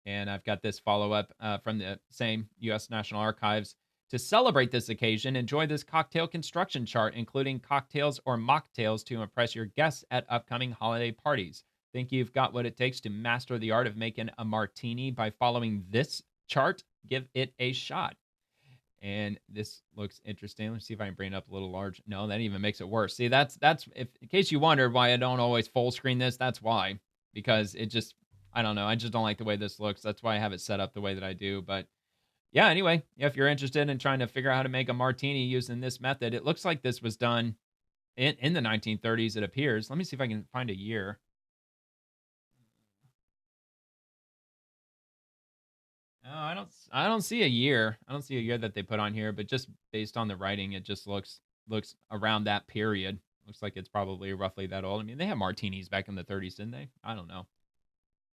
And I've got this follow-up from the same U.S. National Archives. To celebrate this occasion, enjoy this cocktail construction chart, including cocktails or mocktails to impress your guests at upcoming holiday parties. Think you've got what it takes to master the art of making a martini by following this chart? Give it a shot. And this looks interesting. Let's see if I can bring it up a little large. No, that even makes it worse. See, that's if in case you wondered why I don't always full screen this, that's why. Because it just, I don't know. I just don't like the way this looks. That's why I have it set up the way that I do. But yeah, anyway, if you're interested in trying to figure out how to make a martini using this method, it looks like this was done in the 1930s, it appears. Let me see if I can find a year. No, I don't see a year. I don't see a year that they put on here, but just based on the writing, it just looks around that period. Looks like it's probably roughly that old. I mean, they had martinis back in the 30s, didn't they? I don't know.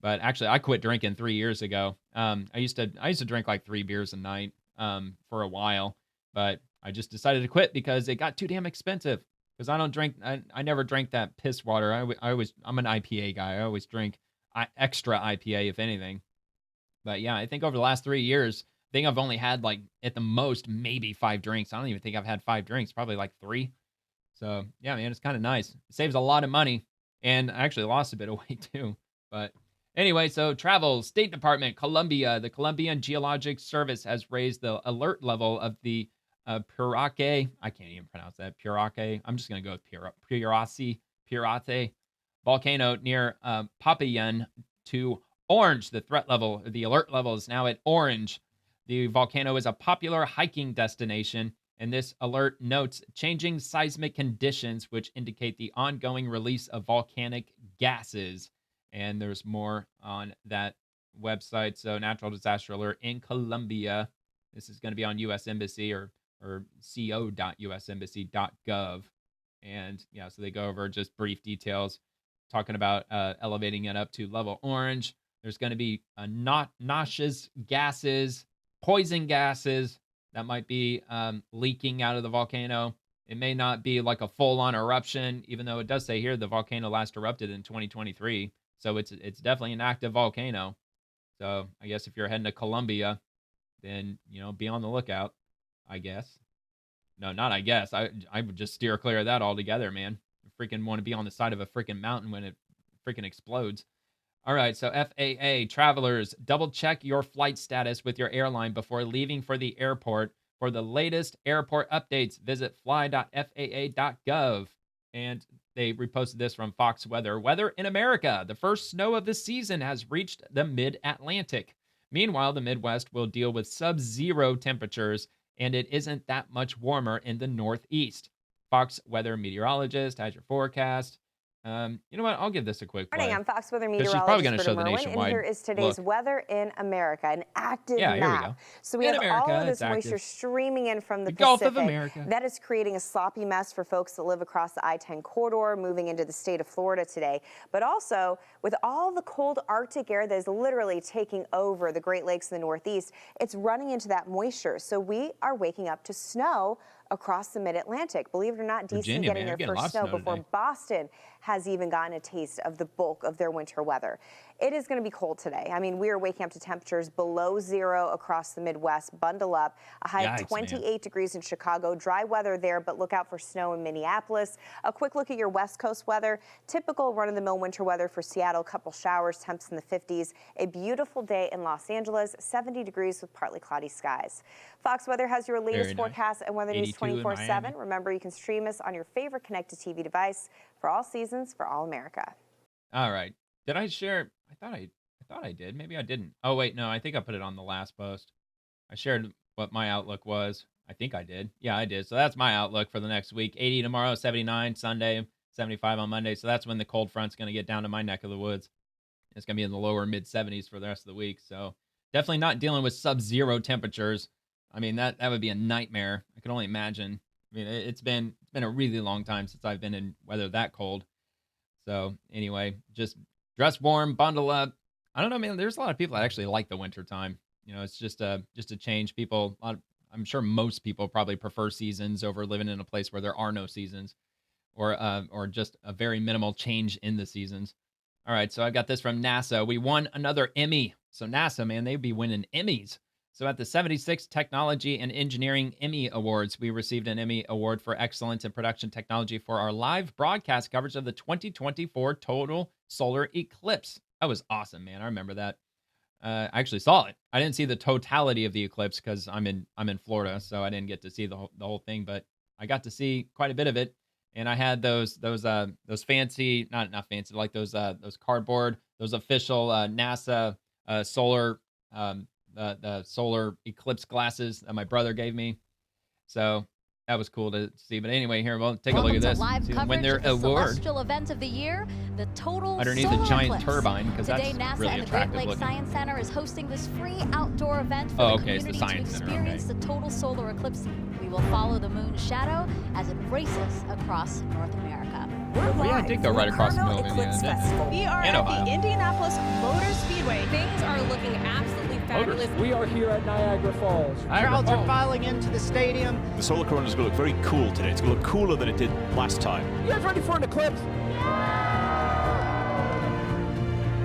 But actually, I quit drinking 3 years ago. I used to drink like 3 beers a night. for a while, but I just decided to quit because it got too damn expensive. Because I don't drink, I never drank that piss water. I'm an IPA guy. I always drink extra IPA, if anything. But yeah, I think over the last 3 years, I think I've only had like at the most maybe 5 drinks. I don't even think I've had 5 drinks, probably like 3. So yeah, man, it's kind of nice. It saves a lot of money, and I actually lost a bit of weight too. But anyway, so travel, State Department, Colombia. The Colombian Geologic Service has raised the alert level of the Pirate. I can't even pronounce that. Pirate. I'm just going to go with Pirate volcano near Popayán to orange. The threat level, the alert level is now at orange. The volcano is a popular hiking destination, and this alert notes changing seismic conditions, which indicate the ongoing release of volcanic gases. And there's more on that website. So natural disaster alert in Colombia. This is going to be on U.S. Embassy or co.usembassy.gov. And yeah, so they go over just brief details, talking about elevating it up to level orange. There's going to be noxious gases, poison gases that might be leaking out of the volcano. It may not be like a full-on eruption, even though it does say here the volcano last erupted in 2023. So it's definitely an active volcano. So I guess if you're heading to Colombia, then, be on the lookout, I guess. No, not I guess. I would just steer clear of that altogether, man. I freaking want to be on the side of a freaking mountain when it freaking explodes. All right, so FAA, travelers, double-check your flight status with your airline before leaving for the airport. For the latest airport updates, visit fly.faa.gov. And they reposted this from Fox Weather. Weather in America. The first snow of the season has reached the mid-Atlantic. Meanwhile, the Midwest will deal with sub-zero temperatures, and it isn't that much warmer in the Northeast. Fox Weather meteorologist has your forecast. You know what? I'll give this a quick play. Morning, I'm Fox Weather She's meteorologist probably going to show Britta the Merwin, nationwide. and here is today's weather in America, an active map. Here we go. So we In have America, all of this it's active. moisture streaming in from the Gulf Pacific. of America. That is creating a sloppy mess for folks that live across the I-10 corridor, moving into the state of Florida today. But also, with all the cold Arctic air that is literally taking over the Great Lakes in the Northeast, it's running into that moisture. So we are waking up to snow across the mid-Atlantic. Believe it or not, DC getting their first snow before Boston has even gotten a taste of the bulk of their winter weather. It is going to be cold today. I mean, we are waking up to temperatures below 0 across the Midwest. Bundle up. A high of 28 degrees in Chicago. Dry weather there, but look out for snow in Minneapolis. A quick look at your West Coast weather. Typical run-of-the-mill winter weather for Seattle. Couple showers, temps in the 50s. A beautiful day in Los Angeles. 70 degrees with partly cloudy skies. Fox Weather has your latest forecast and weather news 24/7. Remember, you can stream us on your favorite connected TV device for all seasons, for all America. All right. Did I share? I thought I did. Maybe I didn't. Oh wait, no. I think I put it on the last post. I shared what my outlook was. I think I did. Yeah, I did. So that's my outlook for the next week. 80 tomorrow, 79 Sunday, 75 on Monday. So that's when the cold front's going to get down to my neck of the woods. It's going to be in the lower mid 70s for the rest of the week. So definitely not dealing with sub-zero temperatures. I mean, that would be a nightmare. I can only imagine. I mean, it's been a really long time since I've been in weather that cold. So anyway, just dress warm, bundle up. I don't know, man. There's a lot of people that actually like the winter time. It's just a change. People, I'm sure most people probably prefer seasons over living in a place where there are no seasons, or just a very minimal change in the seasons. All right, so I got this from NASA. We won another Emmy. So NASA, man, they'd be winning Emmys. So at the 76th Technology and Engineering Emmy Awards, we received an Emmy Award for Excellence in Production Technology for our live broadcast coverage of the 2024 total solar eclipse. That was awesome, man. I remember that. I actually saw it. I didn't see the totality of the eclipse because I'm in Florida, so I didn't get to see the whole thing. But I got to see quite a bit of it, and I had those fancy, not fancy, like those cardboard, those official NASA solar. The solar eclipse glasses that my brother gave me. So that was cool to see. But anyway, here, we'll take a look at this. Live Win their coverage of the award celestial event of the year, the total underneath solar a giant eclipse. turbine, because that's Today, NASA really and the attractive Great Lakes looking. Science Center is hosting this free outdoor event for the It's the community Science to Center, experience the total solar eclipse. We will follow the moon's shadow as it races across North America. Oh, yeah, I did go right across the middle of India. We are And at Ohio. the Indianapolis Motor Speedway. Things are looking absolutely fabulous. We are here at Niagara Falls. Crowds are filing into the stadium. The solar corona is going to look very cool today. It's going to look cooler than it did last time. You guys ready for an eclipse?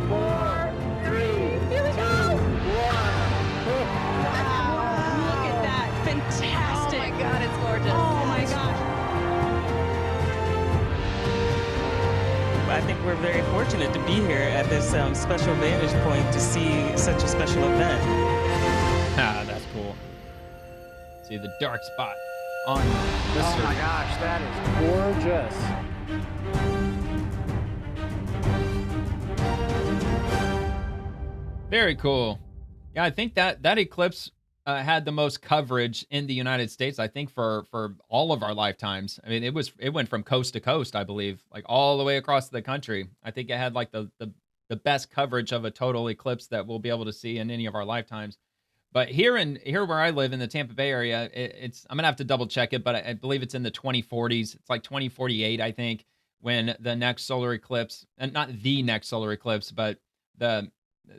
4, 3, here we go! 1. Look at that. Fantastic. Oh my God, it's gorgeous. Oh my gosh. I think we're very fortunate to be here at this special vantage point to see such a special event. Ah, that's cool. See the dark spot on the Oh my gosh, that is gorgeous. Very cool. Yeah, I think that eclipse had the most coverage in the United States, I think, for all of our lifetimes. I mean, it went from coast to coast, I believe, like all the way across the country. I think it had like the best coverage of a total eclipse that we'll be able to see in any of our lifetimes. But here where I live in the Tampa Bay area, I'm gonna have to double check it, but I believe it's in the 2040s. It's like 2048, I think, when the next solar eclipse, and not the next solar eclipse, but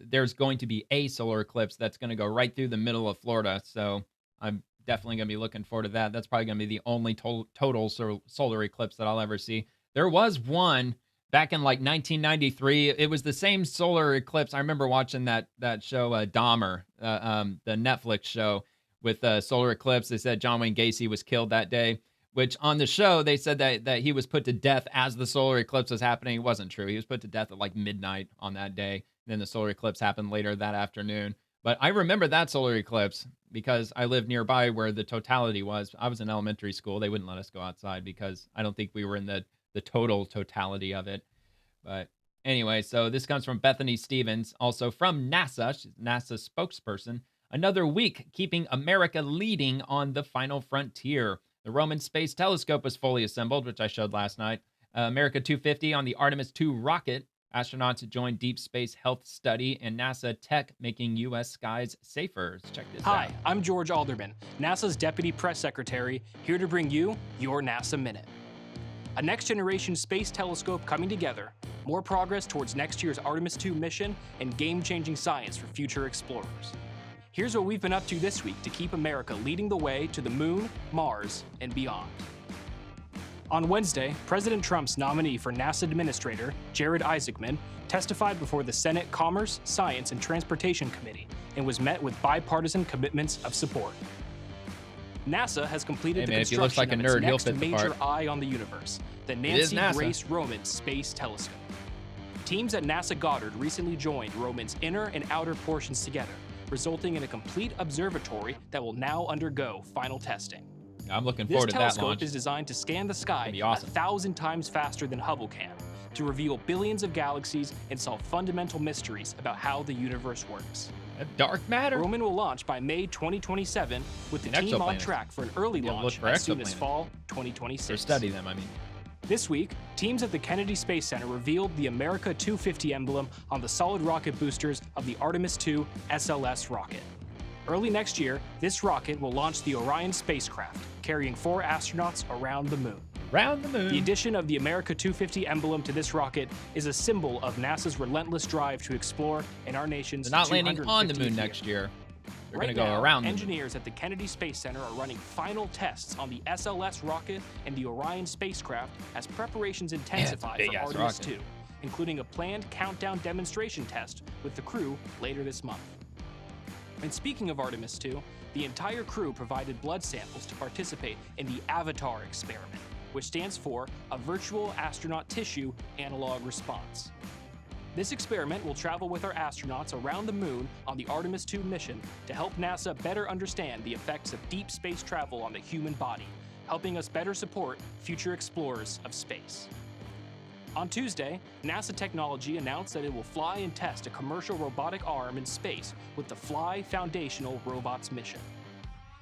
there's going to be a solar eclipse that's going to go right through the middle of Florida. So I'm definitely going to be looking forward to that. That's probably going to be the only total solar eclipse that I'll ever see. There was one back in like 1993. It was the same solar eclipse. I remember watching that show, Dahmer, the Netflix show with solar eclipse. They said John Wayne Gacy was killed that day, which on the show, they said that he was put to death as the solar eclipse was happening. It wasn't true. He was put to death at like midnight on that day. Then the solar eclipse happened later that afternoon. But I remember that solar eclipse because I lived nearby where the totality was. I was in elementary school. They wouldn't let us go outside because I don't think we were in the totality of it. But anyway, so this comes from Bethany Stevens, also from NASA. She's NASA spokesperson. Another week keeping America leading on the final frontier. The Roman Space Telescope was fully assembled, which I showed last night. America 250 on the Artemis 2 rocket. Astronauts joined Deep Space Health Study and NASA Tech making U.S. skies safer. Let's check this out. Hi, I'm George Alderman, NASA's Deputy Press Secretary, here to bring you your NASA Minute. A next-generation space telescope coming together, more progress towards next year's Artemis 2 mission, and game-changing science for future explorers. Here's what we've been up to this week to keep America leading the way to the moon, Mars, and beyond. On Wednesday, President Trump's nominee for NASA Administrator, Jared Isaacman, testified before the Senate Commerce, Science, and Transportation Committee and was met with bipartisan commitments of support. NASA has completed the construction of its next major eye on the universe, the Nancy Grace Roman Space Telescope. Teams at NASA Goddard recently joined Roman's inner and outer portions together, resulting in a complete observatory that will now undergo final testing. I'm looking forward to that launch. This telescope is designed to scan the sky 1,000 times faster than Hubble can, to reveal billions of galaxies and solve fundamental mysteries about how the universe works. Dark matter? Roman will launch by May 2027, with the team on track for an early launch as soon as fall 2026. Or study them, I mean. This week, teams at the Kennedy Space Center revealed the America 250 emblem on the solid rocket boosters of the Artemis II SLS rocket. Early next year, this rocket will launch the Orion spacecraft, carrying 4 astronauts around the moon. Around the moon. The addition of the America 250 emblem to this rocket is a symbol of NASA's relentless drive to explore in our nation's They're not landing on the moon next year. They're going to go around the moon. Engineers at the Kennedy Space Center are running final tests on the SLS rocket and the Orion spacecraft as preparations intensify for Artemis II, including a planned countdown demonstration test with the crew later this month. And speaking of Artemis II, the entire crew provided blood samples to participate in the AVATAR experiment, which stands for a Virtual Astronaut Tissue Analog Response. This experiment will travel with our astronauts around the moon on the Artemis II mission to help NASA better understand the effects of deep space travel on the human body, helping us better support future explorers of space. On Tuesday, NASA Technology announced that it will fly and test a commercial robotic arm in space with the Fly Foundational Robots mission.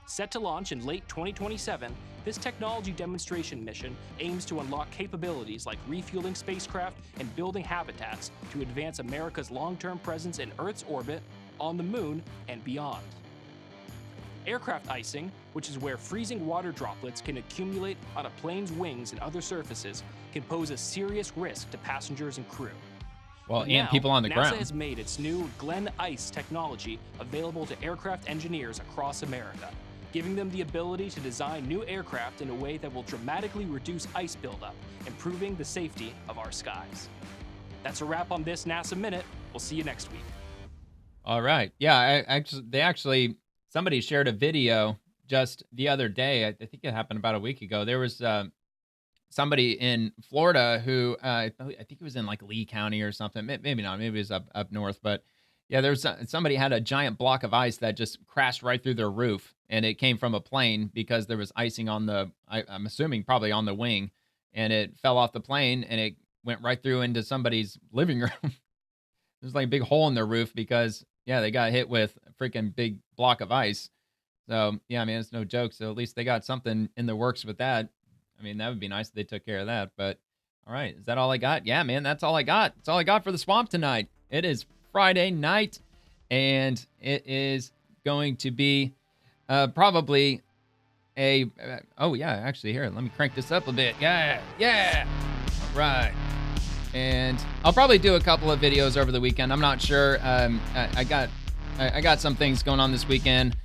Set to launch in late 2027, this technology demonstration mission aims to unlock capabilities like refueling spacecraft and building habitats to advance America's long-term presence in Earth's orbit, on the moon, and beyond. Aircraft icing, which is where freezing water droplets can accumulate on a plane's wings and other surfaces, can pose a serious risk to passengers and crew. Well, But and now, people on the NASA ground. has made its new Glen Ice technology available to aircraft engineers across America, giving them the ability to design new aircraft in a way that will dramatically reduce ice buildup, improving the safety of our skies. That's a wrap on this NASA Minute. We'll see you next week. All right. Yeah, somebody shared a video just the other day. I think it happened about a week ago. There was somebody in Florida who I think it was in like Lee County or something. Maybe not. Maybe it was up north. But yeah, there's somebody had a giant block of ice that just crashed right through their roof, and it came from a plane because there was icing on I'm assuming probably on the wing, and it fell off the plane and it went right through into somebody's living room. There's like a big hole in their roof because they got hit with a freaking big block of ice. So yeah, I mean, it's no joke. So at least they got something in the works with that. I mean, that would be nice if they took care of that. But all right, is that all I got? Yeah, man, that's all I got. That's all I got for the swamp tonight. It is Friday night, and it is going to be probably actually, here, let me crank this up a bit. Yeah. All right. And I'll probably do a couple of videos over the weekend. I'm not sure. I got some things going on this weekend.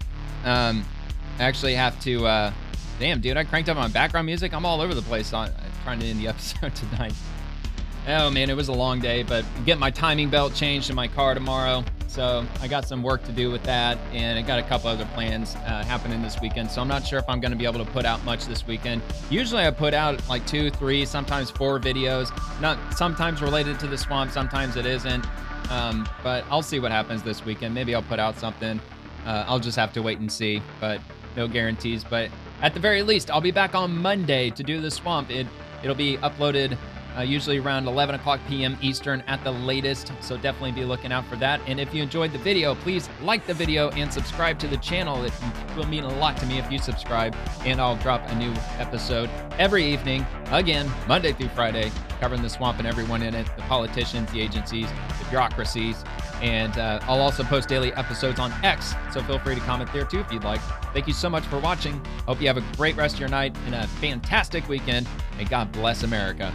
I actually have to, damn, dude, I cranked up my background music. I'm all over the place trying to end the episode tonight. Oh, man, it was a long day, but I'm getting my timing belt changed in my car tomorrow. So I got some work to do with that, and I got a couple other plans happening this weekend. So I'm not sure if I'm going to be able to put out much this weekend. Usually I put out like 2, 3, sometimes 4 videos. Not sometimes related to the swamp, sometimes it isn't. But I'll see what happens this weekend. Maybe I'll put out something. I'll just have to wait and see, but no guarantees. But at the very least, I'll be back on Monday to do the swamp. It'll be uploaded usually around 11 o'clock p.m. Eastern at the latest, so definitely be looking out for that. And if you enjoyed the video, please like the video and subscribe to the channel. It will mean a lot to me if you subscribe, and I'll drop a new episode every evening, again, Monday through Friday, covering the swamp and everyone in it, the politicians, the agencies, the bureaucracies, and I'll also post daily episodes on X, so feel free to comment there too if you'd like. Thank you so much for watching. Hope you have a great rest of your night and a fantastic weekend, and God bless America.